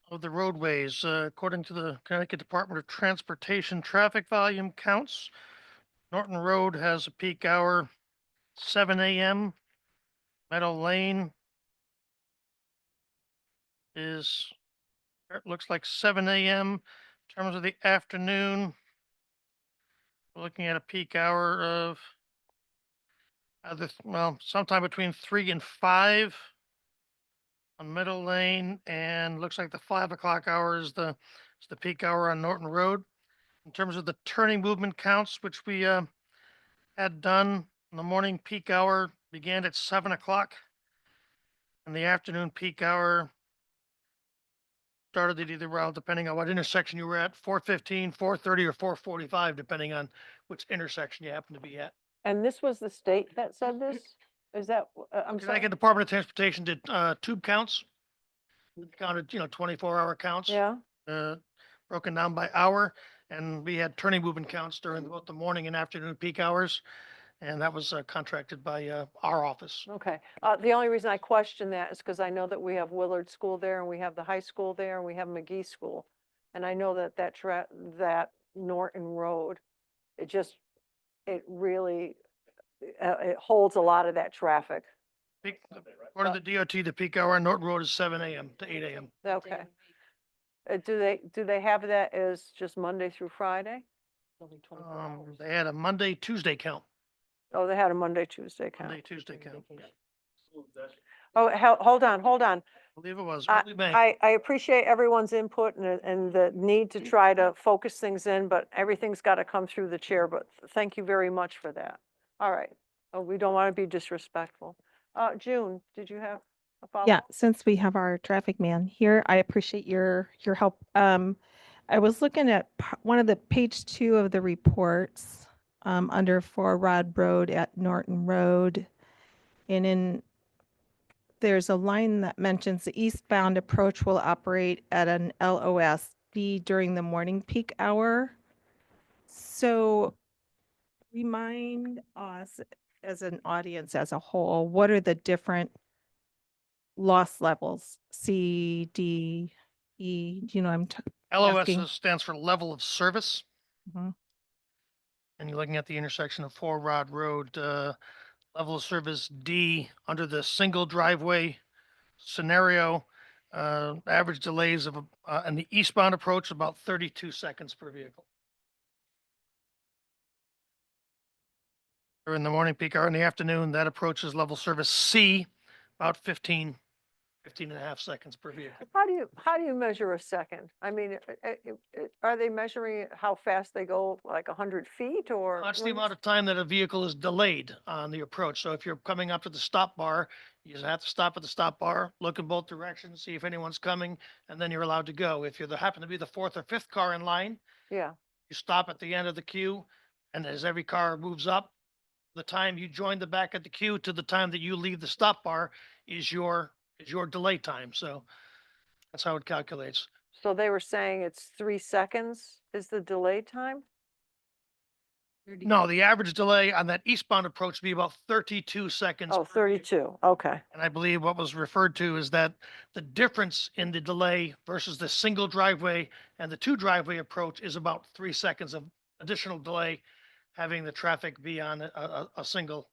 of the roadways, according to the Connecticut Department of Transportation traffic volume counts, Norton Road has a peak hour 7 a.m. Meadow Lane it looks like 7 a.m. In terms of the afternoon, we're looking at a peak hour of Well, sometime between 3 and 5 on Middle Lane, and looks like the 5 o'clock hour is the peak hour on Norton Road. In terms of the turning movement counts, which we had done, the morning peak hour began at 7 o'clock, and the afternoon peak hour started at either, well, depending on what intersection you were at, 4:15, 4:30, or 4:45, depending on which intersection you happen to be at. And this was the state that said this? Is that, I'm sorry? Connecticut Department of Transportation did tube counts. Counted, 24-hour counts. Yeah, Broken down by hour, and we had turning movement counts during both the morning and afternoon peak hours. And that was contracted by our office. okay. The only reason I question that is because I know that we have Willard School there, and we have the high school there, and we have McGee School. And I know that that Norton Road, it really, it holds a lot of that traffic. According to the DOT, the peak hour on Norton Road is 7 a.m. to 8 a.m. Okay. Do they have that as just Monday through Friday? Only 24 hours. They had a Monday, Tuesday count. Oh, they had a Monday, Tuesday count. Monday, Tuesday count. Oh, hold on. I believe it was early May. I appreciate everyone's input and the need to try to focus things in, but everything's got to come through the chair, but thank you very much for that. All right. Oh, we don't want to be disrespectful. June, did you have a follow-up? Yeah, since we have our traffic man here, I appreciate your help. I was looking at one of the page 2 of the reports, under 4 Rod Road at Norton Road. And there's a line that mentions the eastbound approach will operate at an LOSD during the morning peak hour. So remind us as an audience as a whole, what are the different loss levels? C, D, E, I'm asking. LOS stands for level of service. Mhm. And you're looking at the intersection of 4 Rod Road, level of service D under the single driveway scenario. Average delays of, in the eastbound approach, about 32 seconds per vehicle. Or in the morning peak hour, in the afternoon, that approaches level service C, about 15 and a half seconds per vehicle. How do you measure a second? I mean, are they measuring how fast they go, like 100 feet, or? That's the amount of time that a vehicle is delayed on the approach. So if you're coming up to the stop bar, you just have to stop at the stop bar, look in both directions, see if anyone's coming, and then you're allowed to go. If you happen to be the 4th or 5th car in line, Yeah, you stop at the end of the queue, and as every car moves up, the time you join the back of the queue to the time that you leave the stop bar is your delay time. So that's how it calculates. so they were saying it's 3 seconds is the delay time? No, the average delay on that eastbound approach would be about 32 seconds. Oh, 32, okay. And I believe what was referred to is that the difference in the delay versus the single driveway and the 2 driveway approach is about 3 seconds of additional delay, having the traffic be on a single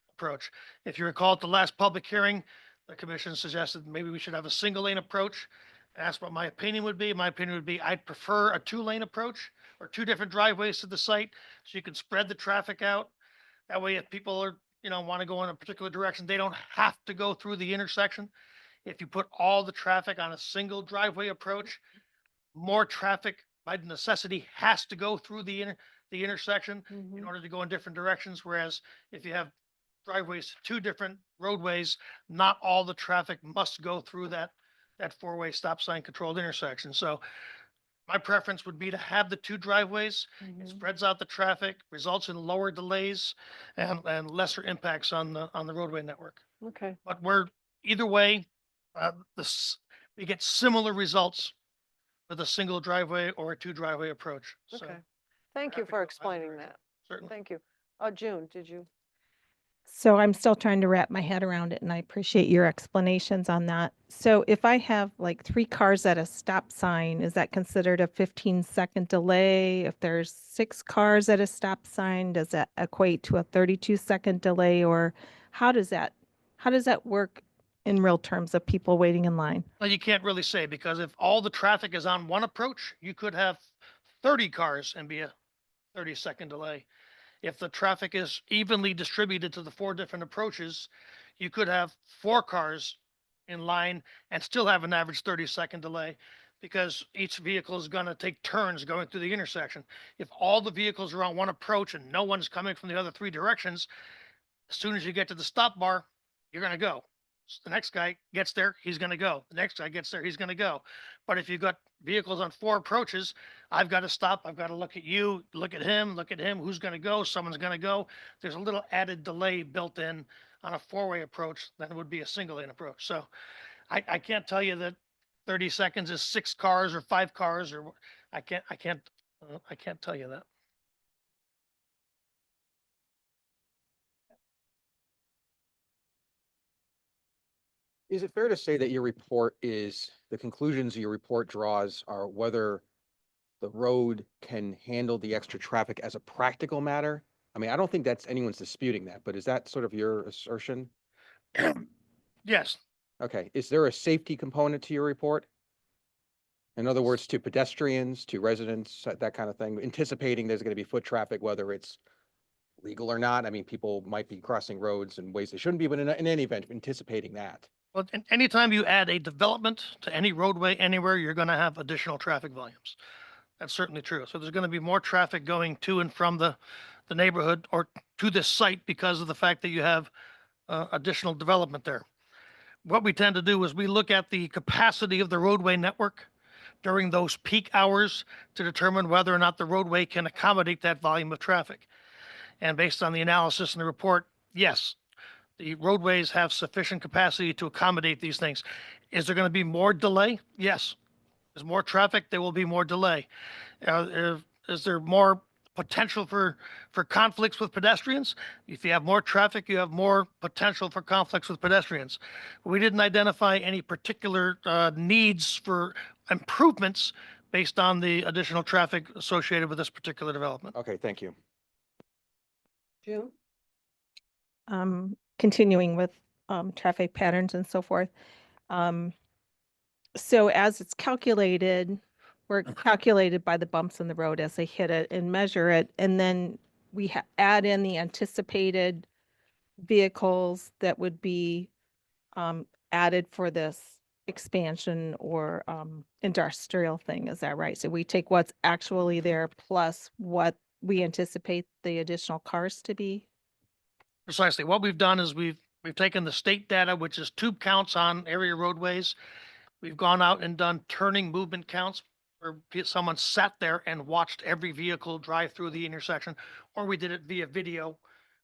approach. If you recall at the last public hearing, the commission suggested maybe we should have a single lane approach. Asked what my opinion would be. My opinion would be I'd prefer a 2-lane approach or 2 different driveways to the site so you can spread the traffic out. That way, if people are, want to go in a particular direction, they don't have to go through the intersection. If you put all the traffic on a single driveway approach, more traffic by necessity has to go through the intersection in order to go in different directions. Whereas if you have driveways to 2 different roadways, not all the traffic must go through that 4-way stop sign controlled intersection. So my preference would be to have the 2 driveways. It spreads out the traffic, results in lower delays and lesser impacts on the roadway network. Okay, But either way, we get similar results with a single driveway or a 2 driveway approach. So okay. Thank you for explaining that. certainly. Thank you. June, did you? So I'm still trying to wrap my head around it, and I appreciate your explanations on that. So if I have like 3 cars at a stop sign, is that considered a 15-second delay? If there's 6 cars at a stop sign, does that equate to a 32-second delay? Or how does that work in real terms of people waiting in line? Well, you can't really say, because if all the traffic is on one approach, you could have 30 cars and be a 30-second delay. if the traffic is evenly distributed to the 4 different approaches, you could have 4 cars in line and still have an average 30-second delay because each vehicle is going to take turns going through the intersection. If all the vehicles are on one approach and no one's coming from the other 3 directions, as soon as you get to the stop bar, you're going to go. The next guy gets there, he's going to go. The next guy gets there, he's going to go. But if you've got vehicles on 4 approaches, I've got to stop. I've got to look at you, look at him, who's going to go. Someone's going to go. There's a little added delay built in on a 4-way approach than would be a single lane approach. So I can't tell you that 30 seconds is 6 cars or 5 cars, or I can't tell you that. Is it fair to say that your report is, the conclusions your report draws are whether the road can handle the extra traffic as a practical matter? I mean, I don't think that's anyone's disputing that, but is that sort of your assertion? Yes. Okay. Is there a safety component to your report? In other words, to pedestrians, to residents, that kind of thing, anticipating there's going to be foot traffic, whether it's legal or not. I mean, people might be crossing roads in ways they shouldn't be, but in any event, anticipating that. Well, anytime you add a development to any roadway anywhere, you're going to have additional traffic volumes. That's certainly true. So there's going to be more traffic going to and from the neighborhood or to this site because of the fact that you have additional development there. What we tend to do is we look at the capacity of the roadway network during those peak hours to determine whether or not the roadway can accommodate that volume of traffic. And based on the analysis in the report, yes, the roadways have sufficient capacity to accommodate these things. Is there going to be more delay? Yes. There's more traffic, there will be more delay. Is there more potential for conflicts with pedestrians? If you have more traffic, you have more potential for conflicts with pedestrians. We didn't identify any particular needs for improvements based on the additional traffic associated with this particular development. Okay, thank you. June? Continuing with traffic patterns and so forth. So as it's calculated, we're calculated by the bumps in the road as they hit it and measure it. And then we add in the anticipated vehicles that would be added for this expansion or industrial thing. Is that right? So we take what's actually there plus what we anticipate the additional cars to be? Precisely. What we've done is we've taken the state data, which is tube counts on area roadways. We've gone out and done turning movement counts where someone sat there and watched every vehicle drive through the intersection, or we did it via video,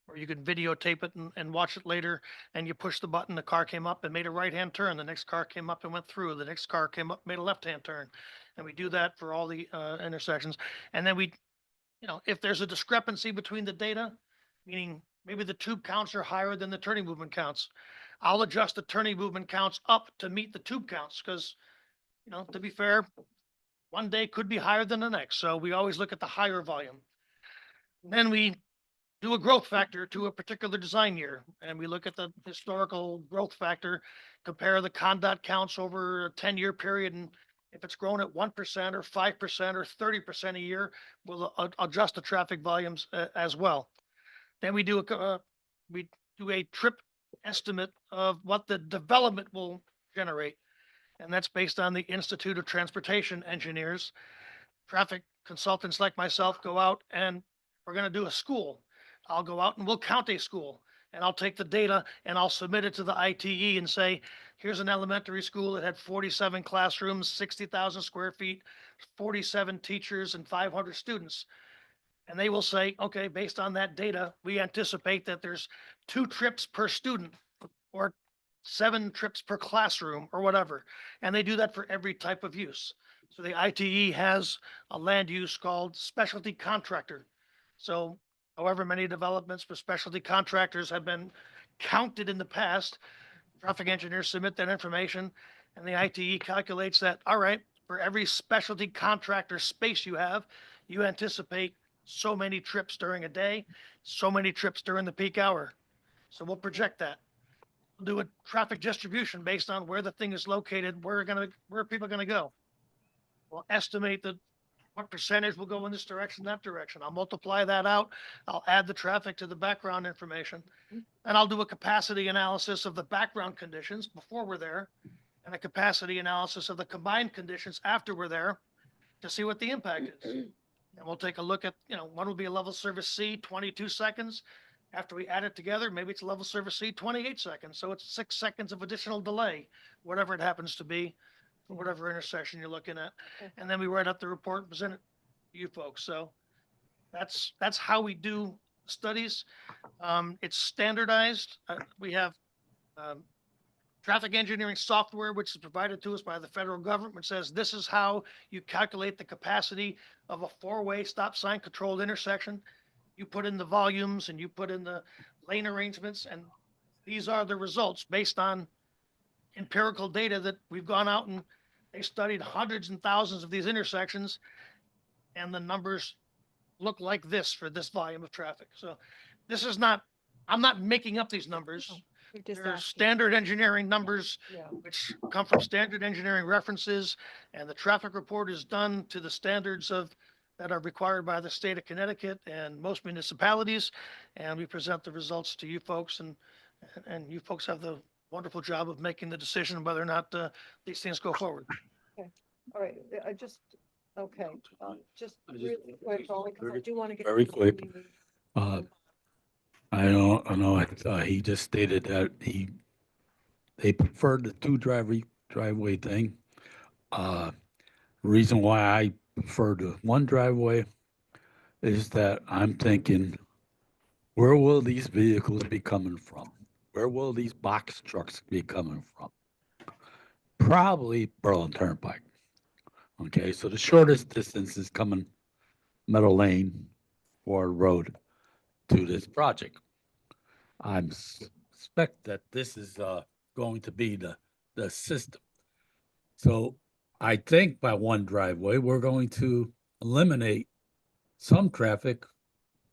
where you could videotape it and watch it later, and you push the button, the car came up and made a right-hand turn, the next car came up and went through, the next car came up, made a left-hand turn. And we do that for all the intersections. And then we, if there's a discrepancy between the data, meaning maybe the tube counts are higher than the turning movement counts, I'll adjust the turning movement counts up to meet the tube counts because, to be fair, one day could be higher than the next. So we always look at the higher volume. And then we do a growth factor to a particular design year. And we look at the historical growth factor, compare the CONDOT counts over a 10-year period. And if it's grown at 1% or 5% or 30% a year, we'll adjust the traffic volumes as well. Then we do a trip estimate of what the development will generate. And that's based on the Institute of Transportation Engineers. Traffic consultants like myself go out and we're going to do a school. I'll go out and we'll count a school and I'll take the data and I'll submit it to the ITE and say, here's an elementary school that had 47 classrooms, 60,000 square feet, 47 teachers and 500 students. And they will say, okay, based on that data, we anticipate that there's 2 trips per student or 7 trips per classroom or whatever. And they do that for every type of use. So the ITE has a land use called specialty contractor. So however many developments for specialty contractors have been counted in the past, traffic engineers submit that information and the ITE calculates that, all right, for every specialty contractor space you have, you anticipate so many trips during a day, so many trips during the peak hour. So we'll project that. We'll do a traffic distribution based on where the thing is located, where are people going to go. We'll estimate the what percentage will go in this direction, that direction. I'll multiply that out. I'll add the traffic to the background information. And I'll do a capacity analysis of the background conditions before we're there and a capacity analysis of the combined conditions after we're there to see what the impact is. And we'll take a look at, one will be a level service C, 22 seconds. After we add it together, maybe it's a level service C, 28 seconds. So it's 6 seconds of additional delay, whatever it happens to be, for whatever intersection you're looking at. And then we write up the report and present it to you folks. So that's how we do studies. It's standardized. We have traffic engineering software, which is provided to us by the federal government, which says this is how you calculate the capacity of a four-way stop sign controlled intersection. You put in the volumes and you put in the lane arrangements, and these are the results based on empirical data that we've gone out and they studied hundreds and thousands of these intersections, and the numbers look like this for this volume of traffic. So this is not, I'm not making up these numbers. They're standard engineering numbers, which come from standard engineering references, and the traffic report is done to the standards that are required by the state of Connecticut and most municipalities. And we present the results to you folks, and you folks have the wonderful job of making the decision whether or not these things go forward. Okay, all right, just really quick, only 'cause I do want to get. Very quick. I know, he just stated that they preferred the driveway thing. Reason why I prefer the one driveway is that I'm thinking, where will these vehicles be coming from? Where will these box trucks be coming from? Probably Berlin Turnpike. Okay, so the shortest distance is coming Meadow Lane or Road to this project. I suspect that this is going to be the system. So I think by one driveway, we're going to eliminate some traffic,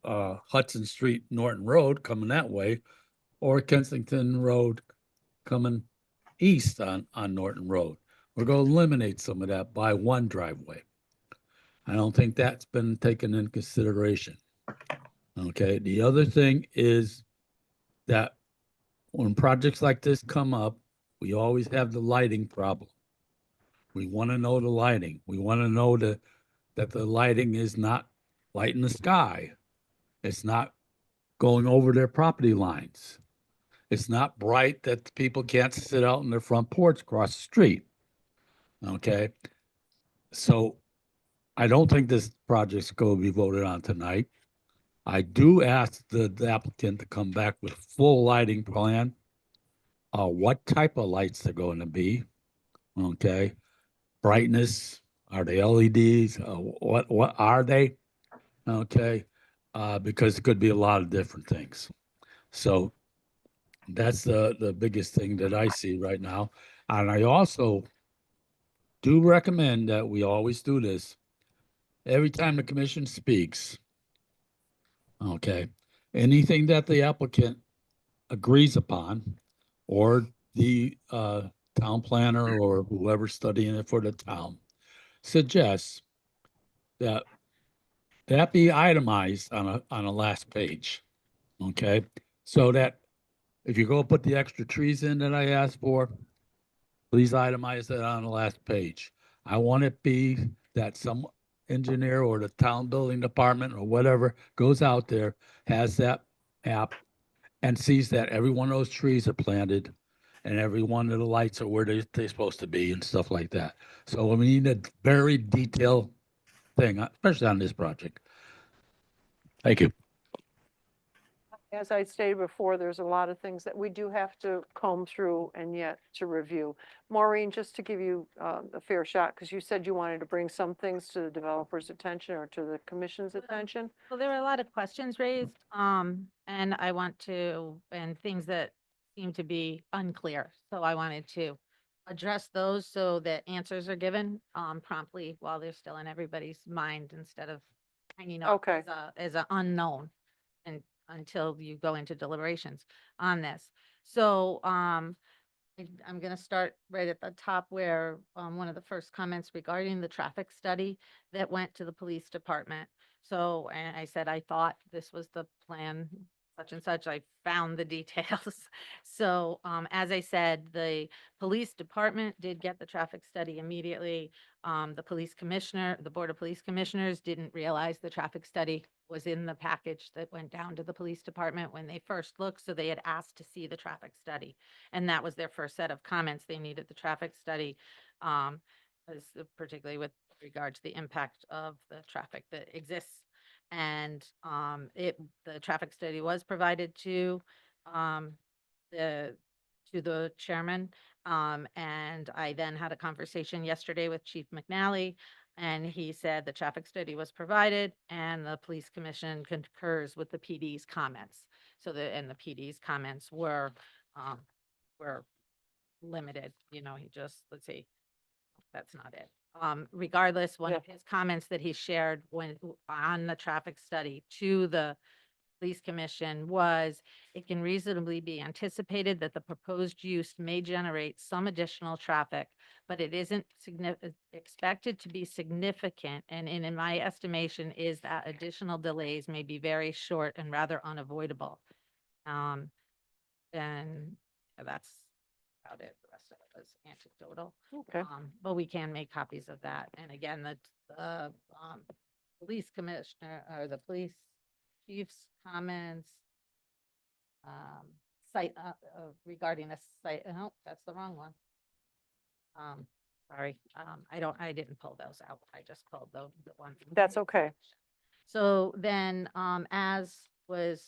Hudson Street, Norton Road coming that way, or Kensington Road coming east on Norton Road. We're going to eliminate some of that by one driveway. I don't think that's been taken into consideration. Okay, the other thing is that when projects like this come up, we always have the lighting problem. We want to know the lighting. We want to know that the lighting is not light in the sky. It's not going over their property lines. It's not bright that people can't sit out on their front porch across the street. Okay, so I don't think this project's going to be voted on tonight. I do ask the applicant to come back with full lighting plan. What type of lights they're going to be? Okay, brightness. Are they LEDs? What are they? Okay, because it could be a lot of different things. So that's the biggest thing that I see right now. And I also do recommend that we always do this. Every time the commission speaks, okay, anything that the applicant agrees upon, or the town planner or whoever's studying it for the town suggests that be itemized on a last page, okay? So that if you go put the extra trees in that I asked for, please itemize that on the last page. I want it be that some engineer or the town building department or whatever goes out there, has that app, and sees that every one of those trees are planted and every one of the lights are where they're supposed to be and stuff like that. So we need a very detailed thing, especially on this project. Thank you. As I stated before, there's a lot of things that we do have to comb through and yet to review. Maureen, just to give you a fair shot, because you said you wanted to bring some things to the developer's attention or to the commission's attention. Well, there were a lot of questions raised, and and things that seem to be unclear. So I wanted to address those so that answers are given promptly while they're still in everybody's mind, instead of hanging up as an unknown and until you go into deliberations on this. So I'm going to start right at the top where one of the first comments regarding the traffic study that went to the police department. So, and I said, I thought this was the plan, such and such. I found the details. So, as I said, the police department did get the traffic study immediately. The police commissioner, the Board of Police Commissioners didn't realize the traffic study was in the package that went down to the police department when they first looked. So they had asked to see the traffic study. And that was their first set of comments. They needed the traffic study, particularly with regard to the impact of the traffic that exists. And the traffic study was provided to the chairman. And I then had a conversation yesterday with Chief McNally, and he said the traffic study was provided and the police commission concurs with the PD's comments. So and the PD's comments were limited, he just, let's see, that's not it. Regardless, one of his comments that he shared on the traffic study to the police commission was, it can reasonably be anticipated that the proposed use may generate some additional traffic, but it isn't expected to be significant. And in my estimation is that additional delays may be very short and rather unavoidable. And that's about it. The rest of it was anecdotal. Okay. But we can make copies of that. And again, the police commissioner or the police chief's comments regarding the site. No, that's the wrong one. Sorry. I didn't pull those out. I just pulled the one. from the That's police okay. commission. So then, as was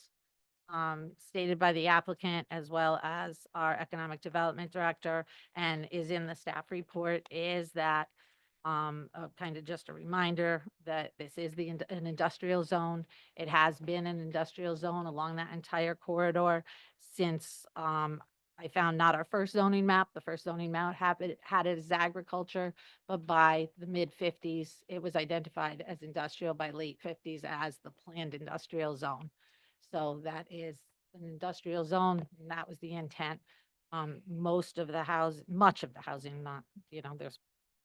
stated by the applicant as well as our economic development director and is in the staff report, is that kind of just a reminder that this is an industrial zone. It has been an industrial zone along that entire corridor since I found not our first zoning map. The first zoning map had it as agriculture, but by the mid-50s, it was identified as industrial, by late 50s as the planned industrial zone. So that is an industrial zone, and that was the intent. Much of the housing, not, there's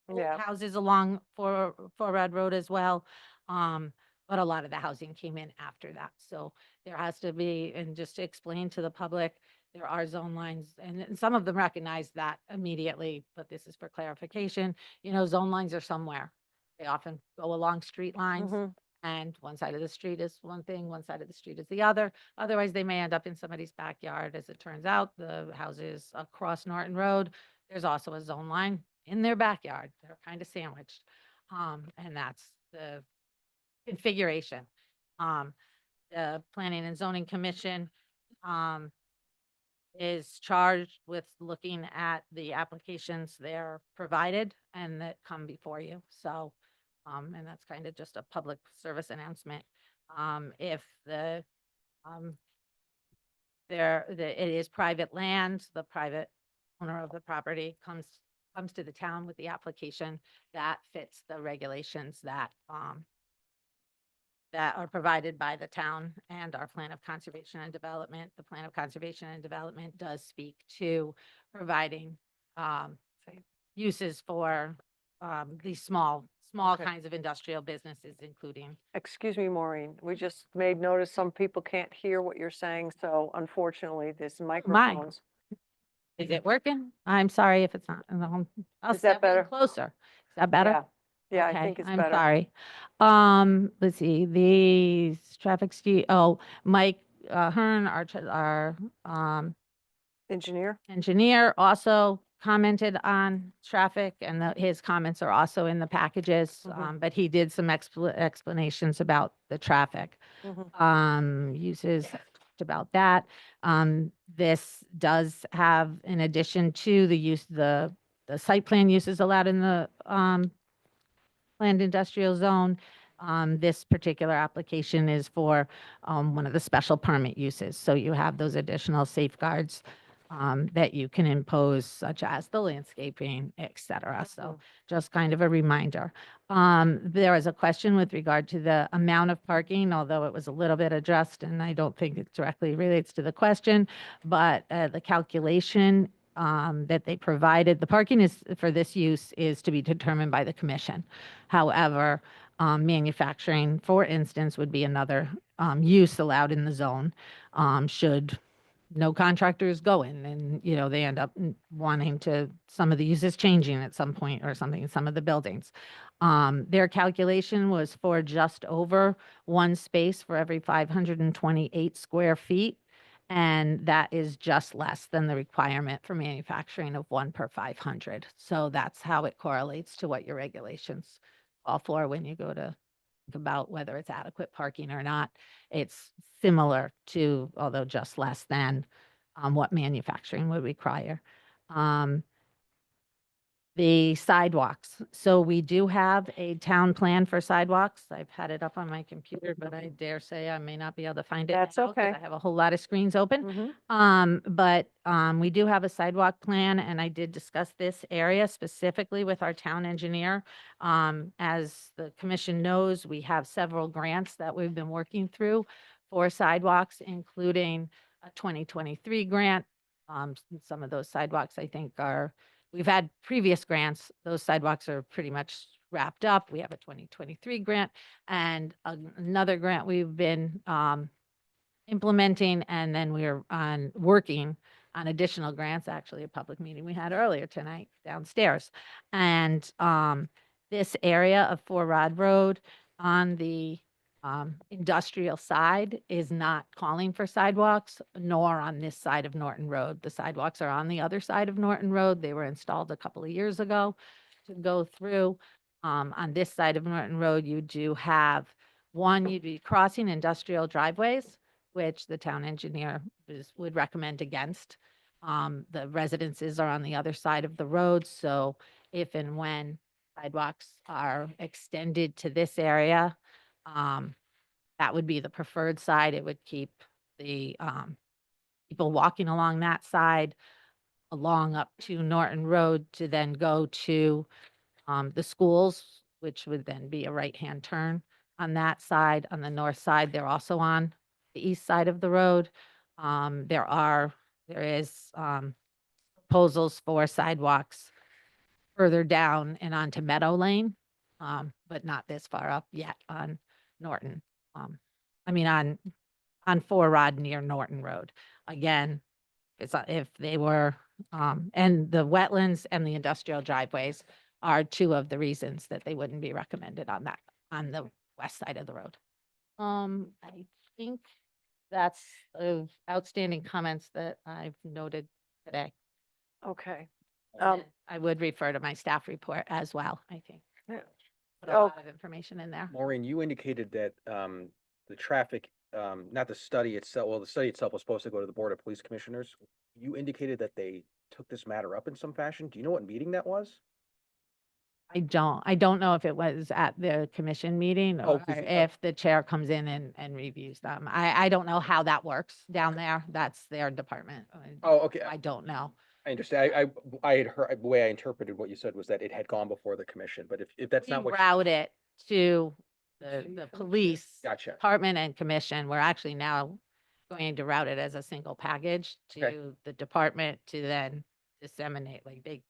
Yeah. houses along Four Rod Road as well. But a lot of the housing came in after that. So there has to be, and just to explain to the public, there are zone lines, and some of them recognize that immediately, but this is for clarification. Zone lines are somewhere. They often go along street lines. Mhm. And one side of the street is one thing, one side of the street is the other. Otherwise, they may end up in somebody's backyard. As it turns out, the houses across Norton Road, there's also a zone line in their backyard. They're kind of sandwiched. And that's the configuration. The Planning and Zoning Commission is charged with looking at the applications they're provided and that come before you. So, and that's kind of just a public service announcement. If it is private land, the private owner of the property comes to the town with the application that fits the regulations that are provided by the town and our plan of conservation and development. The plan of conservation and development does speak to providing uses for these small Okay. kinds of industrial businesses, including. Excuse me, Maureen, we just made notice some people can't hear what you're saying, so unfortunately, this microphones. Is it working? I'm sorry if it's not. I'll Is that step in better? Closer. Is that better? Yeah. Yeah, I Okay, think it's I'm better. sorry. Let's see, the traffic Mike Hearn, our engineer also commented on traffic, and his comments are also in the packages. Mhm. But he did some explanations about the traffic. Mhm. Uses about that. This does have, in addition to the site plan uses allowed in the planned industrial zone, this particular application is for one of the special permit uses. So you have those additional safeguards that you can impose, such as the landscaping, et cetera. So just kind of a reminder. There was a question with regard to the amount of parking, although it was a little bit addressed, and I don't think it directly relates to the question, but the calculation that they provided. The parking is, for this use is to be determined by the commission. However, manufacturing, for instance, would be another use allowed in the zone, should no contractors go in and, you know, they end up wanting to, some of the uses changing at some point or something in some of the buildings. Their calculation was for just over one space for every 528 square feet. And that is just less than the requirement for manufacturing of 1 per 500. So that's how it correlates to what your regulations call for when you go to think about whether it's adequate parking or not. It's similar to, although just less than, what manufacturing would require. The sidewalks. So we do have a town plan for sidewalks. I've had it up on my computer, but I dare say I may not be able to find it. That's now 'cause okay. I have a whole lot of screens open. Mhm. But we do have a sidewalk plan, and I did discuss this area specifically with our town engineer. As the commission knows, we have several grants that we've been working through for sidewalks, including a 2023 grant. Some of those sidewalks, I think, are, we've had previous grants. Those sidewalks are pretty much wrapped up. We have a 2023 grant and another grant we've been implementing, and then we're working on additional grants, actually a public meeting we had earlier tonight downstairs. And this area of 4 Rod Road on the industrial side is not calling for sidewalks, nor on this side of Norton Road. The sidewalks are on the other side of Norton Road. They were installed a couple of years ago to go through. On this side of Norton Road, you do have one, you'd be crossing industrial driveways, which the town engineer would recommend against. The residences are on the other side of the road, so if and when sidewalks are extended to this area, that would be the preferred side. It would keep the people walking along that side along up to Norton Road to then go to the schools, which would then be a right-hand turn on that side. On the north side, they're also on the east side of the road. There is proposals for sidewalks further down and onto Meadow Lane, but not this far up yet on Norton. On 4 Rod near Norton Road. Again, if they were, and the wetlands and the industrial driveways are 2 of the reasons that they wouldn't be recommended on the west side of the road. I think that's the outstanding comments that I've noted today. Okay. And then I would refer to my staff report as well, I think. Yeah. Put a lot of information in there. Maureen, you indicated that the traffic, not the study itself, well, the study itself was supposed to go to the Board of Police Commissioners. You indicated that they took this matter up in some fashion. Do you know what meeting that was? I don't know if it was at the commission meeting or 'cause if the chair comes in and reviews them. I don't know how that works down there. That's their department. Oh, okay. I don't know. I understand. I had heard, the way I interpreted what you said was that it had gone before the commission, but if that's We not what. route it to the police Gotcha. department and commission. We're actually now going to route it as a single package Okay. to the department to then disseminate, like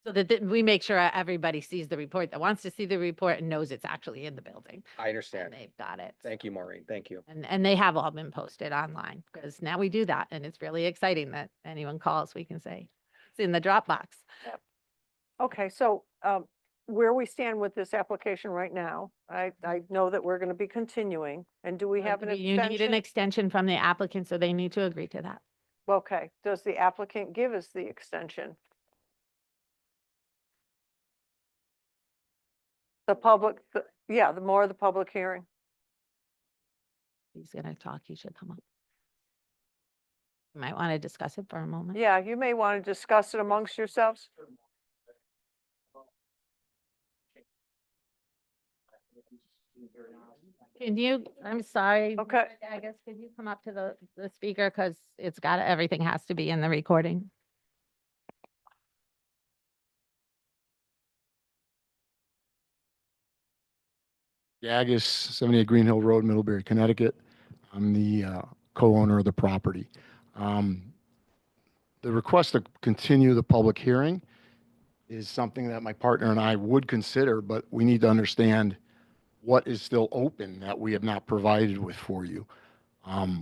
so that we make sure everybody sees the report that wants to see the report and knows it's actually in the building. I understand. They've got it. Thank you, Maureen. Thank you. And they have all been posted online, because now we do that, and it's really exciting that anyone calls, we can say, it's in the Dropbox. Okay, so where we stand with this application right now, I know that we're going to be continuing, and do we have an You need an extension? extension from the applicant, so they need to agree to that. Okay, does the applicant give us the extension? The public, yeah, the more the public hearing. He's gonna talk, he should come up. You might want to discuss it for a moment. Yeah, you may want to discuss it amongst yourselves. Can you, I'm sorry. Okay. I guess, could you come up to the speaker, because it's got, everything has to be in the recording. Gagus, 78 Green Hill Road, Middlebury, Connecticut. I'm the co-owner of the property. the request to continue the public hearing is something that my partner and I would consider, but we need to understand what is still open that we have not provided with for you.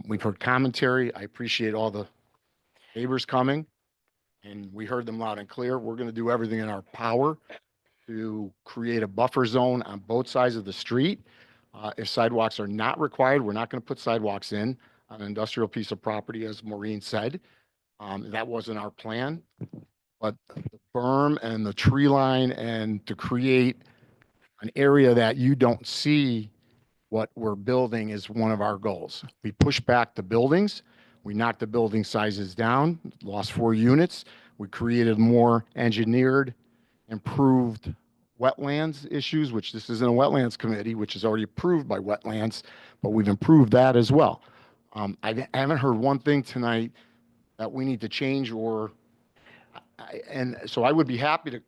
We've heard commentary. I appreciate all the neighbors coming, and we heard them loud and clear. We're going to do everything in our power to create a buffer zone on both sides of the street. If sidewalks are not required, we're not going to put sidewalks in on an industrial piece of property, as Maureen said. That wasn't our plan. But the berm and the tree line, and to create an area that you don't see what we're building, is one of our goals. We pushed back the buildings. We knocked the building sizes down, lost 4 units. We created more engineered, improved wetlands issues, which this isn't a wetlands committee, which is already approved by wetlands, but we've improved that as well. I haven't heard one thing tonight that we need to change, or and so I would be happy to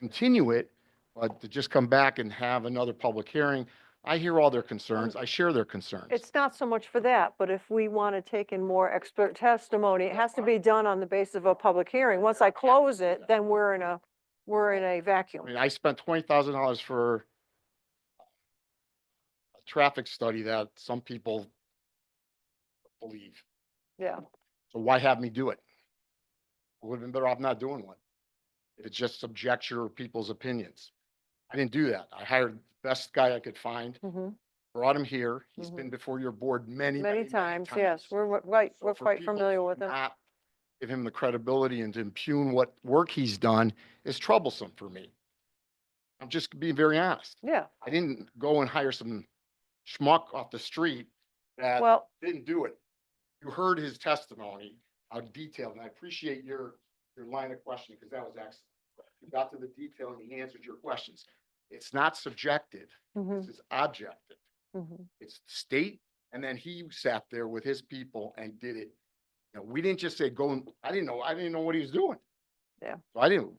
continue it, but to just come back and have another public hearing, I hear all their concerns. I share their concerns. It's not so much for that, but if we want to take in more expert testimony, it has to be done on the basis of a public hearing. Once I close it, then we're in a vacuum. I mean, I spent $20,000 for a traffic study that some people believe. Yeah. So why have me do it? I would have been better off not doing one. If it just subjects your people's opinions. I didn't do that. I hired the best guy I could find, brought him here. He's been before your board many Times, yes, we're right, So we're for quite people familiar to with it. not give him the credibility and to impugn what work he's done is troublesome for me. I'm just being very honest. Yeah, I didn't go and hire some schmuck off the street that well, didn't do it. You heard his testimony, how detailed, and I appreciate your line of questioning, because that was excellent. You got to the detail and he answered your questions. It's not subjective. This is objective. It's state, and then he sat there with his people and did it. You know, we didn't just say go and, I didn't know what he was doing. Yeah. So I didn't,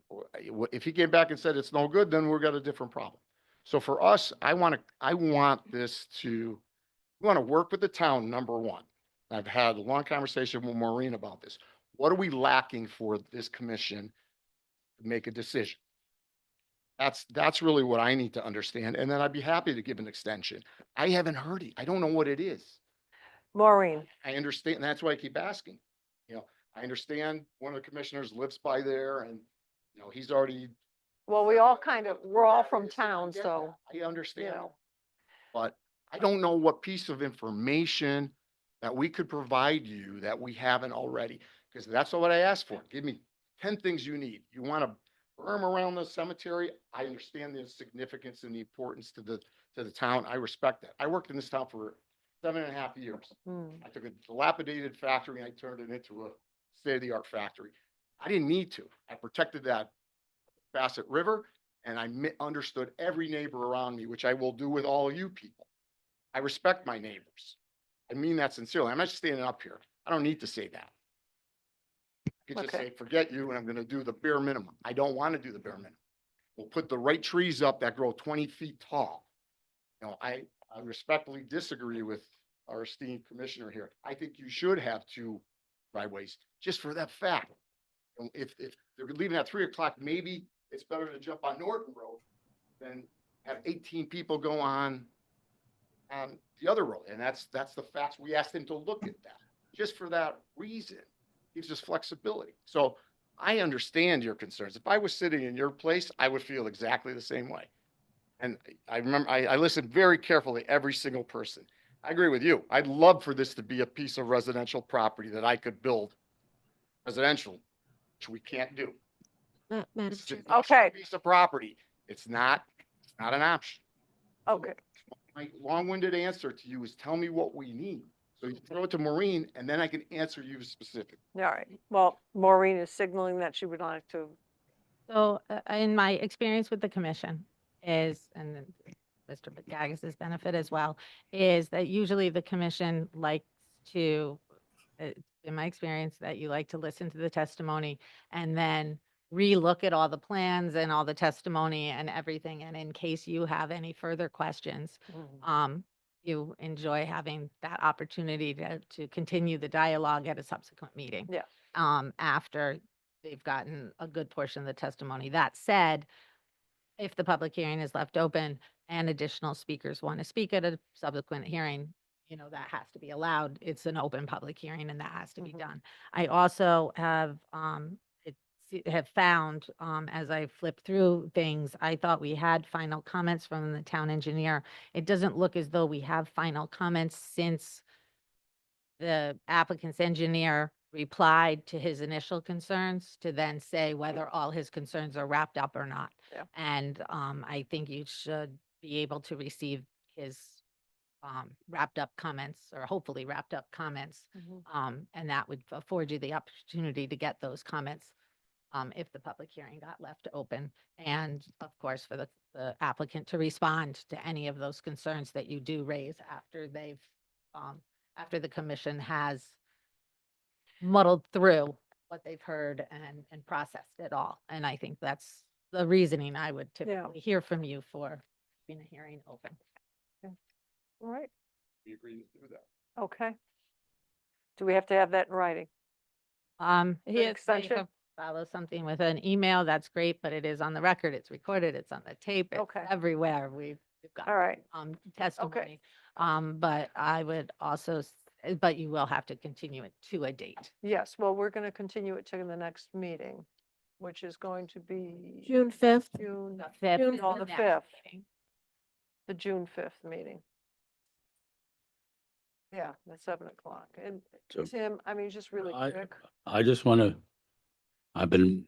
if he came back and said it's no good, then we've got a different problem. So for us, I want this to, we want to work with the town, number one. I've had a long conversation with Maureen about this. What are we lacking for this commission to make a decision? That's really what I need to understand. And then I'd be happy to give an extension. I haven't heard it. I don't know what it is. Maureen, I understand. And that's why I keep asking. You know, I understand one of the commissioners lives by there, and, you know, he's already. well, we're all from town, so. I understand. You know. But I don't know what piece of information that we could provide you that we haven't already, because that's what I asked for. Give me 10 things you need. You want to berm around the cemetery? I understand the significance and the importance to the town. I respect that. I worked in this town for 7.5 years. I took a dilapidated factory and I turned it into a state-of-the-art factory. I didn't need to. I protected that Bassett River, and I understood every neighbor around me, which I will do with all of you people. I respect my neighbors. I mean that sincerely. I'm not just standing up here. I don't need to say that. I could just say, forget you, and I'm going to do the bare minimum. I don't want to do the bare minimum. We'll put the right trees up that grow 20 feet tall. You know, I respectfully disagree with our esteemed commissioner here. I think you should have 2 driveways just for that fact. If they're leaving at 3 o'clock, maybe it's better to jump on Norton Road than have 18 people go on the other road. And that's the facts. We asked him to look at that just for that reason. Gives us flexibility. So I understand your concerns. If I was sitting in your place, I would feel exactly the same way. And I remember I listened very carefully, every single person. I agree with you. I'd love for this to be a piece of residential property that I could build residential, which we can't do. Madam It's an Chair. Okay. piece of property. It's not an option. Okay. My long-winded answer to you is tell me what we need. So you throw it to Maureen, and then I can answer you specifically. All right. Well, Maureen is signaling that she would like to. So in my experience with the commission is, and then Mr. Gagis's benefit as well, is that usually the commission likes to, in my experience, that you like to listen to the testimony and then relook at all the plans and all the testimony and everything. And in case you have any further questions, you enjoy having that opportunity to continue the dialogue at a subsequent meeting. Yeah. after they've gotten a good portion of the testimony. That said, if the public hearing is left open and additional speakers want to speak at a subsequent hearing, that has to be allowed. It's an open public hearing and that has to be done. I also have, have found, as I flipped through things, I thought we had final comments from the town engineer. It doesn't look as though we have final comments since the applicant's engineer replied to his initial concerns to then say whether all his concerns are wrapped up or not. Yeah. And I think you should be able to receive his wrapped up comments, or hopefully wrapped up comments. And that would afford you the opportunity to get those comments if the public hearing got left open. And of course, for the applicant to respond to any of those concerns that you do raise after they've, after the commission has muddled through what they've heard and processed it all. And I think that's the reasoning I would typically hear from you for keeping a hearing open. All right, We agree to do that. okay. Do we have to have that in writing? If they extension? could follow something with an email, that's great, but it is on the record, it's recorded, it's on the tape, it's Okay. everywhere. We've got All right, testimony. But I would also, but you will have to continue it to a date. yes, well, we're going to continue it to the next meeting, which is going to be June 5th. June, The fifth June, is no, the the next 5th, meeting. the June 5th meeting. Yeah, that's 7 o'clock. And So- Tim, I mean, just really quick. I just want to, I've been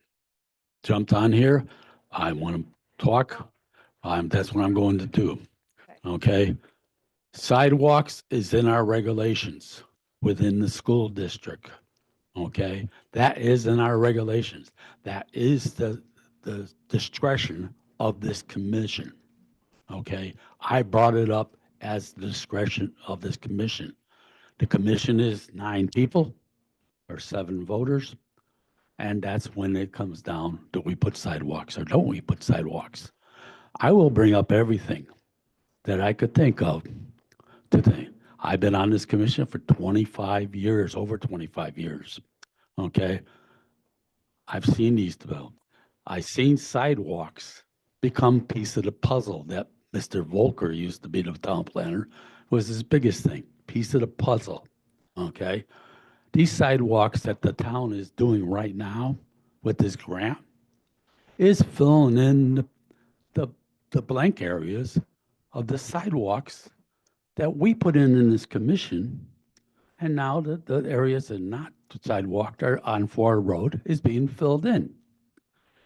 jumped on here. I want to talk. That's what I'm going to do. Okay? Sidewalks is in our regulations within the school district. Okay? That is in our regulations. That is the discretion of this commission. Okay? I brought it up as the discretion of this commission. The commission is 9 people or 7 voters. And that's when it comes down, do we put sidewalks or don't we put sidewalks? I will bring up everything that I could think of today. I've been on this commission for 25 years, over 25 years. Okay? I've seen these develop. I've seen sidewalks become piece of the puzzle that Mr. Volker used to be the town planner, was his biggest thing, piece of the puzzle. Okay? These sidewalks that the town is doing right now with this grant is filling in the blank areas of the sidewalks that we put in this commission. And now the areas that are not sidewalked are on Ford Road is being filled in.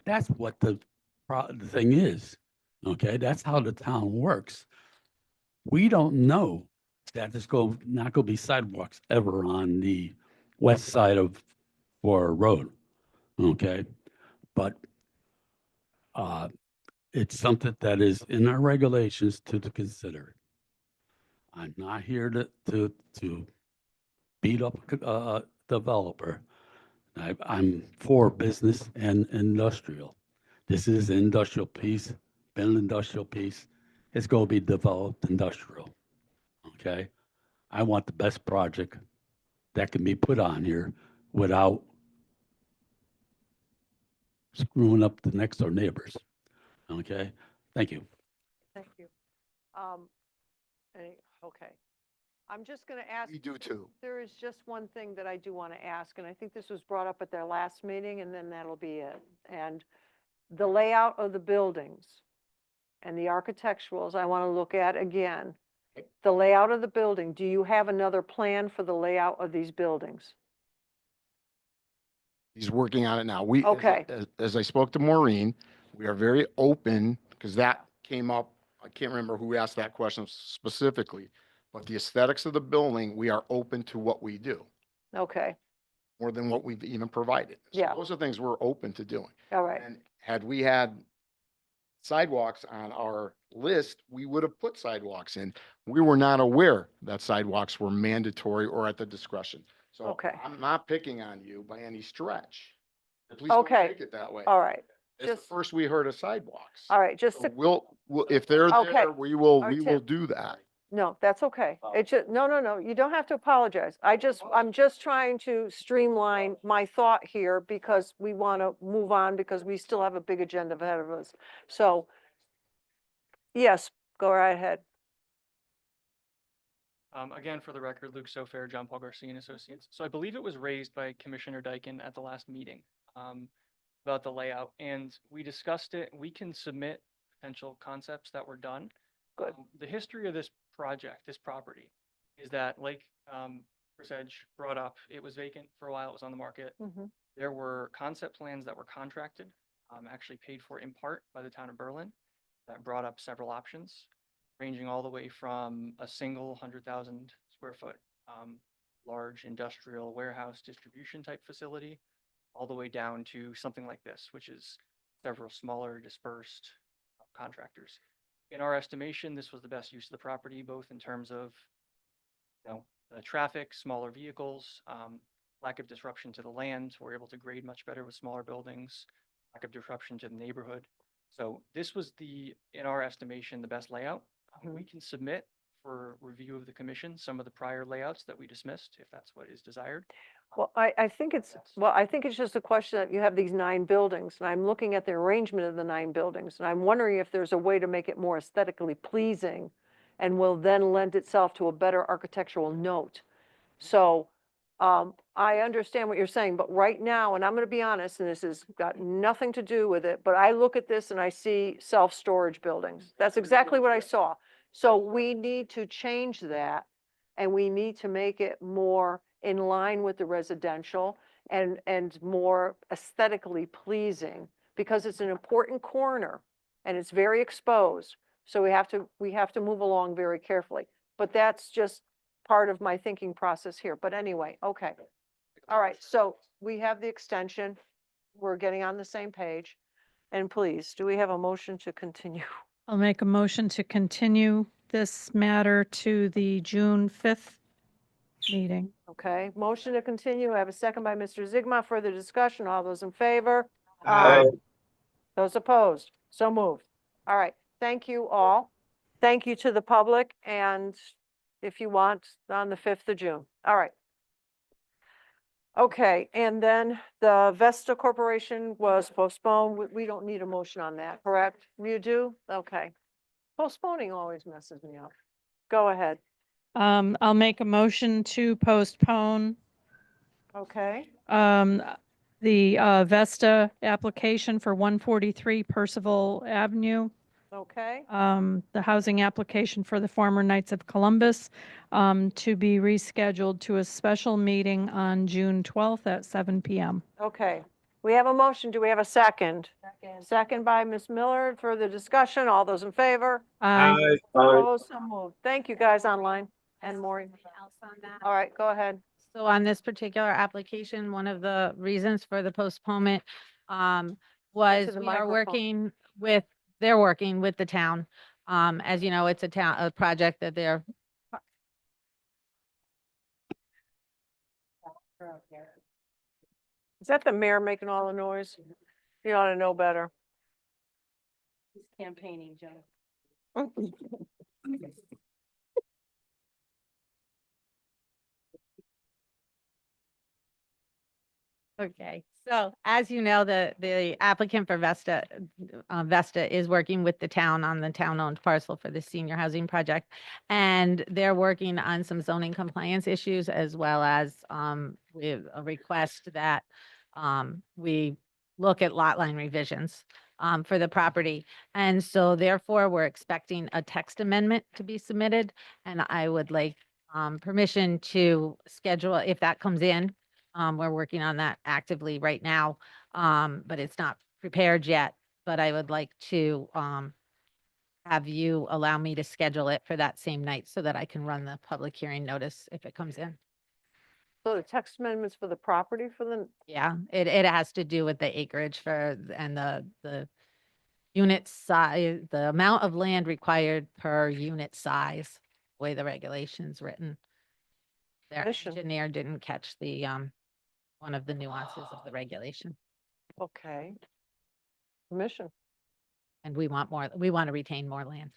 That's what the thing is. Okay, that's how the town works. We don't know that there's not going to be sidewalks ever on the west side of Ford Road. Okay, but it's something that is in our regulations to consider. I'm not here to beat up a developer. I'm for business and industrial. This is an industrial piece, been an industrial piece. It's going to be developed industrial. Okay, I want the best project that can be put on here without screwing up the next door neighbors. Okay, thank you. Thank you. Okay. I'm just going to ask. We do too. There is just one thing that I do want to ask, and I think this was brought up at their last meeting, and then that'll be it. And the layout of the buildings and the architecturals, I want to look at again. The layout of the building, do you have another plan for the layout of these buildings? He's working on it now. Okay. As I spoke to Maureen, we are very open, because that came up, I can't remember who asked that question specifically, but the aesthetics of the building, we are open to what we do, Okay, more than what we've even provided. So Yeah. those are things we're open to doing. all right. And had we had sidewalks on our list, we would have put sidewalks in. We were not aware that sidewalks were mandatory or at the discretion. So Okay. I'm not picking on you by any stretch. Please don't Okay. take it that way. All right, It's the just- first we heard of sidewalks. all right, just So to, We'll, if they're Okay. there, we will All right, do Tim. that. No, that's okay. It should, no, you don't have to apologize. I'm just trying to streamline my thought here because we want to move on because we still have a big agenda ahead of us. So, yes, go right ahead. Again, for the record, Luke Sofair, John Paul Garcia and Associates. So I believe it was raised by Commissioner Dyken at the last meeting about the layout, and we discussed it. We can submit potential concepts that were done. Good. The history of this project, this property, is that like Chris Edge brought up, it was vacant for a while. It was on the market. Mhm. There were concept plans that were contracted, actually paid for in part by the town of Berlin, that brought up several options, ranging all the way from a single 100,000 square foot large industrial warehouse distribution type facility, all the way down to something like this, which is several smaller dispersed contractors. In our estimation, this was the best use of the property, both in terms of the traffic, smaller vehicles, lack of disruption to the land. We're able to grade much better with smaller buildings, lack of disruption to the neighborhood. So this was in our estimation, the best layout. We can submit for review of the commission some of the prior layouts that we dismissed, if that's what is desired. Well, I think it's just a question that you have these 9 buildings, and I'm looking at the arrangement of the 9 buildings, and I'm wondering if there's a way to make it more aesthetically pleasing and will then lend itself to a better architectural note. So, I understand what you're saying, but right now, and I'm going to be honest, and this has got nothing to do with it, but I look at this and I see self-storage buildings. That's exactly what I saw. So we need to change that, and we need to make it more in line with the residential and more aesthetically pleasing, because it's an important corner and it's very exposed. So we have to move along very carefully. But that's just part of my thinking process here. But anyway, okay. All right, so we have the extension. We're getting on the same page. And please, do we have a motion to continue? I'll make a motion to continue this matter to the June 5th meeting. Okay, motion to continue. I have a second by Mr. Zigma. Further discussion. All those in favor? Aye. Those opposed? So moved. All right, thank you all. Thank you to the public, and if you want, on the 5th of June. All right. Okay, and then the Vesta Corporation was postponed. We don't need a motion on that, correct? You do? Okay. Postponing always messes me up. Go ahead. I'll make a motion to postpone Okay, the Vesta application for 143 Percival Avenue, okay, the housing application for the former Knights of Columbus, to be rescheduled to a special meeting on June 12th at 7 PM. okay. We have a motion. Do we have a second? Second by Ms. Miller. Further discussion. All those in favor? Aye. Opposed? So moved. Thank you, guys online. And Maureen. All right, go ahead. So on this particular application, one of the reasons for the postponement was the we are microphone. they're working with the town. As you know, it's a project that they're Is that the mayor making all the noise? You ought to know better. He's campaigning, Joe. Okay, so as you know, the applicant for Vesta is working with the town on the town-owned parcel for the senior housing project. And they're working on some zoning compliance issues as well as with a request that we look at lot line revisions for the property. And so therefore, we're expecting a text amendment to be submitted. And I would like permission to schedule, if that comes in. We're working on that actively right now, but it's not prepared yet. But I would like to have you allow me to schedule it for that same night so that I can run the public hearing notice if it comes in. So the text amendments for the property for the, Yeah, it has to do with the acreage and the unit size, the amount of land required per unit size, the way the regulation's written. Their Commission. engineer didn't catch the one of the nuances of the regulation. okay. Commission. And we want to retain more land.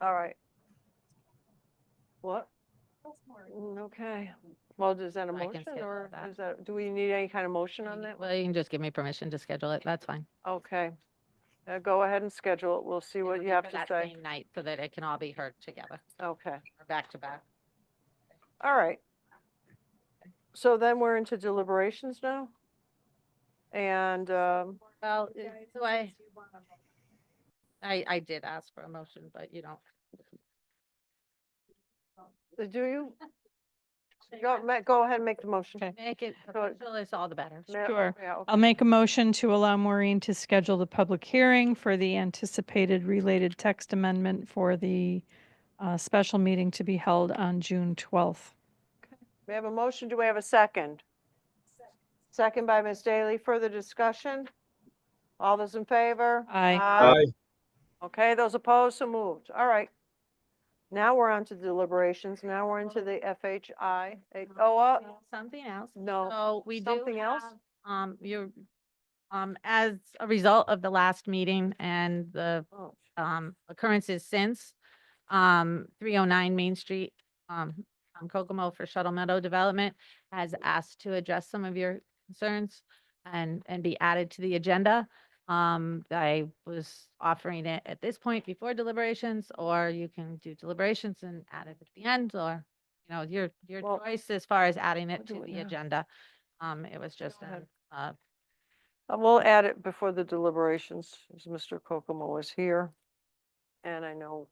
All right. What? Okay. Well, is that a I can motion schedule or that. is that, do we need any kind of motion on that? Well, you can just give me permission to schedule it. That's fine. Okay. Go ahead and schedule it. We'll see what you have For to that say. same night so that it can all be heard together Okay. or back to back. All right. So then we're into deliberations now? And, Well, so I did ask for a motion, but you don't. do you? Go ahead and make the motion. Make it Go ahead. official is all the better. Sure. Yeah, okay. I'll make a motion to allow Maureen to schedule the public hearing for the anticipated related text amendment for the special meeting to be held on June 12th. We have a motion. Do we have a second? Second by Ms. Daly. Further discussion? All those in favor? Aye. Okay, those opposed, so moved. All right. Now we're on to deliberations. Now we're into the FHI. Something else. No. So we do Something else? have, as a result of the last meeting and the, Oh. Occurrences since, 309 Main Street, Kokomo for Shuttle Meadow Development has asked to address some of your concerns and be added to the agenda. I was offering it at this point before deliberations, or you can do deliberations and add it at the end, or, your Well, choice as far as adding it do to it the now. agenda. It was just, ahead. uh, We'll add it before the deliberations, as Mr. Kokomo is here. And I know,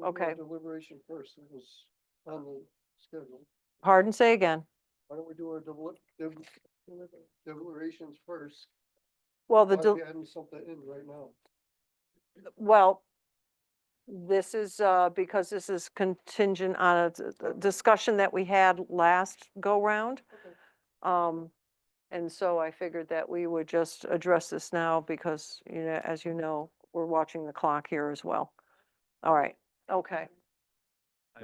okay. Deliberation first, it was on the schedule. Pardon, say again. Why don't we do our deliberations first? Well, Why are we adding something in right now? well, this is, because this is contingent on a discussion that we had last go-round. And so I figured that we would just address this now because, as you know, we're watching the clock here as well. All right, okay.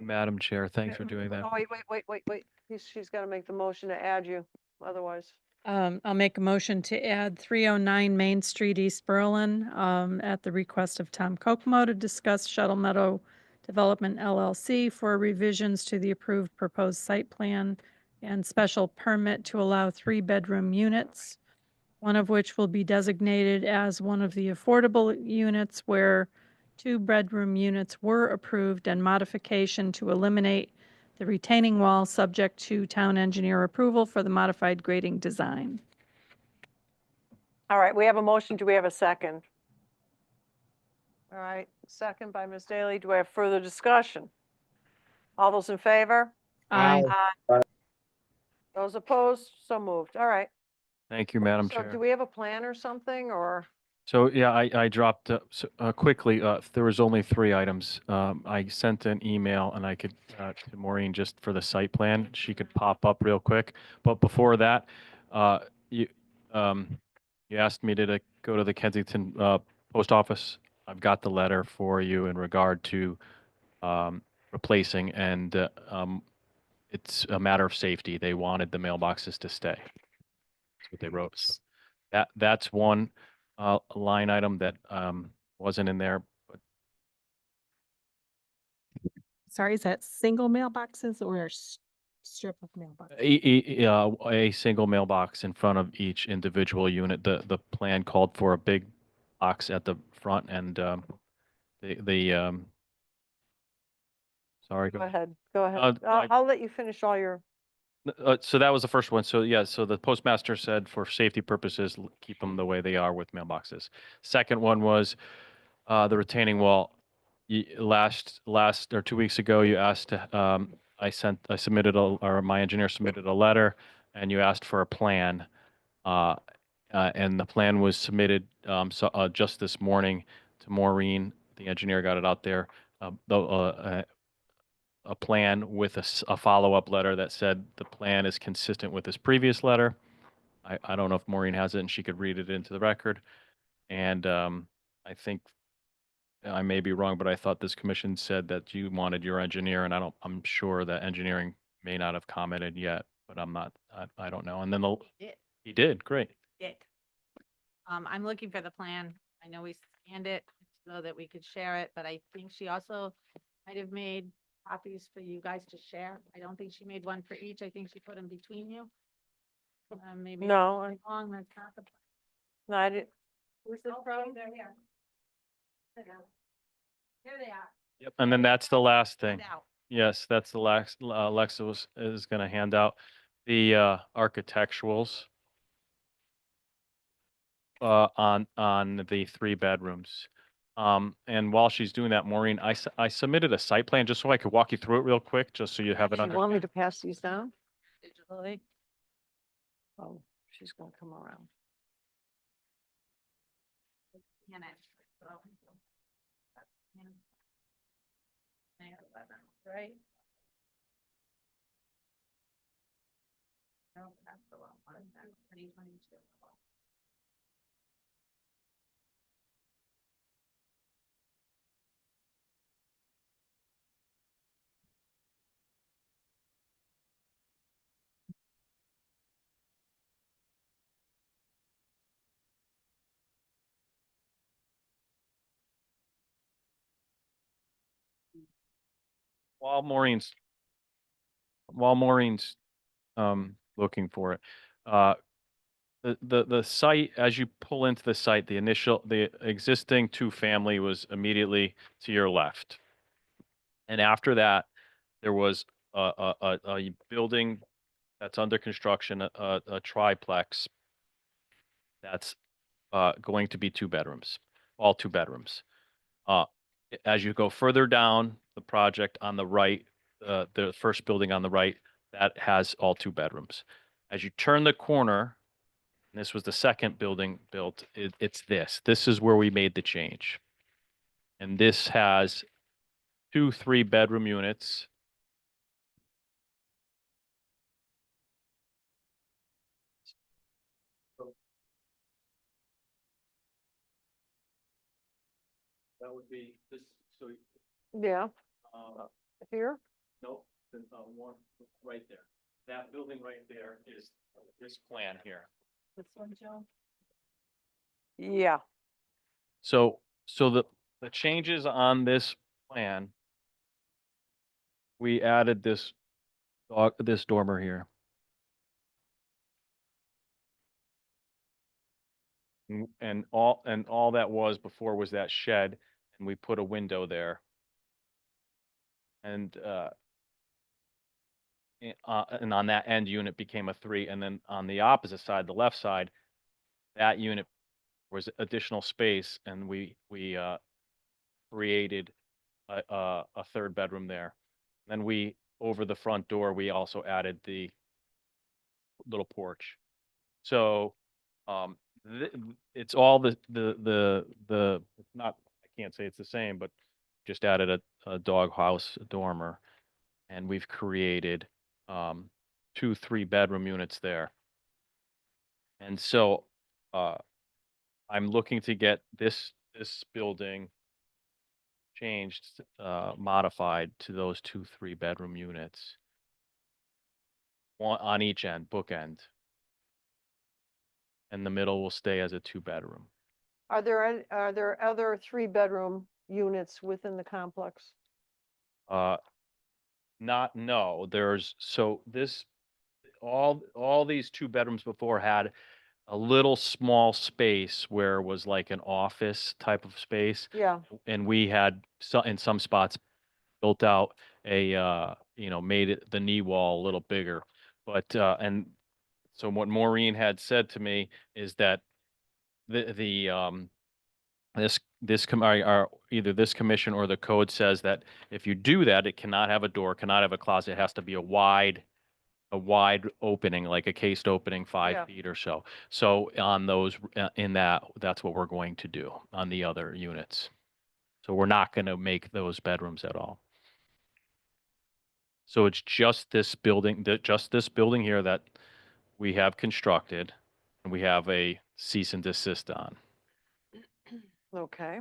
Madam Chair, thanks for doing that. Oh, wait. She's got to make the motion to add you, otherwise. I'll make a motion to add 309 Main Street, East Berlin, at the request of Tom Kokomo to discuss Shuttle Meadow Development LLC for revisions to the approved proposed site plan and special permit to allow 3-bedroom units, one of which will be designated as one of the affordable units where 2-bedroom units were approved, and modification to eliminate the retaining wall subject to town engineer approval for the modified grading design. All right, we have a motion. Do we have a second? All right, second by Ms. Daly. Do we have further discussion? All those in favor? Aye. Those opposed? So moved. All right. Thank you, Madam So Chair. do we have a plan or something, or? So, yeah, I dropped, quickly, there was only 3 items. I sent an email and I could, to Maureen just for the site plan. She could pop up real quick. But before that, you asked me to go to the Kensington, post office. I've got the letter for you in regard to, replacing, and, it's a matter of safety. They wanted the mailboxes to stay. That's what they wrote. So that's one line item that wasn't in there. But Sorry, is that single mailboxes or a strip of mailboxes? a single mailbox in front of each individual unit. The plan called for a big box at the front, and sorry. Go ahead. Go ahead. I- I'll let you finish all your, So that was the first one. So yeah, so the postmaster said for safety purposes, keep them the way they are with mailboxes. Second one was the retaining wall. Last or 2 weeks ago, you asked to, my engineer submitted a letter, and you asked for a plan. And the plan was submitted just this morning to Maureen. The engineer got it out there. A plan with a follow-up letter that said the plan is consistent with his previous letter. I don't know if Maureen has it and she could read it into the record. And I think I may be wrong, but I thought this commission said that you wanted your engineer, and I'm sure that engineering may not have commented yet, but I don't know. And then he did, great. I'm looking for the plan. I know we scanned it. so that we could share it, but I think she also might have made copies for you guys to share. I don't think she made one for each. I think she put them between you. Maybe. No, Long, that's not the. no, I didn't. Where's this from? They're here. Here they are. Yep. And then that's the last thing. Hand out. Yes, that's the last, Alexa is gonna hand out the, architecturals on the 3 bedrooms. And while she's doing that, Maureen, I submitted a site plan just so I could walk you through it real quick, just so you have it You under. want me to pass these down? Digitally. Oh, she's gonna come around. Scan it. So, scan. May 11, right? No, that's the wrong one. That's 2022. While Maureen's looking for it, the site, as you pull into the site, the existing 2-family was immediately to your left. And after that, there was a building that's under construction, a triplex that's going to be 2 bedrooms, all 2 bedrooms. As you go further down the project on the right, the first building on the right, that has all 2 bedrooms. As you turn the corner, and this was the second building built, it's this. This is where we made the change. And this has 2 3-bedroom units. That would be this, so, Yeah, here? nope, the one right there. That building right there is this plan here. This one, Joe? Yeah, So the changes on this plan, we added this dormer here. And all that was before was that shed, and we put a window there. And and on that end unit became a 3, and then on the opposite side, the left side, that unit was additional space, and we created a 3rd bedroom there. Then over the front door, we also added the little porch. So it's all the not, I can't say it's the same, but just added a doghouse dormer, and we've created 2 3-bedroom units there. And so I'm looking to get this building changed, modified to those 2 3-bedroom units. One on each end, bookend. And the middle will stay as a 2-bedroom. are there other 3-bedroom units within the complex? No, all these 2 bedrooms before had a little small space where it was like an office type of space. Yeah, And we had in some spots built out made it the knee wall a little bigger. But and so what Maureen had said to me is that either this commission or the code says that if you do that, it cannot have a door, cannot have a closet. It has to be a wide opening, like a cased opening, 5 Yeah. feet or so. So on those, that's what we're going to do on the other units. So we're not going to make those bedrooms at all. So it's just this building here that we have constructed, and we have a cease and desist on. okay.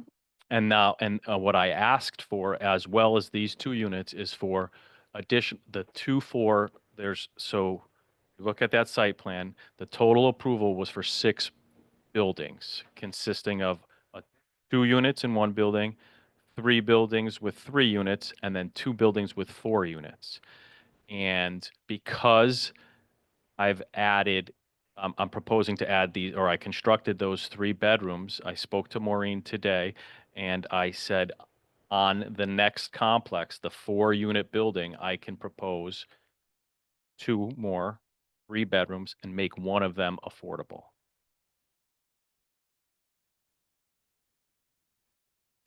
And now, what I asked for, as well as these 2 units, is for so look at that site plan, the total approval was for 6 buildings consisting of 2 units in one building, 3 buildings with 3 units, and then 2 buildings with 4 units. And because I've added, I'm proposing to add these, or I constructed those 3 bedrooms. I spoke to Maureen today and I said, on the next complex, the 4-unit building, I can propose 2 more 3 bedrooms and make one of them affordable.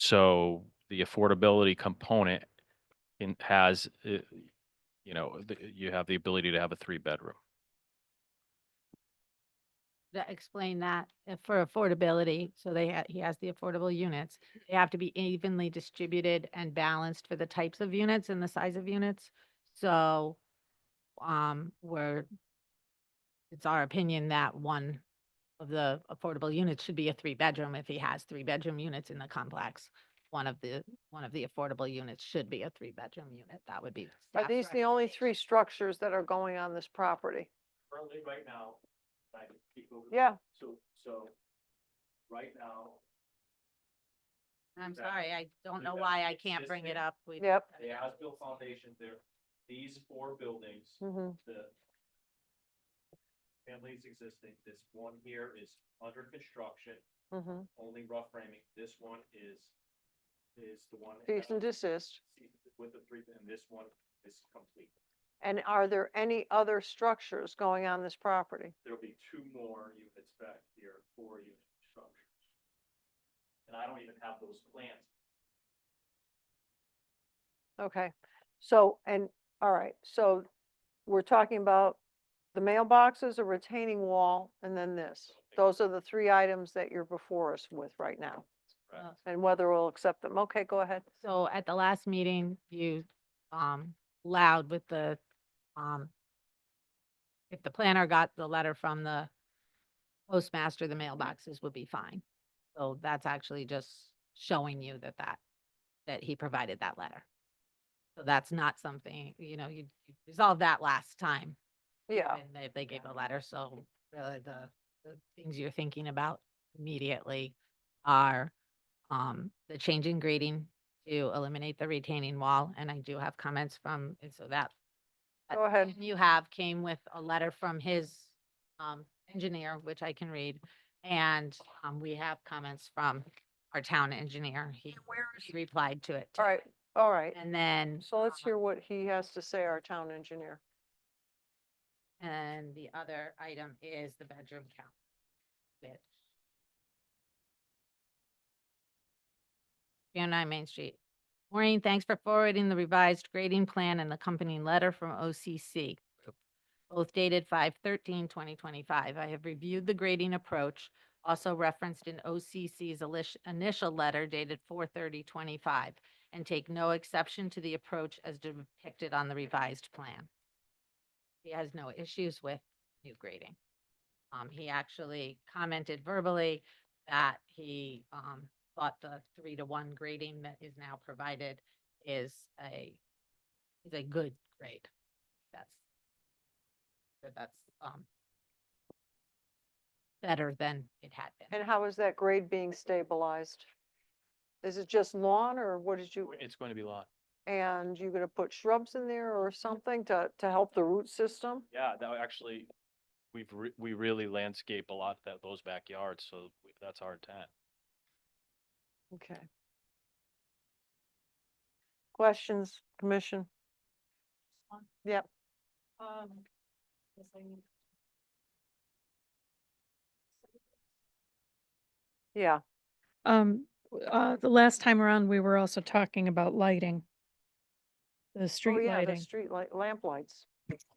So the affordability component has, you have the ability to have a 3-bedroom. To explain that for affordability, so he has the affordable units. They have to be evenly distributed and balanced for the types of units and the size of units. So, it's our opinion that one of the affordable units should be a 3-bedroom if he has 3-bedroom units in the complex. One of the affordable units should be a 3-bedroom unit. That would be. Are staff's these the only 3 structures that are going on this property? Currently, right now, Yeah. So right now, I'm sorry, I don't know why I can't bring it up. Yep. the as-built foundation there, these 4 buildings, Mm-hmm. the family's existing, this one here is under construction, Mm-hmm. only rough framing. This one is the one. Cease and desist. With the 3, and this one is complete. And are there any other structures going on this property? There'll be 2 more units back here, 4-unit structures. And I don't even have those plans. Okay, so, all right, so we're talking about the mailboxes, a retaining wall, and then this. Those are the 3 items that you're before us with right now. Correct. And whether we'll accept them. Okay, go ahead. So at the last meeting, you, allowed with the, if the planner got the letter from the postmaster, the mailboxes would be fine. So that's actually just showing you that he provided that letter. So that's not something, you resolved that last time. Yeah. And they gave a letter, so really the things you're thinking about immediately are, the change in grading to eliminate the retaining wall, and I do have comments from, and so that. Go ahead. You have came with a letter from his, engineer, which I can read, and, we have comments from our town engineer. He replied to it. All right, all right. And then, So let's hear what he has to say, our town engineer. and the other item is the bedroom count. Which 309 Main Street. Maureen, thanks for forwarding the revised grading plan and accompanying letter from OCC, both dated 5/13/2025. I have reviewed the grading approach, also referenced in OCC's initial letter dated 4/30/25, and take no exception to the approach as depicted on the revised plan. He has no issues with new grading. He actually commented verbally that he, thought the 3-to-1 grading that is now provided is a good grade. That's better than it had been. And how is that grade being stabilized? Is it just lawn or what did you, It's going to be lawn. and you gonna put shrubs in there or something to help the root system? Yeah, that actually, we really landscape a lot those backyards, so that's our intent. Okay. Questions, commission? Yep. Yeah, The last time around, we were also talking about lighting. The oh street yeah, the lighting. street light, lamp lights.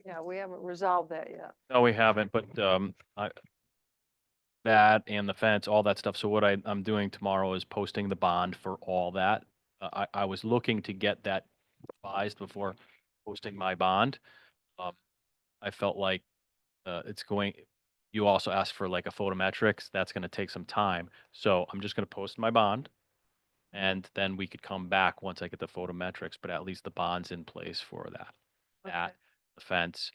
Yeah, we haven't resolved that yet. No, we haven't, but that and the fence, all that stuff. So what I'm doing tomorrow is posting the bond for all that. I was looking to get that revised before posting my bond. I felt like you also asked for like a photometrics. That's going to take some time. So I'm just going to post my bond. And then we could come back once I get the photometrics, but at least the bond's in place for that. That, the fence,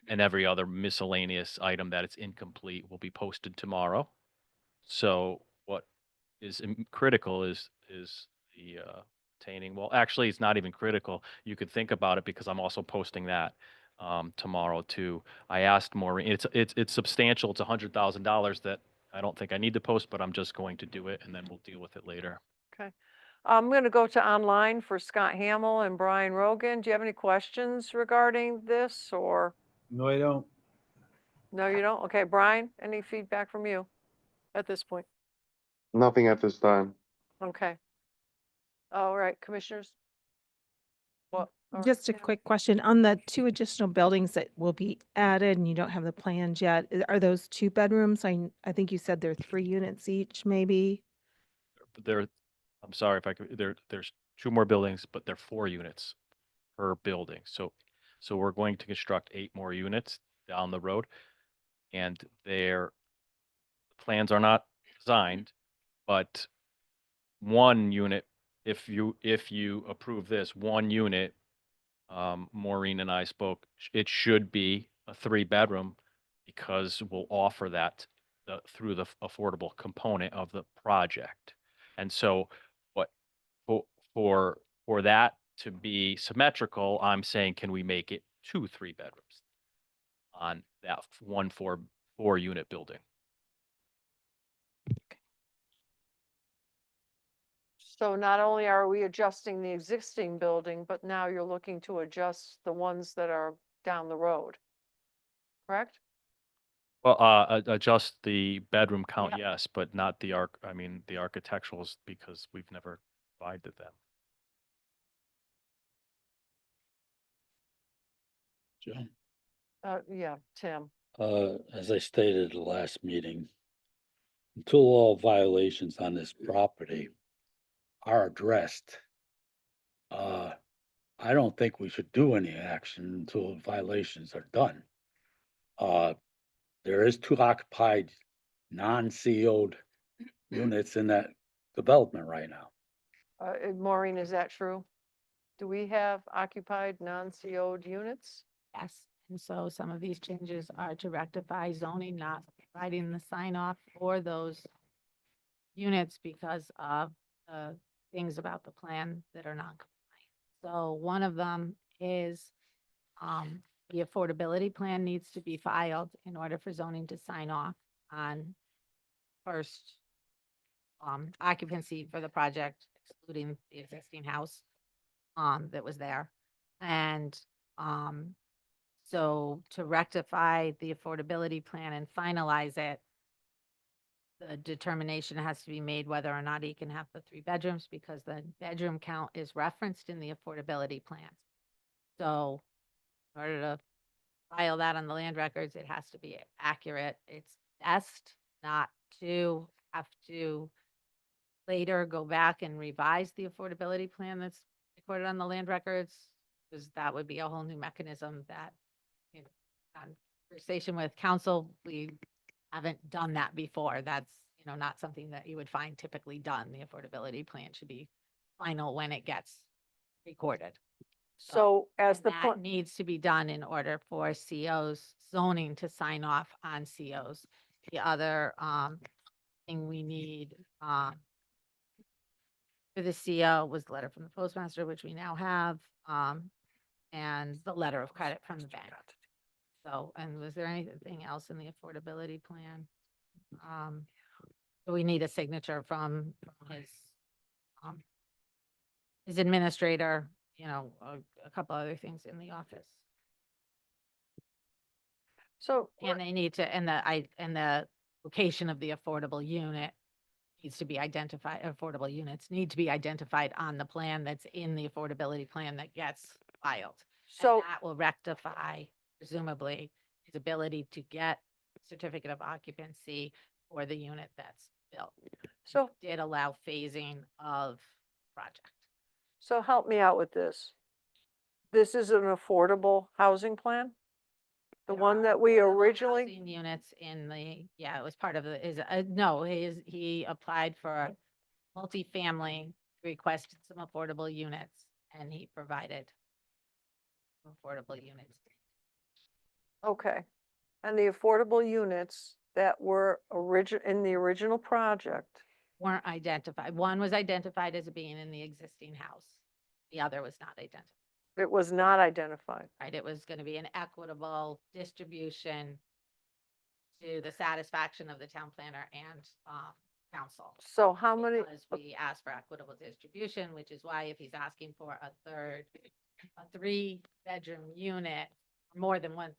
and every other miscellaneous item that it's incomplete will be posted tomorrow. So is critical is the obtaining, well, actually, it's not even critical. You could think about it because I'm also posting that tomorrow too. I asked Maureen, it's substantial. It's $100,000 that I don't think I need to post, but I'm just going to do it and then we'll deal with it later. Okay. I'm going to go to online for Scott Hamill and Brian Rogan. Do you have any questions regarding this or? No, I don't. No, you don't? Okay, Brian, any feedback from you at this point? Nothing at this time. Okay. All right, commissioners? What? all right, Just a Pam? quick question on the 2 additional buildings that will be added and you don't have the plans yet. Are those 2 bedrooms? I think you said they're 3 units each, maybe? There, I'm sorry if I could, there's 2 more buildings, but they're 4 units per building. So we're going to construct 8 more units down the road. And their plans are not designed, but 1 unit, if you approve this 1 unit, Maureen and I spoke, it should be a 3-bedroom because we'll offer that through the affordable component of the project. And so what for that to be symmetrical, I'm saying, can we make it 2 3-bedrooms on that 1 4 unit building? So not only are we adjusting the existing building, but now you're looking to adjust the ones that are down the road, correct? Well, adjust the bedroom count, yes, but not the the architecturals because we've never provided them. John? Yeah, Tim. As I stated at the last meeting, until all violations on this property are addressed, I don't think we should do any action until violations are done. There is 2 occupied, non-CO'd units in that development right now. Maureen, is that true? Do we have occupied non-CO'd units? Yes, and so some of these changes are to rectify zoning, not providing the sign off for those units because of things about the plan that are non-compliant. So one of them is the affordability plan needs to be filed in order for zoning to sign off on first occupancy for the project, excluding the existing house that was there. And so to rectify the affordability plan and finalize it, the determination has to be made whether or not he can have the 3 bedrooms because the bedroom count is referenced in the affordability plan. So in order to file that on the land records, it has to be accurate. It's best not to have to later go back and revise the affordability plan that's recorded on the land records, because that would be a whole new mechanism that, you know, on conversation with council, we haven't done that before. That's, you know, not something that you would find typically done. The affordability plan should be final when it gets recorded. So as the That point, needs to be done in order for COs zoning to sign off on COs. The other thing we need for the CO was the letter from the postmaster, which we now have, and the letter of credit from the bank. So, and was there anything else in the affordability plan? We need a signature from his administrator, you know, a couple other things in the office. so And they need to, and the location of the affordable unit needs to be identified, affordable units need to be identified on the plan that's in the affordability plan that gets filed. So And that will rectify presumably his ability to get certificate of occupancy for the unit that's built. So Did allow phasing of project. So help me out with this. This is an affordable housing plan? The one that we originally, Housing units in the, yeah, it was part of the, no, he applied for a multifamily, requested some affordable units, and he provided affordable units. okay. And the affordable units that were in the original project weren't identified. One was identified as being in the existing house. The other was not identified, It was not identified. right? It was going to be an equitable distribution to the satisfaction of the town planner and council. So how many, Because we asked for equitable distribution, which is why if he's asking for a 3-bedroom unit, more than one,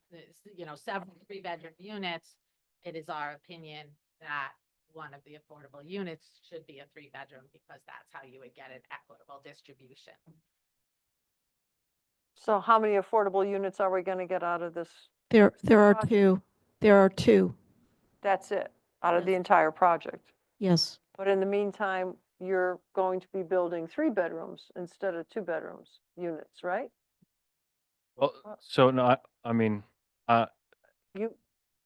several 3-bedroom units, it is our opinion that one of the affordable units should be a 3-bedroom because that's how you would get an equitable distribution. so how many affordable units are we going to get out of this? There are Project. two. There are two. That's it, out of the entire project. Yes. But in the meantime, you're going to be building 3 bedrooms instead of 2 bedrooms units, right? Well, so no, I mean, You,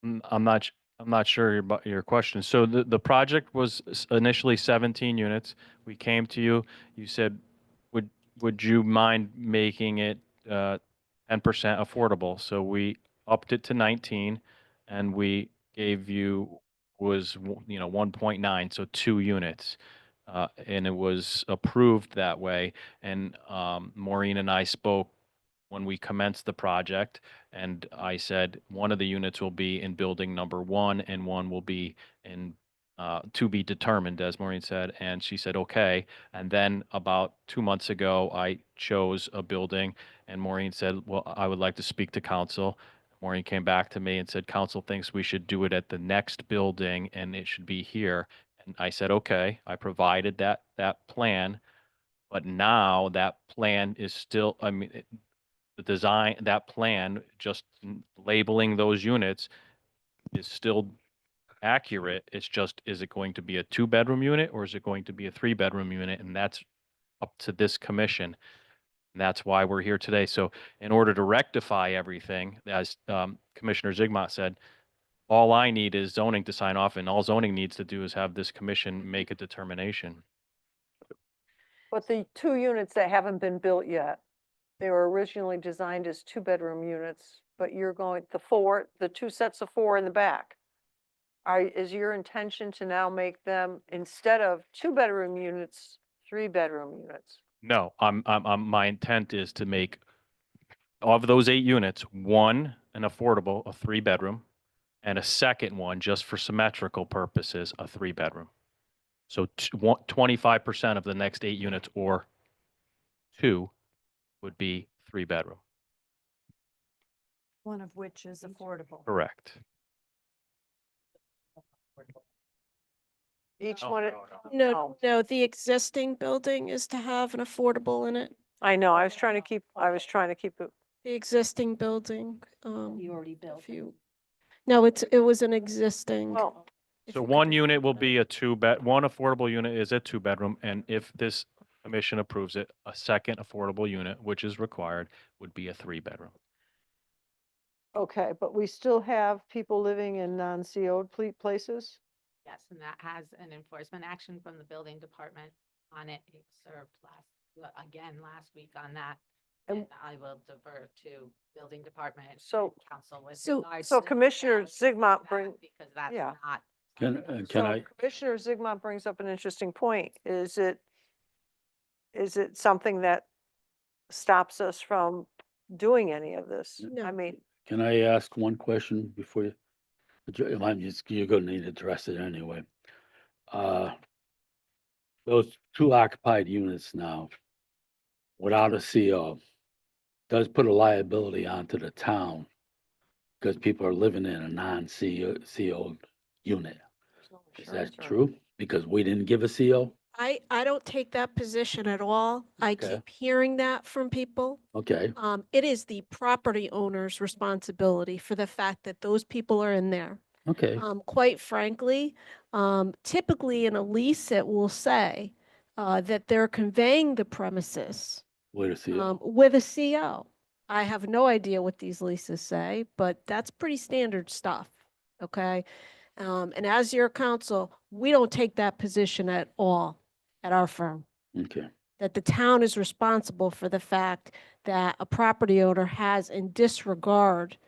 I'm not sure about your question. So the project was initially 17 units. We came to you, you said, would you mind making it 10% affordable? So we upped it to 19 and we gave you 1.9, so 2 units. And it was approved that way. And Maureen and I spoke when we commenced the project, and I said one of the units will be in building number 1 and one will be in to be determined, as Maureen said, and she said, okay. And then about 2 months ago, I chose a building and Maureen said, well, I would like to speak to council. Maureen came back to me and said, council thinks we should do it at the next building and it should be here. And I said, okay, I provided that plan, but now that plan is still, the design, that plan, just labeling those units is still accurate. It's just, is it going to be a 2-bedroom unit or is it going to be a 3-bedroom unit? And that's up to this commission. And that's why we're here today. So in order to rectify everything, as Commissioner Zigmont said, all I need is zoning to sign off, and all zoning needs to do is have this commission make a determination. but the 2 units that haven't been built yet, they were originally designed as 2-bedroom units, but you're going, the 2 sets of 4 in the back. Is your intention to now make them, instead of 2-bedroom units, 3-bedroom units? No, my intent is to make, of those 8 units, 1 an affordable, a 3-bedroom, and a second one, just for symmetrical purposes, a 3-bedroom. So 25% of the next 8 units, or 2, would be 3-bedroom. One of which is affordable. Correct. Each No, one, No, no, the existing building is to have an affordable in it. I know, I was trying to keep it, The existing building, You already built. if you, no, it was an existing. well, So 1 unit will be a 1 affordable unit is a 2-bedroom, and if this commission approves it, a second affordable unit, which is required, would be a 3-bedroom. okay, but we still have people living in non-CO'd places? Yes, and that has an enforcement action from the building department on it. It served last week on that. And- And I will defer to building department. and So- Council with So- regards So to Commissioner that, Zigmont because that's yeah. not. Can So I, Commissioner Zigmont brings up an interesting point. Is it something that stops us from doing any of this? No. I mean, can I ask one question before you? You're gonna need to address it anyway. Those 2 occupied units now, without a CO, does put a liability onto the town because people are living in a non-CO unit. Is that true? Because we didn't give a CO? I don't take that position at all. I Okay. keep hearing that from people. Okay, It is the property owner's responsibility for the fact that those people are in there. okay, Quite frankly, typically in a lease, it will say that they're conveying the premises wait a CO. with a CO. I have no idea what these leases say, but that's pretty standard stuff, okay? And as your counsel, we don't take that position at all at our firm, Okay, that the town is responsible for the fact that a property owner has, in disregard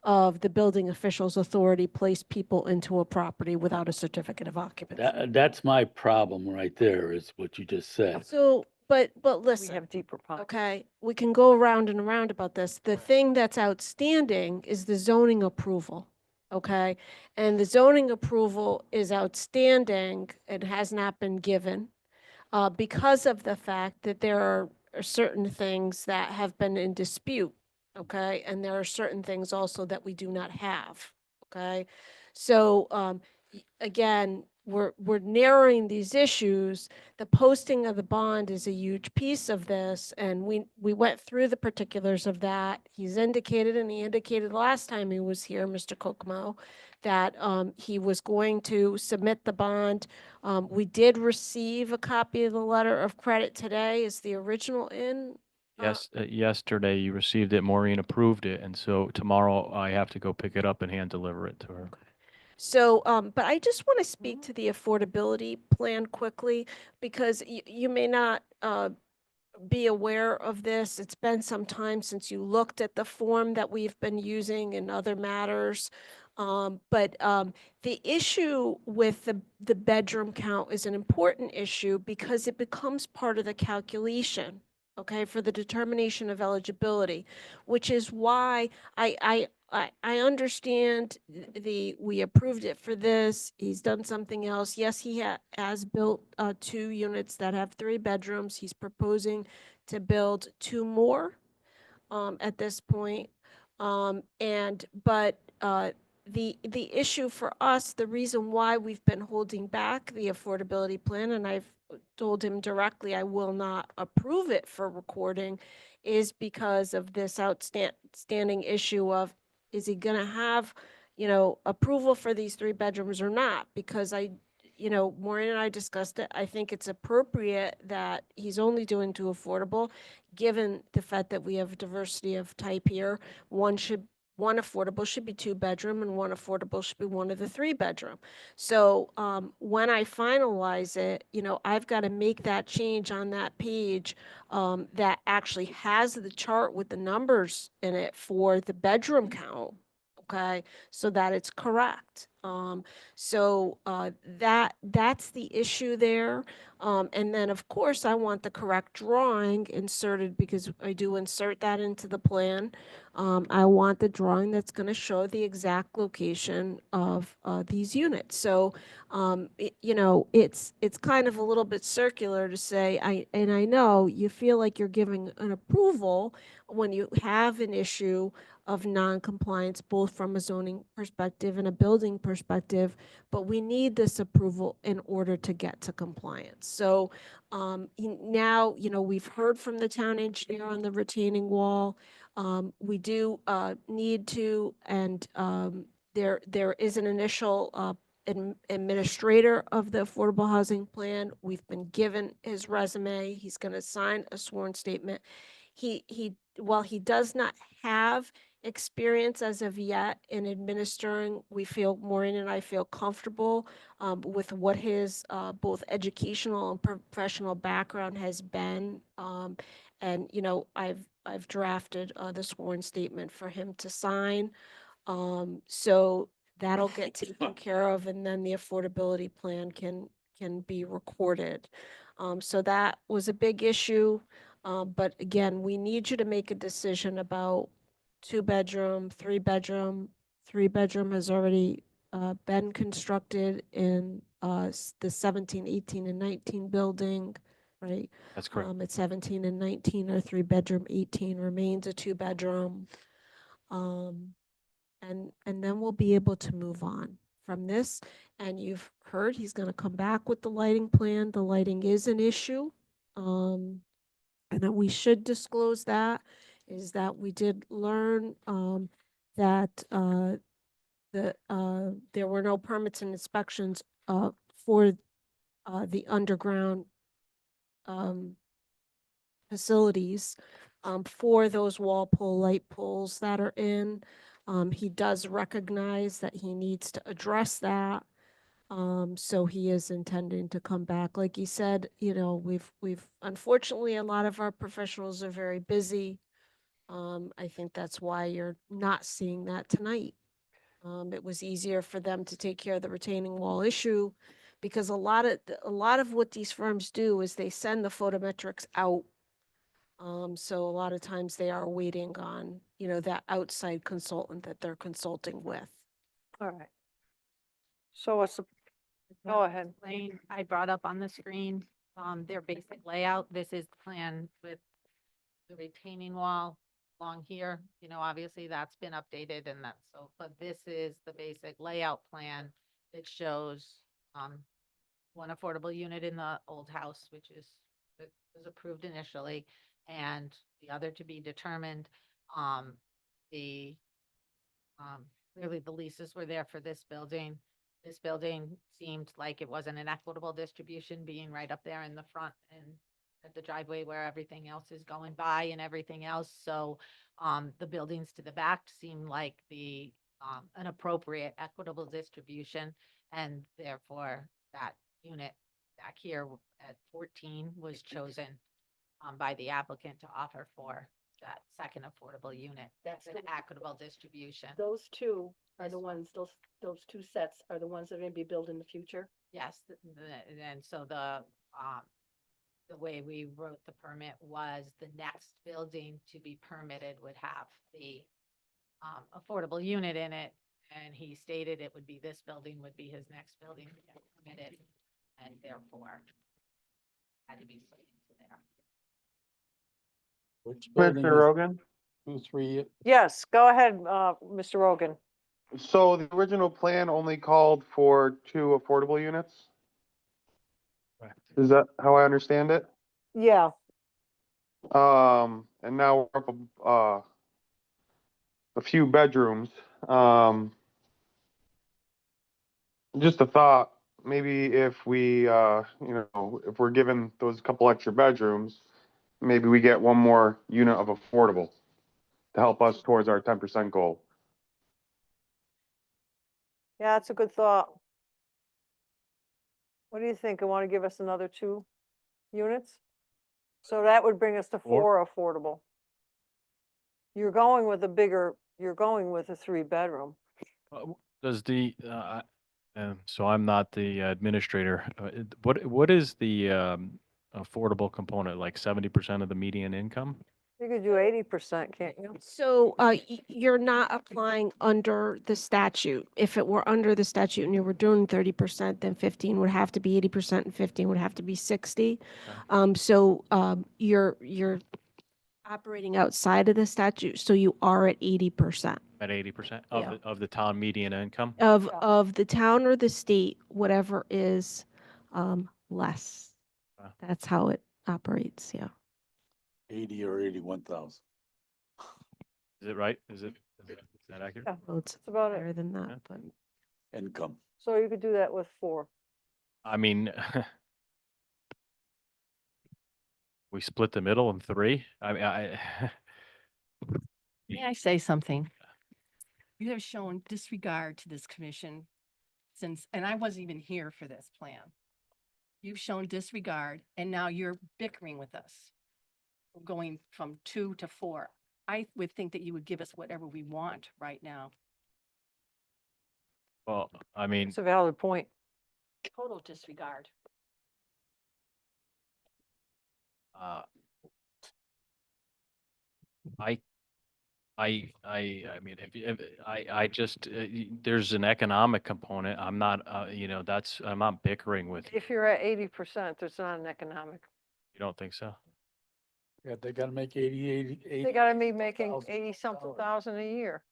of the building official's authority place people into a property without a certificate of occupancy. That's my problem right there, is what you just said. So, but We listen. have deeper pockets. Okay, we can go around and around about this. The thing that's outstanding is the zoning approval, okay? And the zoning approval is outstanding and has not been given because of the fact that there are certain things that have been in dispute, okay? And there are certain things also that we do not have, okay? So, again, we're narrowing these issues. The posting of the bond is a huge piece of this, and we went through the particulars of that. He's indicated, and he indicated last time he was here, Mr. Kokomo, that he was going to submit the bond. We did receive a copy of the letter of credit today. Is the original in? Yes, yesterday you received it, Maureen approved it, and so tomorrow I have to go pick it up and hand deliver it to her. So, but I just want to speak to the affordability plan quickly because you may not be aware of this. It's been some time since you looked at the form that we've been using in other matters. But the issue with the bedroom count is an important issue because it becomes part of the calculation, okay, for the determination of eligibility, which is why I understand we approved it for this. He's done something else. Yes, he has built 2 units that have 3 bedrooms. He's proposing to build 2 more at this point. But the issue for us, the reason why we've been holding back the affordability plan, and I've told him directly I will not approve it for recording, is because of this outstanding issue of, is he gonna have, approval for these 3 bedrooms or not? Because Maureen and I discussed it. I think it's appropriate that he's only doing 2 affordable, given the fact that we have diversity of type here. One affordable should be 2 bedroom and 1 affordable should be 1 of the 3 bedroom. So when I finalize it, I've got to make that change on that page that actually has the chart with the numbers in it for the bedroom count. Okay, so that it's correct. That's the issue there. And then of course I want the correct drawing inserted because I do insert that into the plan. I want the drawing that's going to show the exact location of these units. So, it's kind of a little bit circular to say, I know you feel like you're giving an approval when you have an issue of non-compliance, both from a zoning perspective and a building perspective, but we need this approval in order to get to compliance. So now, we've heard from the town engineer on the retaining wall. We do need to, and there is an initial administrator of the affordable housing plan. We've been given his resume. He's going to sign a sworn statement. While he does not have experience as of yet in administering, Maureen and I feel comfortable with what his both educational and professional background has been. And I've drafted the sworn statement for him to sign. So that'll get taken care of, and then the affordability plan can be recorded. So that was a big issue. But again, we need you to make a decision about 2 bedroom, 3 bedroom. 3 bedroom has already been constructed in the 17, 18, and 19 building, right? That's correct. At 17 and 19 are 3 bedroom, 18 remains a 2 bedroom. And then we'll be able to move on from this. And you've heard he's going to come back with the lighting plan. The lighting is an issue. And that we should disclose that, is that we did learn that there were no permits and inspections for the underground facilities for those wall pole light poles that are in. He does recognize that he needs to address that. So he is intending to come back. Like he said, we've unfortunately, a lot of our professionals are very busy. I think that's why you're not seeing that tonight. It was easier for them to take care of the retaining wall issue because a lot of what these firms do is they send the photometrics out. So a lot of times they are waiting on, that outside consultant that they're consulting with. All right. So what's the, go ahead. Lane, I brought up on the screen, their basic layout. This is the plan with the retaining wall along here. Obviously that's been updated and that's so, but this is the basic layout plan that shows, one affordable unit in the old house, which was approved initially, and the other to be determined. The, clearly the leases were there for this building. This building seemed like it wasn't an equitable distribution being right up there in the front and at the driveway where everything else is going by and everything else. So, the buildings to the back seem like an appropriate equitable distribution. And therefore that unit back here at 14 was chosen, by the applicant to offer for that second affordable unit. That's an equitable distribution. Those two are the ones, those two sets are the ones that are gonna be built in the future? Yes, and so the way we wrote the permit was the next building to be permitted would have the affordable unit in it. And he stated it would be this building would be his next building to get permitted, and therefore had to be put into there. Which building Mr. is Rogan? 2, 3? Yes, go ahead, Mr. Rogan. So the original plan only called for 2 affordable units? Is that how I understand it? Yeah, And now we're up a few bedrooms. Just a thought, maybe if we, if we're given those couple extra bedrooms, maybe we get one more unit of affordable to help us towards our 10% goal. yeah, that's a good thought. What do you think? You want to give us another 2 units? So that would bring us to 4 affordable. You're going with a 3-bedroom. Does so I'm not the administrator. What is the affordable component, like 70% of the median income? You could do 80%, can't you? So, you're not applying under the statute. If it were under the statute and you were doing 30%, then 15 would have to be 80% and 15 would have to be 60. You're operating outside of the statute, so you are at 80% At 80% Yeah. of the town median income? of the town or the state, whatever is, less. Wow. That's how it operates, yeah. 80 or 81,000. Is it right? Is that accurate? Yeah, Well, it's that's about higher it. than Yeah. that, but. Income. So you could do that with 4. I mean, we split the middle in 3. I mean, May I say something? You have shown disregard to this commission since, and I wasn't even here for this plan. You've shown disregard and now you're bickering with us, going from 2 to 4. I would think that you would give us whatever we want right now. well, I mean, It's a valid point. Total disregard. uh, I mean, I just, there's an economic component. I'm not, I'm not bickering with you. If you're at 80%, there's not an economic. You don't think so? Yeah, they gotta make 80. They gotta be making 80,000 80-something thousand a year.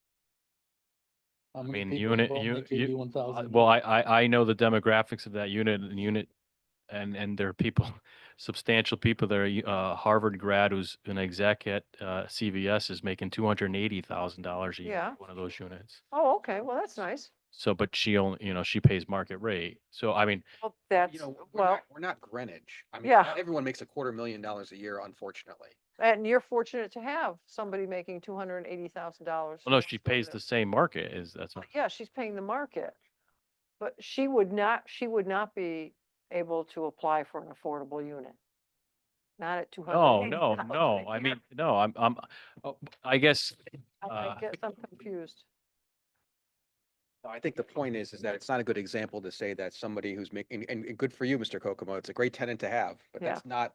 How I many mean, people unit, involved make 81,000? well, I know the demographics of that unit, and there are people, substantial people there. Harvard grad who's an exec at CVS is making $280,000 a year. Yeah. for one of those units. Oh, okay, well, that's nice. So, but she only, she pays market rate. So, I mean, Well, that's, well, We're not Greenwich. I mean, Yeah. not everyone makes $250,000 a year, unfortunately. and you're fortunate to have somebody making $280,000. well, no, she pays the same market. That's what. Yeah, she's paying the market. But she would not be able to apply for an affordable unit. not at 200. No. I mean, no, I guess, I guess I'm confused. No, I think the point is that it's not a good example to say that somebody who's making, and good for you, Mr. Kokomo, it's a great tenant to have, but Yeah. that's not,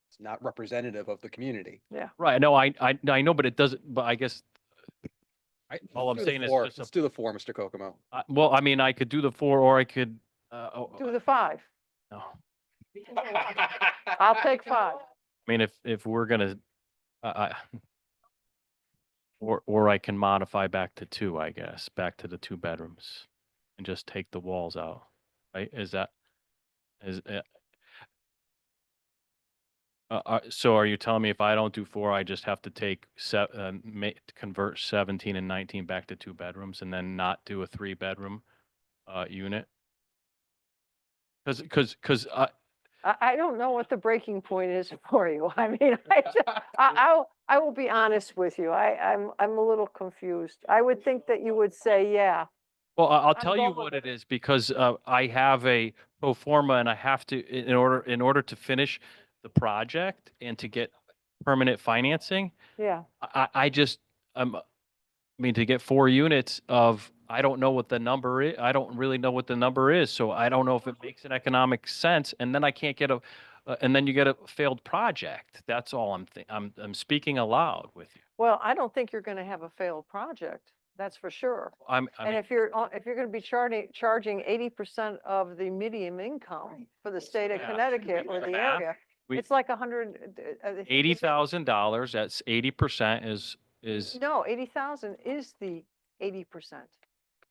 it's not representative of the community. Yeah. right, no, I know, but it doesn't, but I guess, all I'm Let's do the saying is four. just Let's do the four, Mr. Kokomo. well, I mean, I could do the 4 or I could, Do the 5. no. I'll take 5. I mean, if we're gonna, or I can modify back to 2, I guess, back to the 2 bedrooms and just take the walls out, right? Is that, so are you telling me if I don't do 4, I just have to take convert 17 and 19 back to 2 bedrooms and then not do a 3-bedroom, unit? Cause I don't know what the breaking point is for you. I mean, I will be honest with you. I'm a little confused. I would think that you would say, yeah. well, I'll I'm tell you going what with it is because I have a pro forma and I have to, in order to finish the project and to get permanent financing, Yeah. I just, I mean, to get 4 units of, I don't know what the number is. I don't really know what the number is. So I don't know if it makes an economic sense. And then I can't get and then you get a failed project. That's all I'm speaking aloud with you. Well, I don't think you're going to have a failed project. That's for sure. I And mean, if you're going to be charging 80% of the median income for the state of Yeah. Connecticut or the Half. area, We- it's like 100. $80,000, that's 80% is, No, 80,000 is the 80%.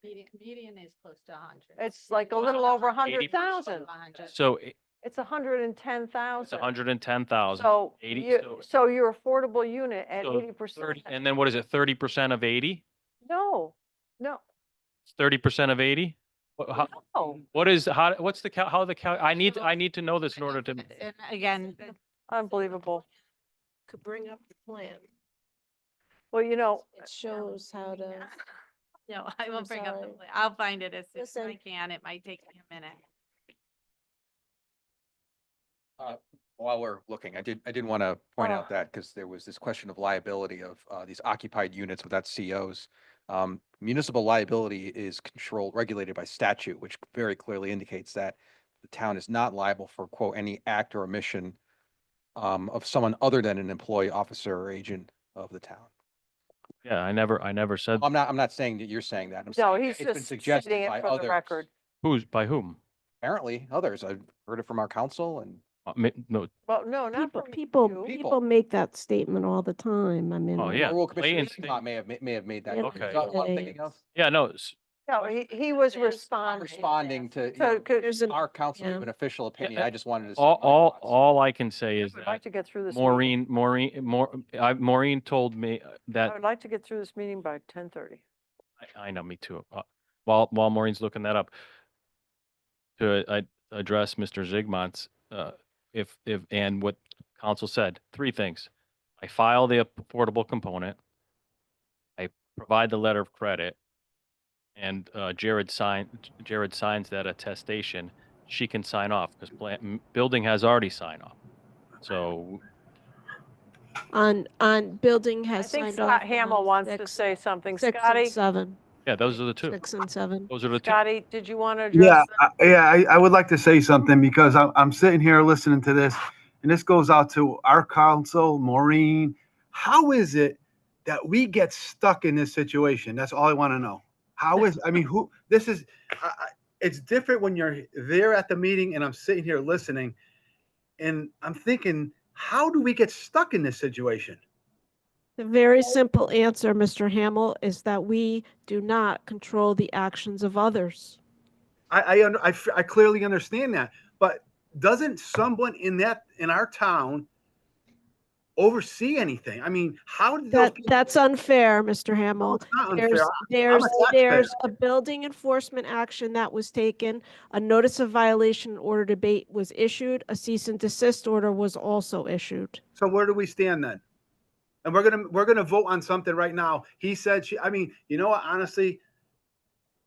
Median is close to 100. It's like a little over 80%. 100,000. so It's 110,000. it's 110,000. So 80, so your affordable unit at so 80%. 30, and then what is it, 30% of 80? No, It's 30% of 80? no. What's the how the I need to know this in order to, And again, Unbelievable. Could bring up the plan. Well, you know, It shows how to. no, I will I'm bring up the sorry. plan. I'll find it as soon as I Listen. can. It might take me a minute. While we're looking, I did want to point Oh. out that because there was this question of liability of these occupied units without COs. Municipal liability is controlled, regulated by statute, which very clearly indicates that the town is not liable for quote, any act or omission of someone other than an employee, officer, or agent of the town. yeah, I never said, I'm not saying that you're saying that. I'm no, saying he's it's been just suggested stating by it for the others. record. by whom? Apparently, others. I've heard it from our council and No, Well, no, not from People you. people make that statement all the time. I mean. Oh, yeah. Rural Commissioner Blaine Scott may have made that. Yeah, Is okay. that what I'm thinking of? yeah, no, No, he was I'm responding. responding to, So, There's an, our council, yeah. an official opinion. Yeah, I just wanted to. all I can say is I would like that to get through this. meeting. Maureen told me I that, would like to get through this meeting by 10:30. I know, me too. While Maureen's looking that up, to address Mr. Zigmont's, if and what council said, 3 things. I file the affordable component. I provide the letter of credit. And Jared signs that attestation. She can sign off because building has already signed off. So on building I has think signed Scott off. Hamel on wants to 6 say something. 6 and Scotty, 7, yeah, those are the 2. 6 and 7. Those are the 2. Scotty, did you want to Yeah, address? I would like to say something because I'm sitting here listening to this, and this goes out to our council, Maureen. How is it that we get stuck in this situation? That's all I want to know. How is, I mean, it's different when you're there at the meeting and I'm sitting here listening, and I'm thinking, how do we get stuck in this situation? The very simple answer, Mr. Hamel, is that we do not control the actions of others. I clearly understand that, but doesn't someone in our town oversee anything? I mean, how did those people? That's unfair, Mr. Hamel. It's not unfair. There's I'm a taxpayer. a building enforcement action that was taken. A notice of violation order debate was issued. A cease and desist order was also issued. So where do we stand then? And we're gonna vote on something right now. He said I mean, you know what, honestly,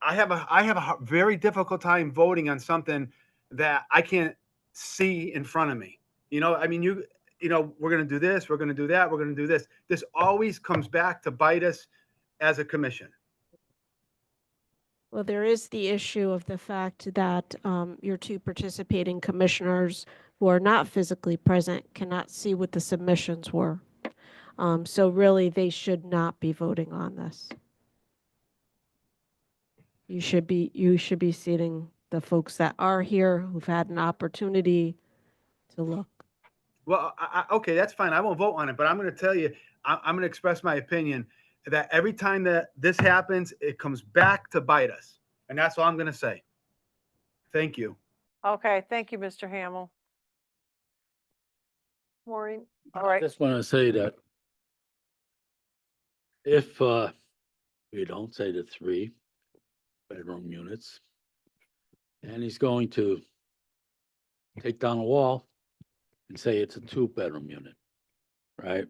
I have a very difficult time voting on something that I can't see in front of me. You know, I mean, you know, we're gonna do this, we're gonna do that, we're gonna do this. This always comes back to bite us as a commission. Well, there is the issue of the fact that your two participating commissioners who are not physically present cannot see what the submissions were. So really, they should not be voting on this. You should be seating the folks that are here who've had an opportunity to look. Well, okay, that's fine. I won't vote on it, but I'm gonna tell you, I'm gonna express my opinion that every time that this happens, it comes back to bite us. And that's all I'm gonna say. Thank you. Okay, thank you, Mr. Hamel. Maureen, all I right. just want to say that if we don't say the 3-bedroom units, and he's going to take down a wall and say it's a 2-bedroom unit, right?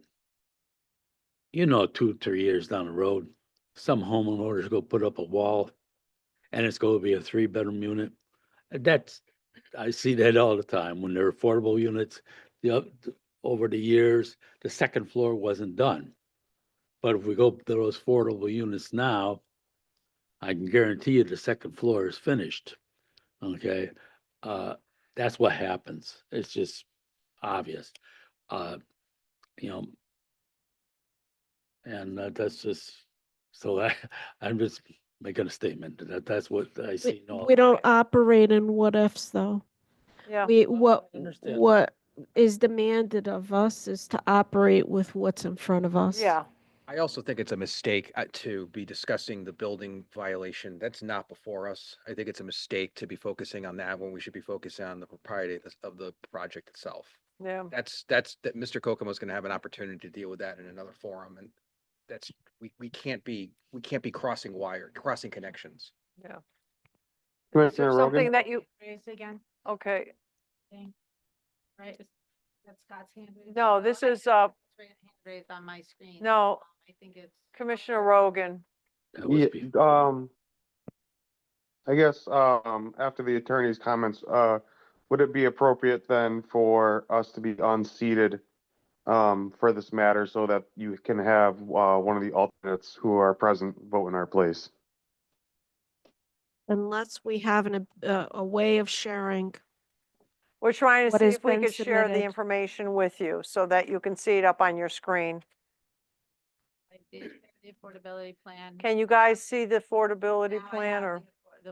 You know, 2-3 years down the road, some homeowners go put up a wall and it's going to be a 3-bedroom unit. I see that all the time when they're affordable units. Over the years, the second floor wasn't done. But if we go to those affordable units now, I can guarantee you the second floor is finished. Okay, that's what happens. It's just obvious, you know. And that's just so. I'm just making a statement that's what I see. We don't operate in what ifs, though. Yeah. understand. What is demanded of us is to operate with what's in front of us. Yeah, I also think it's a mistake to be discussing the building violation. That's not before us. I think it's a mistake to be focusing on that when we should be focusing on the propriety of the project itself. yeah. That Mr. Kokomo is going to have an opportunity to deal with that in another forum, and that's we can't be crossing connections. Yeah. Is Commissioner there Rogan? something that you, Raise again, okay, thing, right? That's Scott's hand raised? no, this is, It's hand raised on my screen. no, I think it's. Commissioner Rogan. That was Yeah, before. I guess, after the attorney's comments, would it be appropriate then for us to be unseated, for this matter so that you can have, one of the alternates who are present vote in our place? Unless we have a way of sharing. We're trying to What see has if we been could share the submitted. information with you so that you can see it up on your screen. I did the affordability plan. Can you guys see the affordability Now I plan have or?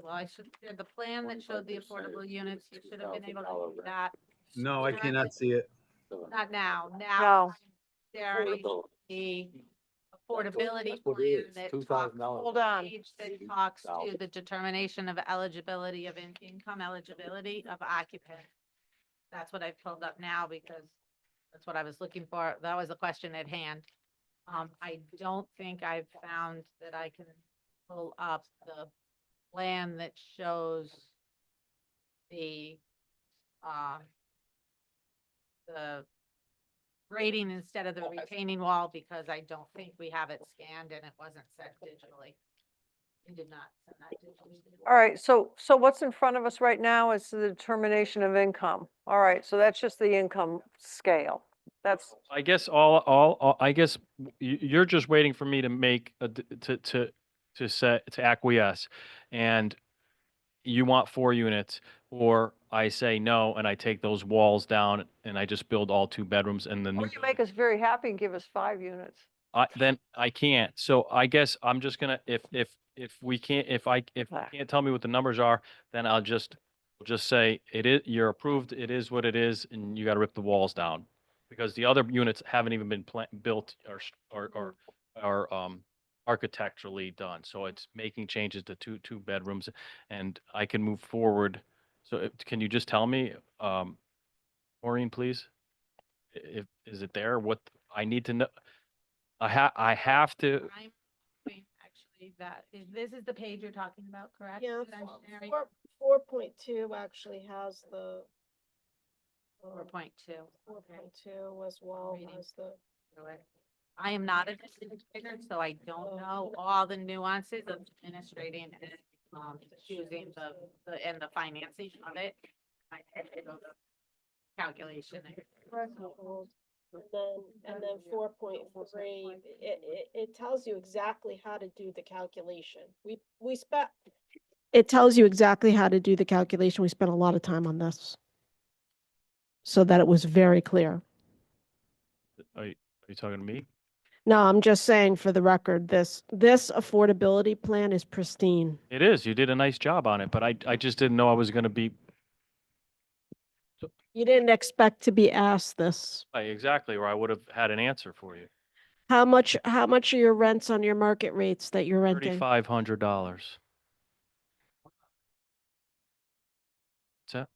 well, I should, the plan that showed the affordable units, you should have been able to do that. No, I cannot see it. Not now, No. now. Sharing the affordability That's what it plan is, that $2,000 talks, Hold on. page that talks to the determination of eligibility of income eligibility of occupant. That's what I pulled up now because that's what I was looking for. That was the question at hand. I don't think I've found that I can pull up the plan that shows the grading instead of the retaining wall because I don't think we have it scanned and it wasn't set digitally. We did not send that digitally. All right, so what's in front of us right now is the determination of income. All right, so that's just the income scale. That's, I guess I guess you're just waiting for me to make to acquiesce, and you want 4 units, or I say no and I take those walls down and I just build all 2 bedrooms and the new. or you make us very happy and give us 5 units. Then I can't. So I guess I'm just gonna if we can't if you can't tell me what the numbers are, then I'll just say you're approved. It is what it is, and you got to rip the walls down because the other units haven't even been built or architecturally done. So it's making changes to two bedrooms, and I can move forward. So can you just tell me, Maureen, please? Is it there? What I need to know? I have to. I'm hoping actually this is the page you're talking about, correct? Yeah, That I'm sharing? 4.2 actually has the 4.2. 4.2 was wall Reading. has the. I am not an administrator, so I don't know all the nuances of administrating and choosing and the financing of it. I had to go the calculation. And then 4.3, it tells you exactly how to do the calculation. We spent. It tells you exactly how to do the calculation. We spent a lot of time on this. So that it was very clear. Are you talking to me? No, I'm just saying for the record, this affordability plan is pristine. It is. You did a nice job on it, but I just didn't know I was going to be You didn't expect to be asked this. exactly where I would have had an answer for you. How much are your rents on your market rates that you're renting? $3,500. What's that?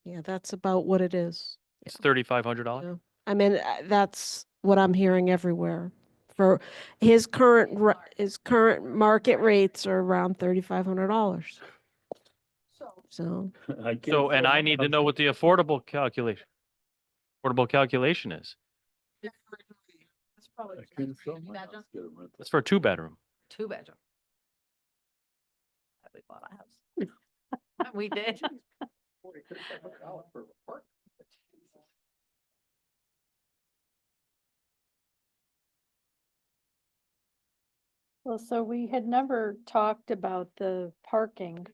Yeah, that's about what it is. It's $3,500. Yeah. I mean, that's what I'm hearing everywhere. For his current market rates are around $3,500. So So, and I need to know what the affordable calculation is. It's probably That's for a 2-bedroom. 2-bedroom. We bought a house. We did. Well, so we had never talked about the parking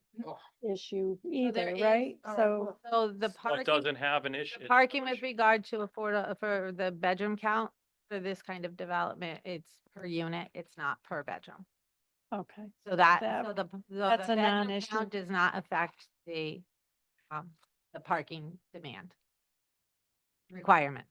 issue There either, is- right? all So So the It parking. doesn't have an issue. Parking with regard to for the bedroom count, for this kind of development, it's per unit, it's not per bedroom. okay. So that, That- so the that's a bedroom non-issue. count does not affect the parking demand requirement.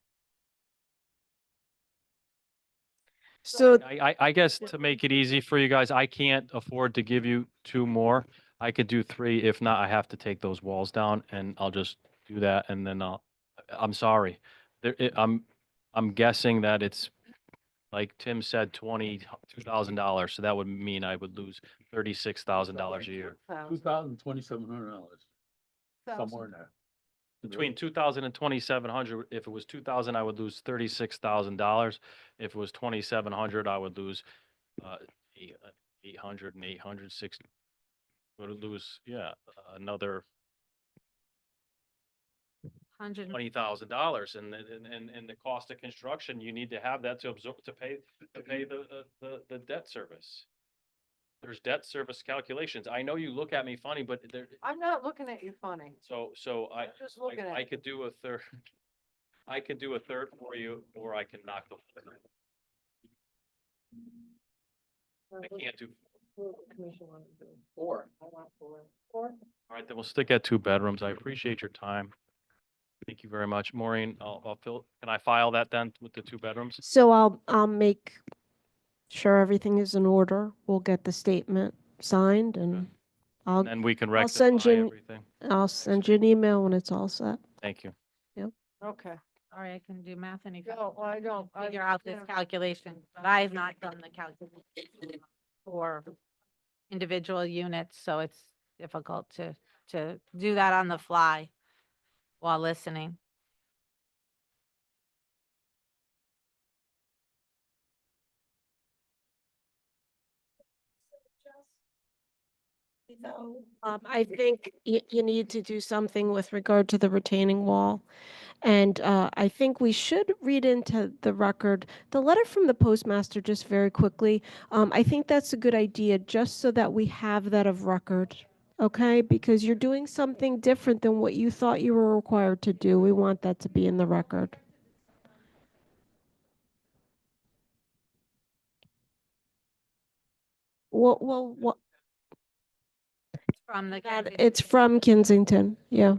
So I guess to make it easy for you guys, I can't afford to give you 2 more. I could do 3. If not, I have to take those walls down and I'll just do that and then I'm sorry. I'm guessing that it's, like Tim said, $22,000. So that would mean I would lose $36,000 a year. $2,700, somewhere in there. Between 2,000 and 2,700. If it was 2,000, I would lose $36,000. If it was 2,700, I would lose 800 and 860. Would lose, another $20,000. And the cost of construction, you need to have that to absorb, to pay the debt service. There's debt service calculations. I know you look at me funny, but there, I'm not looking at you funny. so I'm just looking at I you. could do a third. I could do a third for you, or I can knock the whole thing. I can't do. Four. I want four. All right, then we'll stick at 2 bedrooms. I appreciate your time. Thank you very much, Maureen. I'll fill. Can I file that then with the 2 bedrooms? So I'll make sure everything is in order. We'll get the statement signed and I'll And we can I'll rectify send you everything. I'll send you an email when it's all set. Thank you. Okay. Sorry, I can do math any No, I don't. I figure out this calculation, but I have not done the calculation for individual units, so it's difficult to do that on the fly while listening. I think you need to do something with regard to the retaining wall. And I think we should read into the record the letter from the postmaster just very quickly. I think that's a good idea just so that we have that of record. Okay, because you're doing something different than what you thought you were required to do. We want that to be in the record. Well, From the. it's from Kensington, yeah.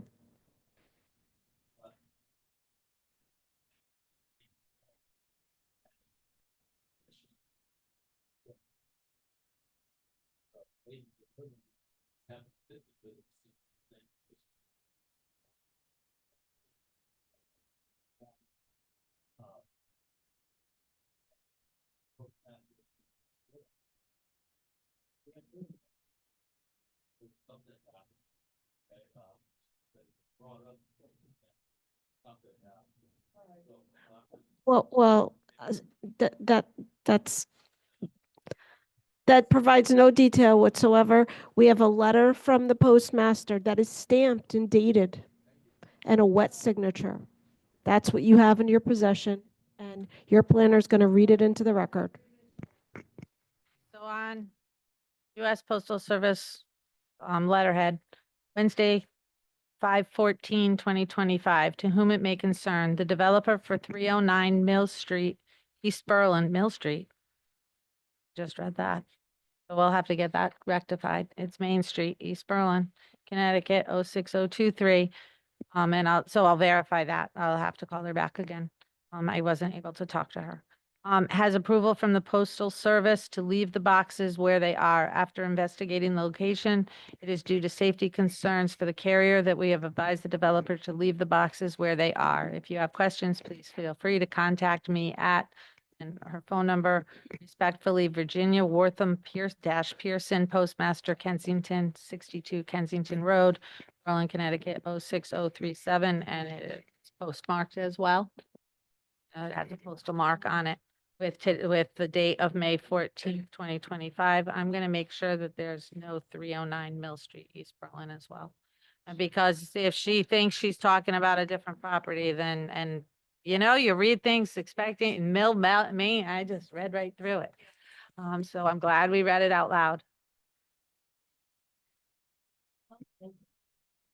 Well, that provides no detail whatsoever. We have a letter from the postmaster that is stamped and dated and a wet signature. That's what you have in your possession, and your planner is going to read it into the record. So on US Postal Service letterhead, Wednesday, 5/14/2025, to whom it may concern, the developer for 309 Mill Street, East Berlin, Mill Street. Just read that. So we'll have to get that rectified. It's Main Street, East Berlin, Connecticut, 06023. And I'll verify that. I'll have to call her back again. I wasn't able to talk to her. Has approval from the Postal Service to leave the boxes where they are. After investigating the location, it is due to safety concerns for the carrier that we have advised the developer to leave the boxes where they are. If you have questions, please feel free to contact me at, and her phone number, respectfully, Virginia Wortham Pearson, Postmaster, Kensington, 62 Kensington Road, Berlin, Connecticut, 06037, and it's postmarked as well. It has a postal mark on it with the date of May 14th, 2025. I'm going to make sure that there's no 309 Mill Street, East Berlin as well. And because if she thinks she's talking about a different property, then, and you read things expecting Maine, I just read right through it. So I'm glad we read it out loud.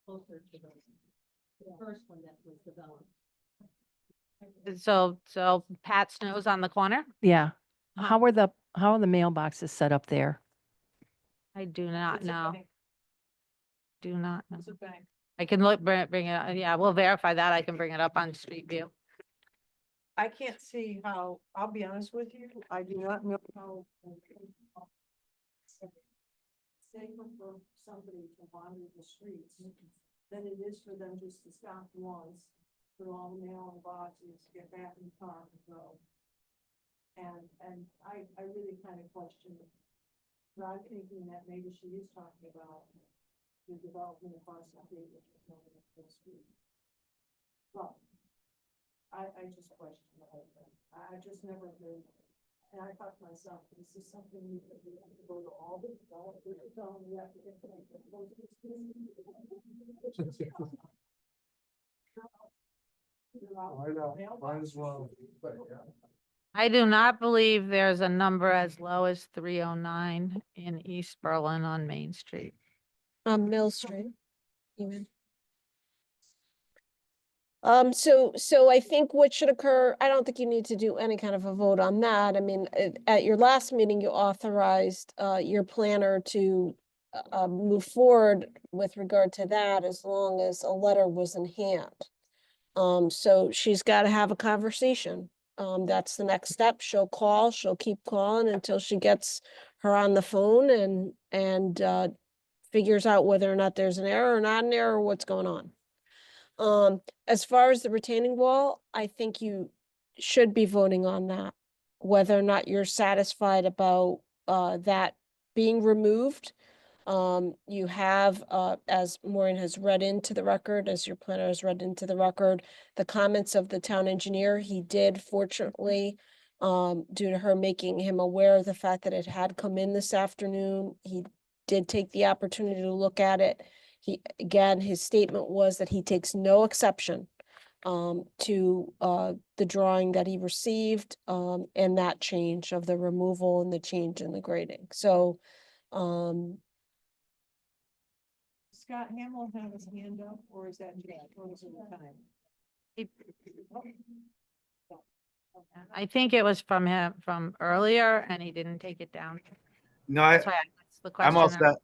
Closer to the first one that was developed. So Pat Snow's on the corner? Yeah. Uh-huh. How are the mailboxes set up there? I do not know. Do not know. It's a bank. I can bring it, yeah, we'll verify that. I can bring it up on Street View. I can't see how, I'll be honest with you, I do not know how. Safer for somebody to wander the streets than it is for them just to stop once, put all the mail in boxes, get back in the car and go. And I really kind of question it. But I'm thinking that maybe she is talking about the development across the street, which is not the street. Well, I just question the whole thing. I just never heard. And I thought to myself, this is something we have to go to all the developers, tell them we have to get. I know, might as well, but yeah. I do not believe there's a number as low as 309 in East Berlin on Main Street. Mill Street, even. So I think what should occur, I don't think you need to do any kind of a vote on that. I mean, at your last meeting, you authorized, your planner to, move forward with regard to that as long as a letter was in hand. So she's got to have a conversation. That's the next step. She'll call, she'll keep calling until she gets her on the phone and figures out whether or not there's an error or not an error, or what's going on. As far as the retaining wall, I think you should be voting on that. Whether or not you're satisfied about, that being removed. You have, as Maureen has read into the record, as your planner has read into the record, the comments of the town engineer. He did fortunately, due to her making him aware of the fact that it had come in this afternoon, he did take the opportunity to look at it. Again, his statement was that he takes no exception to the drawing that he received and that change of the removal and the change in the grading. So Scott Hamill have his hand up, or is that just most of the time? I think it was from him from earlier and he didn't take it down. No, That's why that's the question. I'm all set.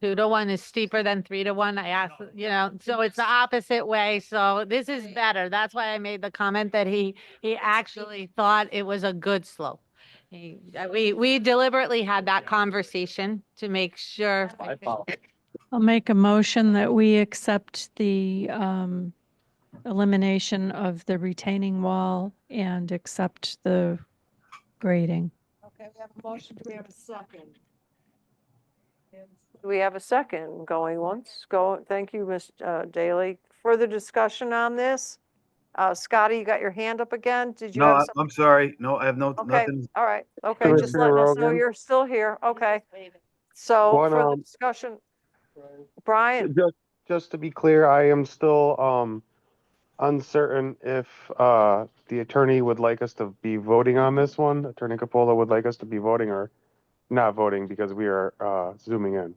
2 to 1 is steeper than 3 to 1. I asked, so it's the opposite way. So this is better. That's why I made the comment that he actually thought it was a good slope. We deliberately had that conversation to make sure. I'll make a motion that we accept the elimination of the retaining wall and accept the grading. Okay, we have a motion. Do we have a second? Do we have a second? Going once, thank you, Ms. Daly. Further discussion on this? Scotty, you got your hand up again? Did you No, have? I'm sorry. No, I have Okay, nothing. all right, okay, just Commissioner letting us know Rogan? you're still here, okay. So One, for the discussion, Brian, Just to be clear, I am still uncertain if the attorney would like us to be voting on this one. Attorney Capola would like us to be voting or not voting because we are zooming in.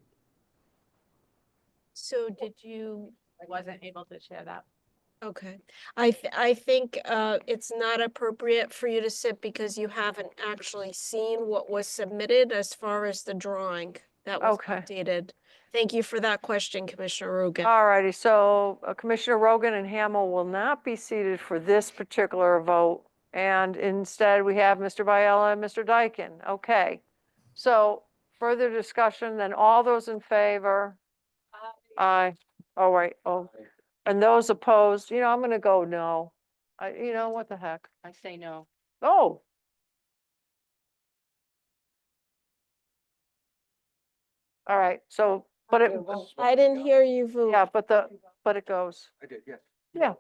So did you? I wasn't able to share that. Okay, I think it's not appropriate for you to sit because you haven't actually seen what was submitted as far as the drawing that was Okay. updated. Thank you for that question, Commissioner Rogan. all righty, so Commissioner Rogan and Hamel will not be seated for this particular vote. And instead, we have Mr. Biella and Mr. Dyken. Okay. So further discussion, then all those in favor? Aye. Oh, right. Oh, and those opposed, I'm gonna go no. What the heck? I say no. Oh. All right, so, but it, I didn't hear you vote. yeah, but it goes. I did, yes. Yeah.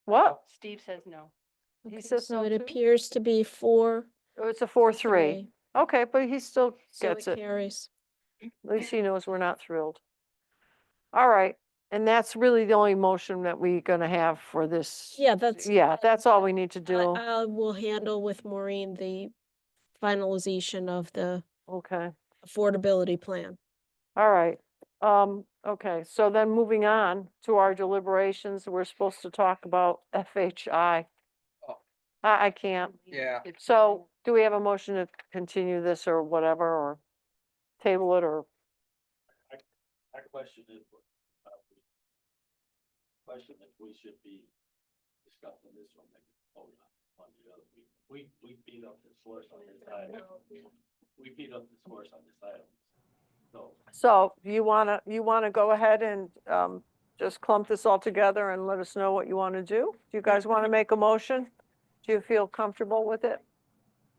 What? Steve says no. He Okay, says so no it too? appears to be 4-3. Oh, it's a 4-3. Okay, but he still So gets it. carries. At least he knows we're not thrilled. All right, and that's really the only motion that we're gonna have for this. Yeah, that's. Yeah, that's all we need to do. I will handle with Maureen the finalization of the Okay, affordability plan. all right. Okay, so then moving on to our deliberations, we're supposed to talk about FHI. Oh. I can't. Yeah. So do we have a motion to continue this or whatever, or table it, or? My question is, question if we should be discussing this one, maybe vote on the other. We beat up this horse on this item. We beat up this horse on this item. So you wanna go ahead and just clump this all together and let us know what you want to do? Do you guys want to make a motion? Do you feel comfortable with it?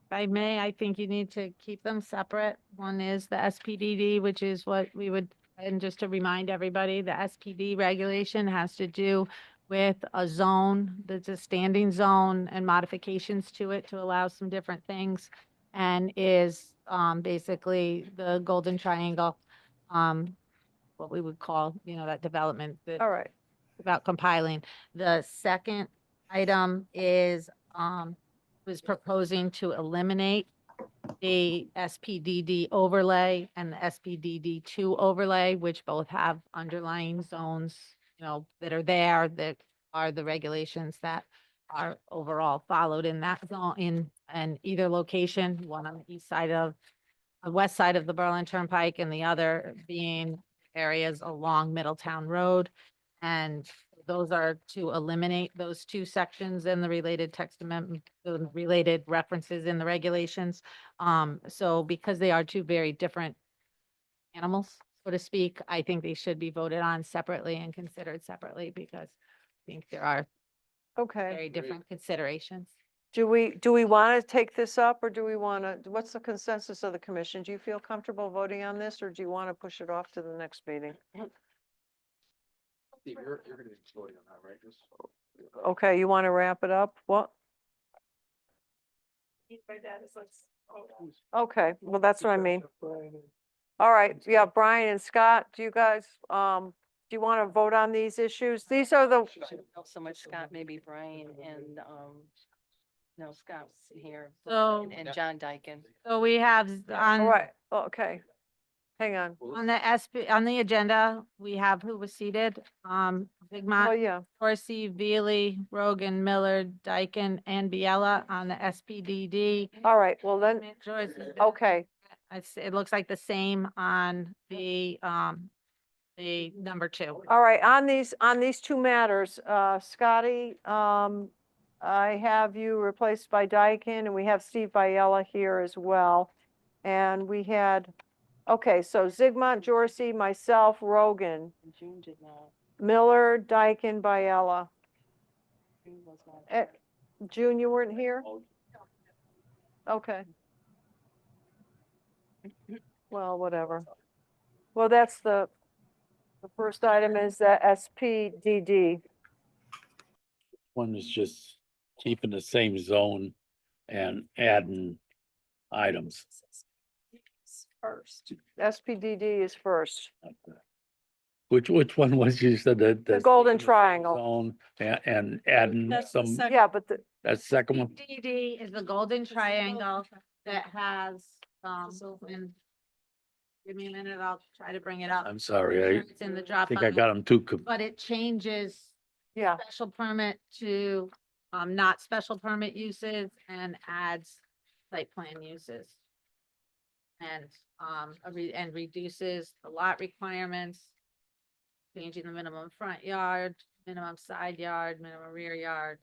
If I may, I think you need to keep them separate. One is the SPDD, which is what we would, and just to remind everybody, the SPD regulation has to do with a zone, that's a standing zone and modifications to it to allow some different things. And is basically the golden triangle, what we would call, that development that All right, about compiling. The second item is, was proposing to eliminate the SPDD overlay and the SPDD2 overlay, which both have underlying zones, that are there, that are the regulations that are overall followed in that zone, in either location, one on the east side of, the west side of the Berlin Turnpike, and the other being areas along Middletown Road. And those are to eliminate those two sections in the related text amendment, the related references in the regulations. So because they are two very different animals, so to speak, I think they should be voted on separately and considered separately, because I think there are okay. very different considerations. Do we want to take this up, or do we want to, what's the consensus of the commission? Do you feel comfortable voting on this, or do you want to push it off to the next meeting? Steve, you're gonna be voting on that, right? Just- Okay, you want to wrap it up? What? Okay, well, that's what I mean. All right, yeah, Brian and Scott, do you guys, do you want to vote on these issues? These are the, Not so much Scott, maybe Brian and, no, Scott was here. So- And John Dyken. So we have all on. right, okay. Hang on. On the on the agenda, we have who was seated, Oh, Bigmont, yeah, Dorsey, Veely, Rogan, Miller, Dyken, and Biella on the SPDD. all right, well then, Joyce, okay. It looks like the same on the number 2. All right, on these two matters, Scotty, I have you replaced by Daikin, and we have Steve Biella here as well. And we had, okay, so Zigmont, Jorsey, myself, Rogan, June did not. Miller, Daikin, Biella. June was not. June, you weren't here? Okay. Well, whatever. Well, that's the first item is the SPDD. One is just keeping the same zone and adding items. First. SPDD is first. Which one was you said that? The Golden Triangle. Zone and adding That's the some, second. Yeah, but the, that second one, DD is the golden triangle that has, and give me a minute, I'll try to bring it up. I'm sorry, It's in the I drop. think I got them too. But it changes yeah, special permit to, not special permit uses and adds site plan uses. And, and reduces the lot requirements, changing the minimum front yard, minimum side yard, minimum rear yard,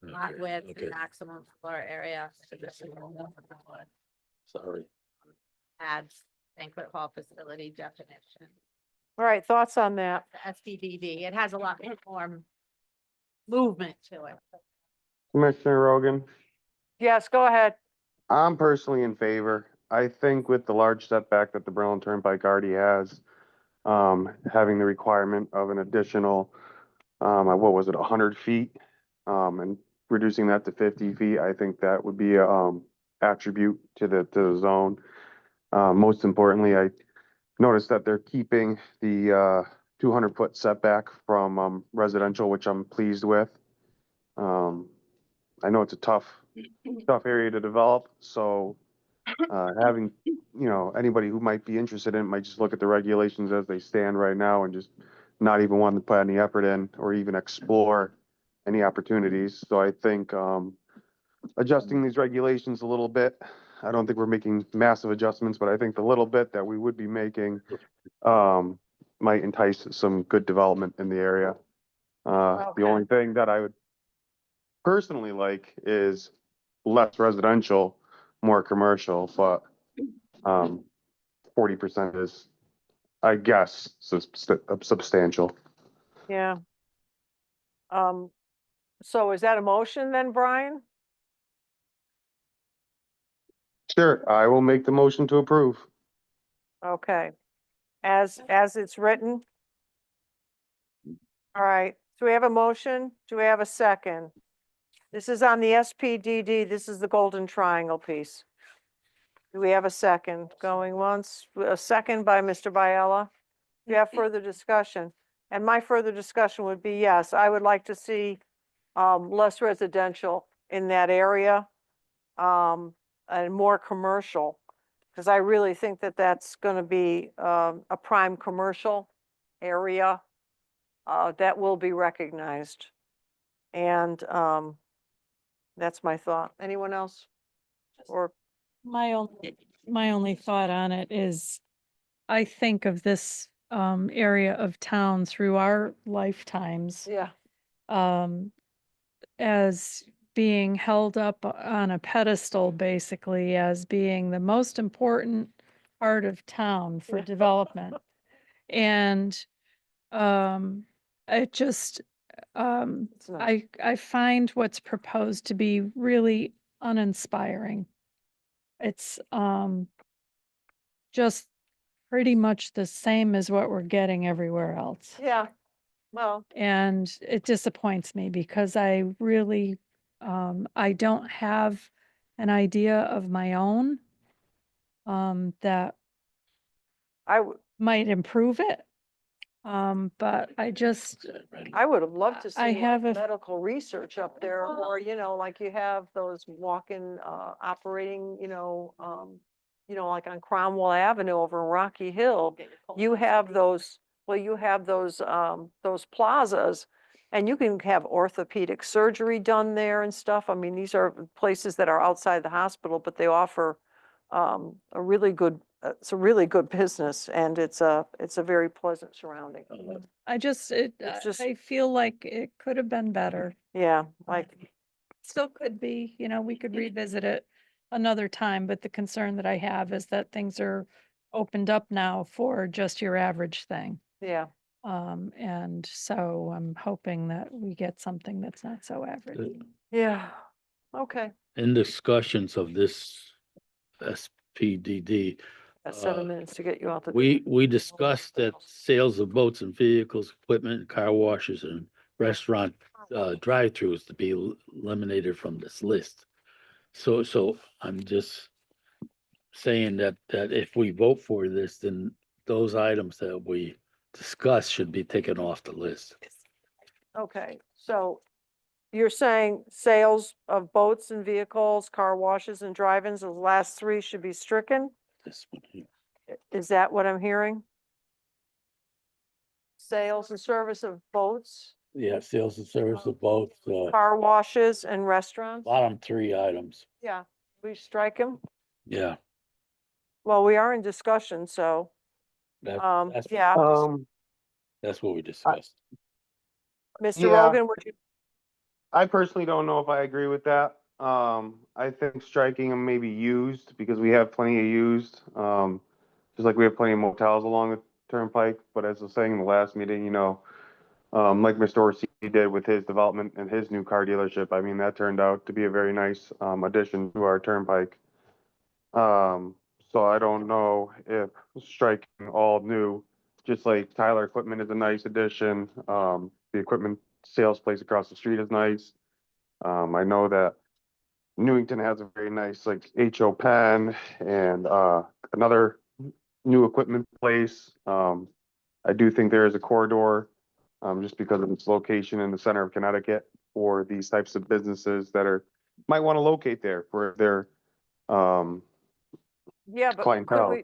lot Okay, width, okay. and maximum floor area. Sorry. Adds banquet hall facility definition. all right, thoughts on that? The SPDD, it has a lot more movement to it. Commissioner Rogan, Yes, go ahead. I'm personally in favor. I think with the large setback that the Berlin Turnpike already has, having the requirement of an additional, what was it, 100 feet? And reducing that to 50 feet, I think that would be a, attribute to the zone. Most importantly, I noticed that they're keeping the, 200-foot setback from, residential, which I'm pleased with. I know it's a tough area to develop, so, having, anybody who might be interested in it might just look at the regulations as they stand right now and just not even want to put any effort in or even explore any opportunities. So I think, adjusting these regulations a little bit, I don't think we're making massive adjustments, but I think the little bit that we would be making, might entice some good development in the area. The only thing that I would personally like is less residential, more commercial, but 40% is, I guess, substantial. Yeah. So is that a motion then, Brian? Sure, I will make the motion to approve. Okay. As it's written? All right, so we have a motion. Do we have a second? This is on the SPDD. This is the Golden Triangle piece. Do we have a second? Going once, a second by Mr. Biella. Do you have further discussion? And my further discussion would be, yes, I would like to see less residential in that area and more commercial, because I really think that that's going to be a prime commercial area that will be recognized. And that's my thought. Anyone else? Or My only thought on it is, I think of this area of town through our lifetimes yeah, as being held up on a pedestal, basically, as being the most important part of town for development. And it just, it's not. I find what's proposed to be really uninspiring. It's just pretty much the same as what we're getting everywhere else. Yeah, well, And it disappoints me because I really, I don't have an idea of my own that I would. might improve it. But I just, I would have loved to see I have like a- medical research up there, or, like you have those walk-in, operating, like on Cromwell Avenue over in Rocky Hill. You have those, you have those plazas, and you can have orthopedic surgery done there and stuff. I mean, these are places that are outside the hospital, but they offer a really good, it's a really good business and it's a very pleasant surrounding. I just, It's just- I feel like it could have been better. Yeah, like, Still could be, we could revisit it another time, but the concern that I have is that things are opened up now for just your average thing. yeah, And so I'm hoping that we get something that's not so average. yeah, okay. In discussions of this SPDD, Got 7 minutes to get you out the. we discussed that sales of boats and vehicles, equipment, car washes and restaurant drive-throughs to be eliminated from this list. So I'm just saying that if we vote for this, then those items that we discussed should be taken off the list. Okay, so you're saying sales of boats and vehicles, car washes and drive-ins, the last three should be stricken? This one here. Is that what I'm hearing? Sales and service of boats, Yeah, sales and service of both, car washes and restaurants? bottom three items. Yeah, we strike them? Yeah. Well, we are in discussion, so, That's yeah. That's what we discussed. Mr. yeah. Rogan, would you, I personally don't know if I agree with that. I think striking them may be used because we have plenty of used. Just like we have plenty of motels along the turnpike. But as I was saying in the last meeting, like Mr. Orsi did with his development and his new car dealership, I mean, that turned out to be a very nice addition to our turnpike. So I don't know if striking all new, just like Tyler Equipment is a nice addition. The equipment sales place across the street is nice. I know that Newington has a very nice like HO Pen and another new equipment place. I do think there is a corridor just because of its location in the center of Connecticut for these types of businesses that might want to locate there for their yeah, but could clientele.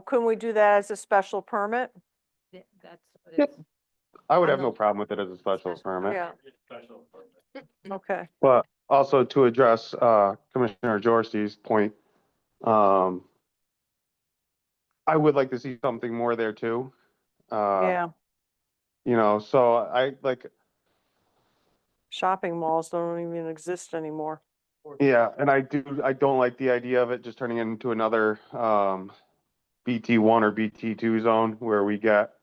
couldn't we do that as a special permit? That's what Yep. it's. I would on have the- no problem with it as a special permit. Yeah. Okay, But also to address Commissioner Jorsty's point, I would like to see something more there too. yeah, So I like, shopping malls don't even exist anymore. yeah, and I don't like the idea of it just turning into another BT1 or BT2 zone where we get,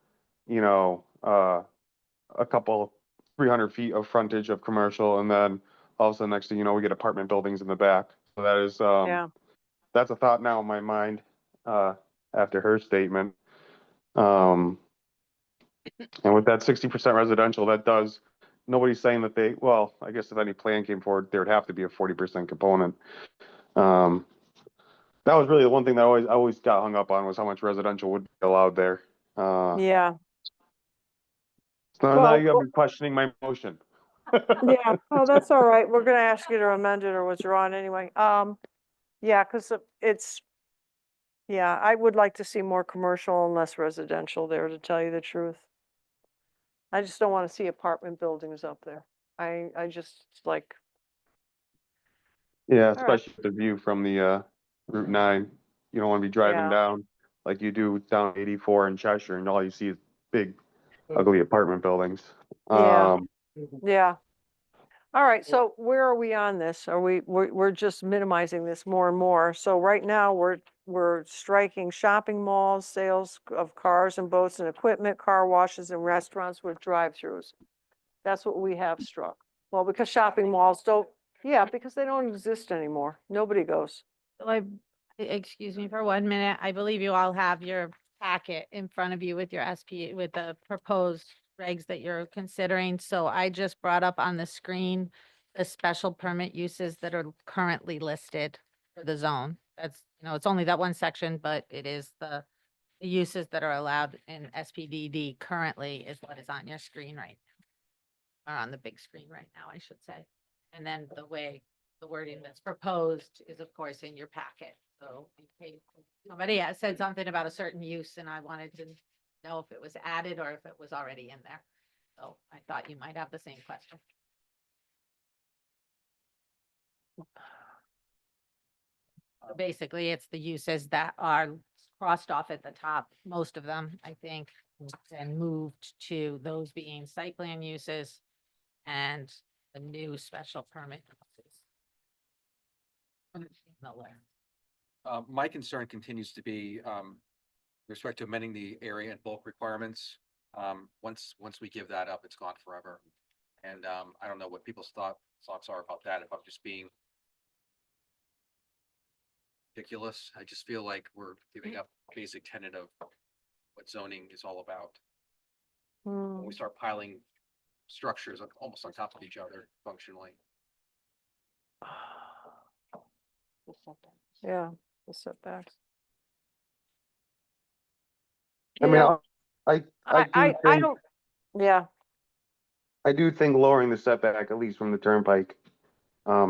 a couple 300 feet of frontage of commercial and then all of a sudden next thing you know, we get apartment buildings in the back. So that is, Yeah, that's a thought now in my mind, after her statement. And with that 60% residential, nobody's saying that well, I guess if any plan came forward, there would have to be a 40% component. That was really the one thing that I always got hung up on was how much residential would be allowed there. yeah, So now Well, you got me questioning my motion. yeah, oh, that's all right, we're gonna ask you to amend it or withdraw it anyway. Yeah, because yeah, I would like to see more commercial and less residential there, to tell you the truth. I just don't want to see apartment buildings up there. I just like, Yeah, right. especially the view from the Route 9. You don't want to be driving Yeah. down like you do down 84 in Cheshire and all you see is big, ugly apartment buildings. Yeah. Yeah. All right, so where are we on this? We're just minimizing this more and more. So right now, we're striking shopping malls, sales of cars and boats and equipment, car washes and restaurants with drive-throughs. That's what we have struck. Well, because shopping malls don't, yeah, because they don't exist anymore. Nobody goes. So excuse me for 1 minute. I believe you all have your packet in front of you with your with the proposed regs that you're considering. So I just brought up on the screen the special permit uses that are currently listed for the zone. That's, it's only that one section, but it is the uses that are allowed in SPDD currently is what is on your screen right now. Or on the big screen right now, I should say. And then the wording that's proposed is of course in your packet. So in case somebody has said something about a certain use and I wanted to know if it was added or if it was already in there. So I thought you might have the same question. Basically, it's the uses that are crossed off at the top, most of them, I think, and moved to those being site plan uses and the new special permit uses. The list. My concern continues to be, with respect to amending the area and bulk requirements. Once we give that up, it's gone forever. And, I don't know what people's thoughts are about that, if I'm just being ridiculous. I just feel like we're giving up a basic tenet of what zoning is all about. When we start piling structures almost on top of each other functionally. Yeah, the setbacks. I You mean, know, I I think, don't, yeah, I do think lowering the setback, at least from the turnpike,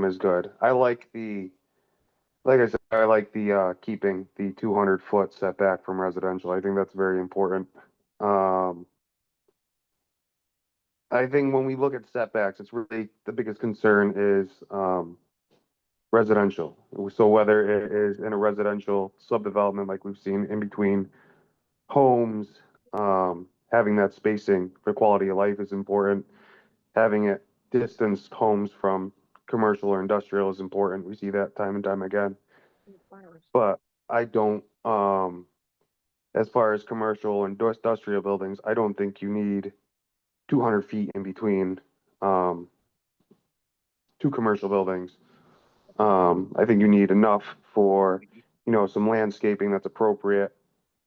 is good. Like I said, I like the, keeping the 200-foot setback from residential. I think that's very important. I think when we look at setbacks, it's really, the biggest concern is, residential. So whether it is in a residential subdevelopment like we've seen in between homes, having that spacing for quality of life is important. Having it distanced homes from commercial or industrial is important. We see that time and time again. But I don't, as far as commercial and industrial buildings, I don't think you need 200 feet in between, two commercial buildings. I think you need enough for, some landscaping that's appropriate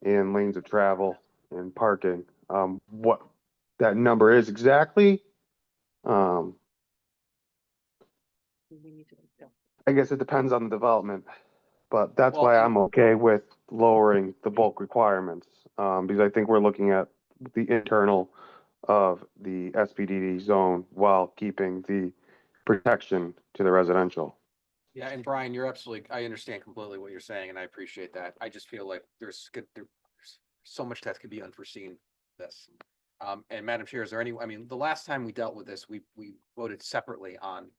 and lanes of travel and parking. What that number is exactly, I guess it depends on the development, but that's why I'm okay with lowering the bulk requirements. Because I think we're looking at the internal of the SPDD zone while keeping the protection to the residential. Yeah, and Brian, you're absolutely, I understand completely what you're saying, and I appreciate that. I just feel like there's so much that could be unforeseen this. And Madam Chair, is there any, I mean, the last time we dealt with this, we voted separately on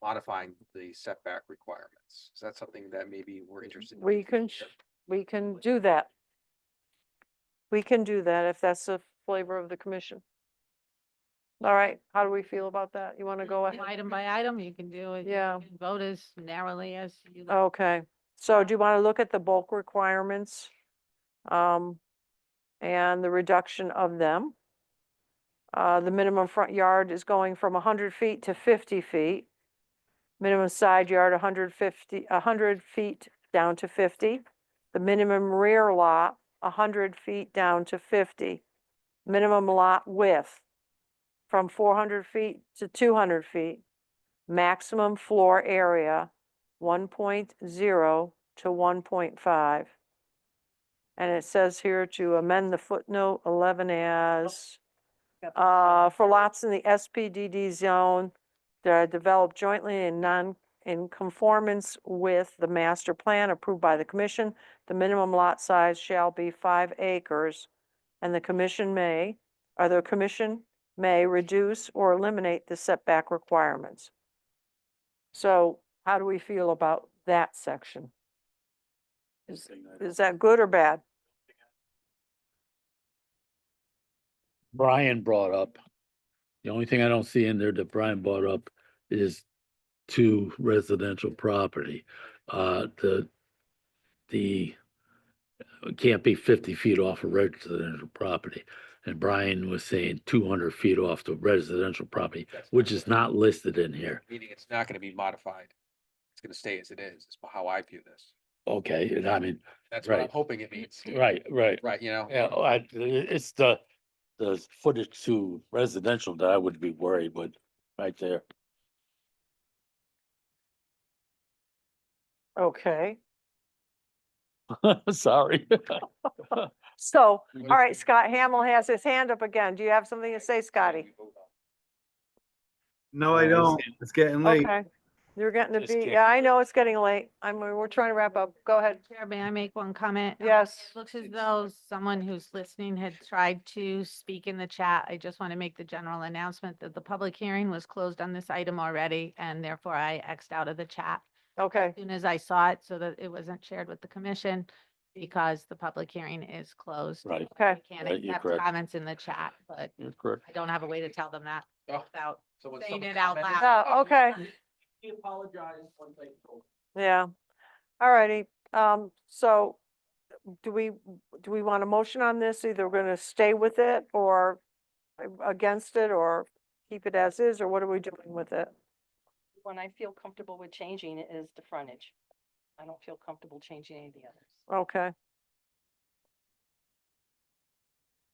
modifying the setback requirements. Is that something that maybe we're interested in? we can do that. We can do that if that's the flavor of the commission. All right, how do we feel about that? You want to go ahead? Item by item, you can do it. You Yeah. can vote as narrowly as you like. Okay, so do you want to look at the bulk requirements? And the reduction of them? The minimum front yard is going from 100 feet to 50 feet. Minimum side yard, 100 feet down to 50. The minimum rear lot, 100 feet down to 50. Minimum lot width from 400 feet to 200 feet. Maximum floor area, 1.0 to 1.5. And it says here to amend the footnote 11 as, for lots in the SPDD zone that are developed jointly in conformance with the master plan approved by the commission, the minimum lot size shall be 5 acres, and the commission may reduce or eliminate the setback requirements. So how do we feel about that section? Is that good or bad? Brian brought up, the only thing I don't see in there that Brian brought up is to residential property. The it can't be 50 feet off of residential property. And Brian was saying 200 feet off the residential property, which is not listed in here. Meaning it's not gonna be modified. It's gonna stay as it is how I view this. Okay, and I mean, That's what I'm right. hoping it means. Right, Right, yeah, it's the footage to residential that I would be worried with, right there. Okay. Sorry. So, all right, Scott Hamill has his hand up again. Do you have something to say, Scotty? No, I don't. It's getting late. Okay, you're getting to Just be, kick. yeah, I know it's getting late. We're trying to wrap up. Go ahead. Chair, may I make one comment? Yes. It looks as though someone who's listening had tried to speak in the chat. I just want to make the general announcement that the public hearing was closed on this item already, and therefore I X'd out of the chat. Okay, as soon as I saw it, so that it wasn't shared with the commission, because the public hearing is closed. Right. okay. We can't Right, you're accept correct. comments in the chat, but You're correct. I don't have a way to tell them that without when saying someone it out comments- loud. Yeah, okay, He apologized once I told yeah. All righty, so do we want a motion on this? Either we're gonna stay with it or against it or keep it as is, or what are we doing with it? One I feel comfortable with changing is the frontage. I don't feel comfortable changing any of the others. Okay,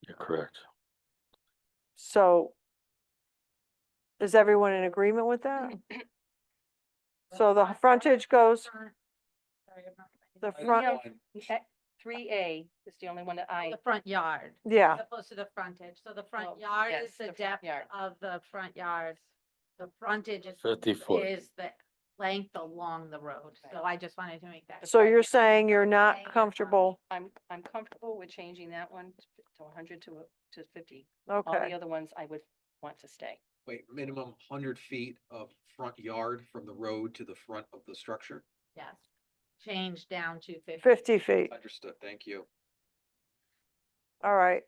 You're correct. so is everyone in agreement with that? So the frontage goes, the front, 3A is the only one that I. The front yard. yeah, As opposed to the frontage. So the Oh, front yard yes, is the the front depth yard. of the front yard. The frontage is 50 foot. is the length along the road. So I just wanted to make that. so clear. you're saying you're not comfortable, I'm comfortable with changing that one to 100 to 50. All okay, the other ones I would want to stay. Wait, minimum 100 feet of front yard from the road to the front of the structure? Yes. Change down to 50. 50 feet, Understood, thank you. all right,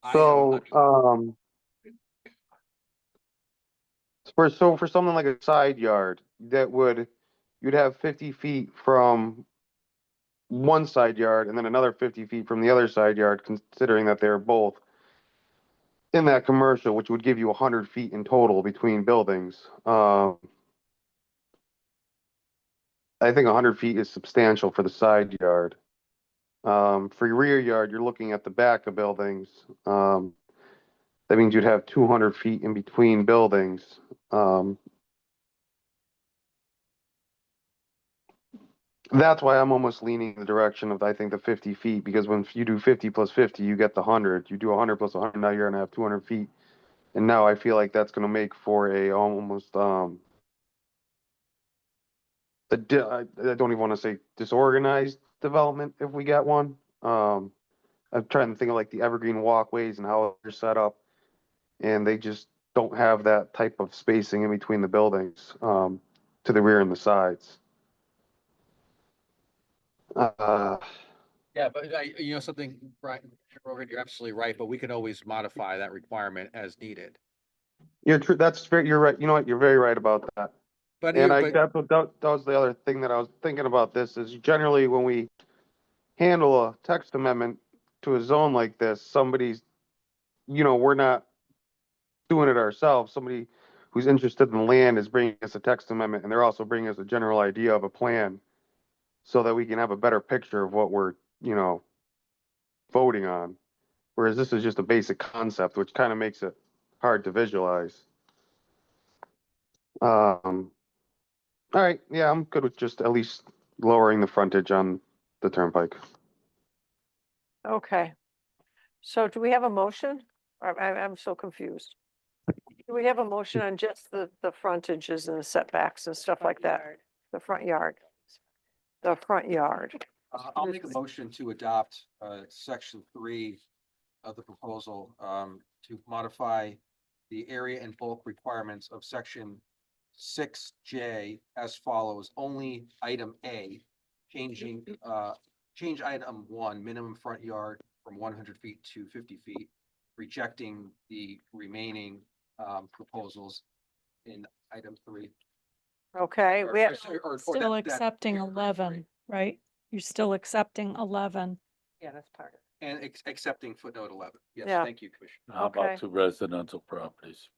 I am So, under- for something like a side yard, you'd have 50 feet from one side yard and then another 50 feet from the other side yard, considering that they're both in that commercial, which would give you 100 feet in total between buildings. I think 100 feet is substantial for the side yard. For your rear yard, you're looking at the back of buildings. That means you'd have 200 feet in between buildings. That's why I'm almost leaning in the direction of, I think, the 50 feet, because when you do 50 plus 50, you get the 100. You do 100 plus 100, now you're gonna have 200 feet. And now I feel like that's gonna make for a almost, I don't even wanna say disorganized development if we get one. I'm trying to think of like the evergreen walkways and how they're set up. And they just don't have that type of spacing in between the buildings, to the rear and the sides. Yeah, but something, Brian, Rogan, you're absolutely right, but we can always modify that requirement as needed. You're true, you're right, you know what, you're very right about that. But, And but that was the other thing that I was thinking about this, is generally when we handle a text amendment to a zone like this, somebody's, we're not doing it ourselves. Somebody who's interested in land is bringing us a text amendment, and they're also bringing us a general idea of a plan so that we can have a better picture of what we're, voting on. Whereas this is just a basic concept, which kind of makes it hard to visualize. All right, yeah, I'm good with just at least lowering the frontage on the turnpike. okay. So do we have a motion? I'm so confused. Do we have a motion on just the frontages and the setbacks and stuff like that? The front yard? The front yard. I'll make a motion to adopt, section 3 of the proposal, to modify the area and bulk requirements of section 6J as follows. Only item A, change item 1, minimum front yard from 100 feet to 50 feet, rejecting the remaining, proposals in item 3. Okay, we have, Still accepting 11, right? You're still accepting 11. Yeah, that's part of it. And accepting footnote 11. Yes, Yeah. thank you, Commissioner. How Okay. about 2 residential properties?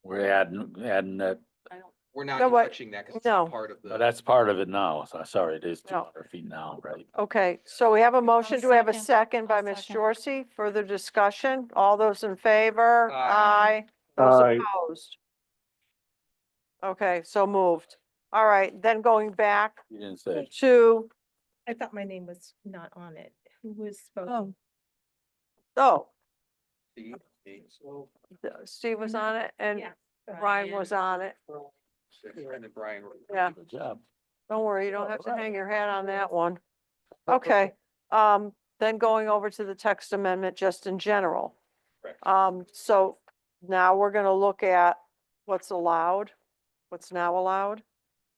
We're adding that, We're not No, what- touching that because it's no. not part of the. but that's part of it now. So sorry, it is No. 200 feet now, right? okay, so we have a motion. Do we have a second. second by I'll Ms. second. Jorsey? Further discussion? All those in favor? Aye. Those Aye. opposed? Okay, so moved. All right, then going back You didn't say. to, I thought my name was not on it. Who was spoken? Oh, oh, So, Steve was on it and Yeah. Brian was on it. and then Brian. Yeah. Good job. Don't worry, you don't have to hang your hat on that one. Okay, then going over to the text amendment just in general. Correct. So now we're gonna look at what's allowed, what's now allowed.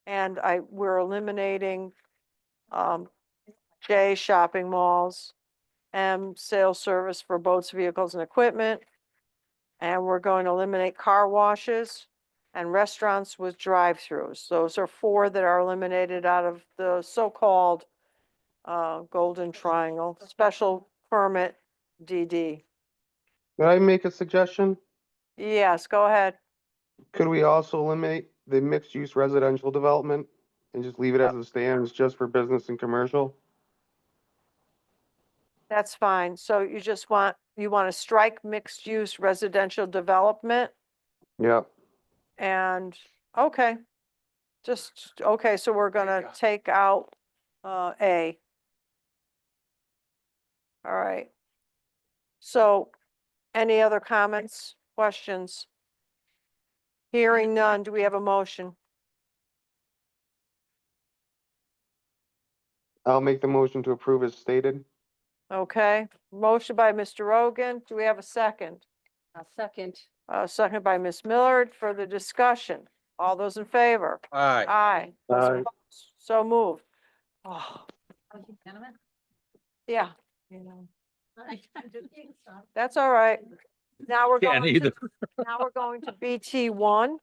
And we're eliminating, J, shopping malls, M, sales service for boats, vehicles, and equipment. And we're going to eliminate car washes and restaurants with drive-throughs. Those are 4 that are eliminated out of the so-called golden triangle, special permit DD. Could I make a suggestion? Yes, go ahead. Could we also eliminate the mixed-use residential development and just leave it as it stands, just for business and commercial? That's fine. So you want to strike mixed-use residential development Yep. and, okay. Okay, so we're gonna take out, A. All right. So any other comments, questions? Hearing none, do we have a motion? I'll make the motion to approve as stated. Okay, motion by Mr. Rogan. Do we have a second? A second. Second by Ms. Millard. Further discussion. All those in favor? Aye. Aye. Those Aye. opposed? So moved. Oh, Gentlemen? yeah, I'm just kidding, stop. that's all right. Now we're Can't going to, either. now we're going to BT1.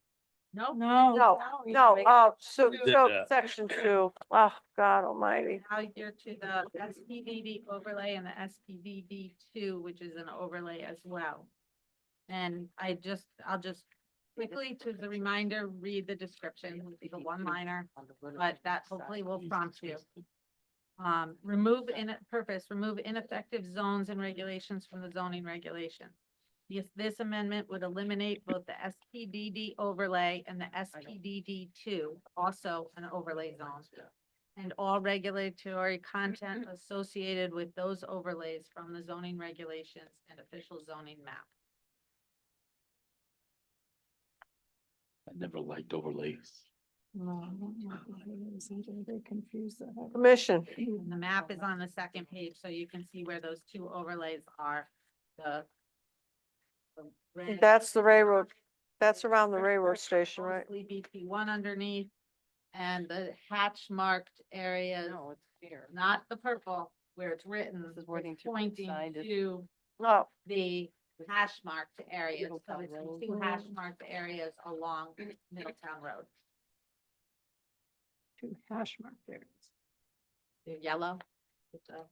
No. No, so Did that. section 2. Oh, God almighty. Now you're to the SPVD overlay and the SPVD 2, which is an overlay as well. And I'll just quickly, to the reminder, read the description, it'll be the one-liner, but that hopefully will prompt you. Remove ineffective zones and regulations from the zoning regulations. This amendment would eliminate both the SPDD overlay and the SPDD 2, also an overlay zone, and all regulatory content associated with those overlays from the zoning regulations and official zoning map. I never liked overlays. Commission. And the map is on the second page, so you can see where those 2 overlays are. The red- That's the railroad. That's around the railroad station, right? mostly BP1 underneath, and the hatch marked areas, No, it's here. not the purple where it's written, This is it's Worthington pointing side, it's- to No, the hash marked areas. So Middletown it's Road. the 2 hash marked areas along Middletown Road. 2 hash mark there. They're yellow with the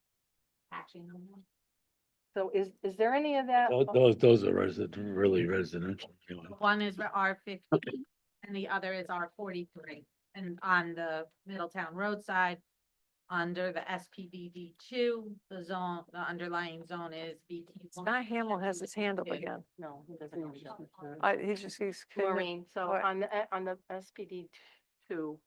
hatching on them. So is there any of that? Those are really residential. anyway. One is R50 and the other is R43. And on the Middletown Road side, under the SPDD 2, the underlying zone is BT. Scott Hamill has his hand up again. No, he doesn't. He's. Maureen, so What? on the SPD 2,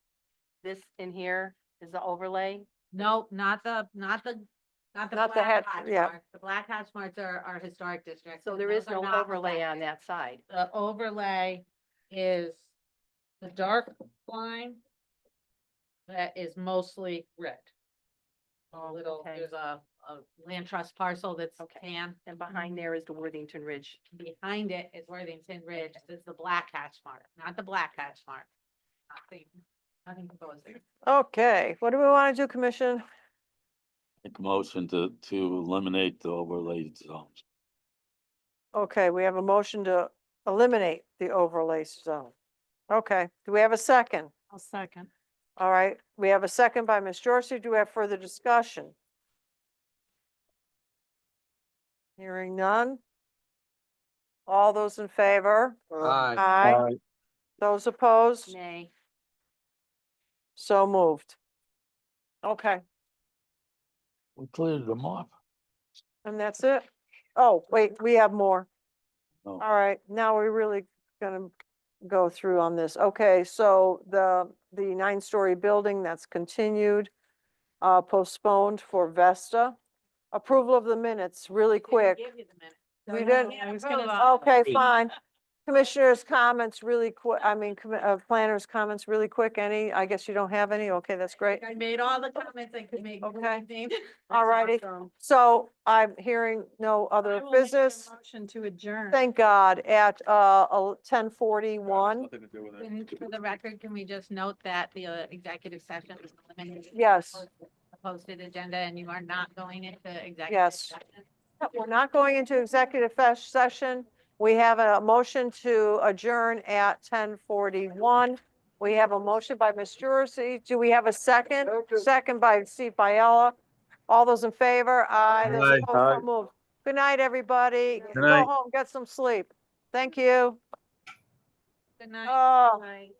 this in here is the overlay? No, not the Not the black hatch, hatch yeah. marks. The black hatch marks are historic districts. So and there is those are no not overlay on affected. that side. The overlay is the dark line that is mostly red. Oh, Little, okay. there's a land trust parcel that's Okay. tan. And behind there is the Worthington Ridge. Behind it is Worthington Ridge. This is the black hatch mark, not the black hatch mark. Nothing proposed there. Okay, what do we want to do, Commission? Make a motion to eliminate the overlay zones. Okay, we have a motion to eliminate the overlay zone. Okay, do we have a second? I'll second. All right, we have a second by Ms. Jorsey. Do we have further discussion? Hearing none. All those in favor? Aye. Aye. Those opposed? Nay. So moved. Okay, We cleared them off. and that's it? Oh, wait, we have more. Oh. All right, now we're really gonna go through on this. Okay, so the 9-story building that's continued, postponed for Vesta. Approval of the minutes, really quick. Give you the minute. We So didn't- you can't I was gonna approve say- them. Okay, fine. Commissioners' comments really quick, planners' comments really quick. Any, I guess you don't have any? Okay, that's great. I made all the comments I could make. Okay. All All righty. So I'm hearing no other business. Motion to adjourn. Thank God, at 10:41. Nothing to do with it. And for the record, can we just note that the executive session is eliminated? Yes. The posted agenda and you are not going into executive Yes. session? We're not going into executive session. We have a motion to adjourn at 10:41. We have a motion by Ms. Jursey. Do we have a second? Second by Steve Biella. All those in favor? Aye. Those Aye. opposed, so moved. Good night, everybody. Good Go night. home, get some sleep. Thank you. Good night. Oh. Good night.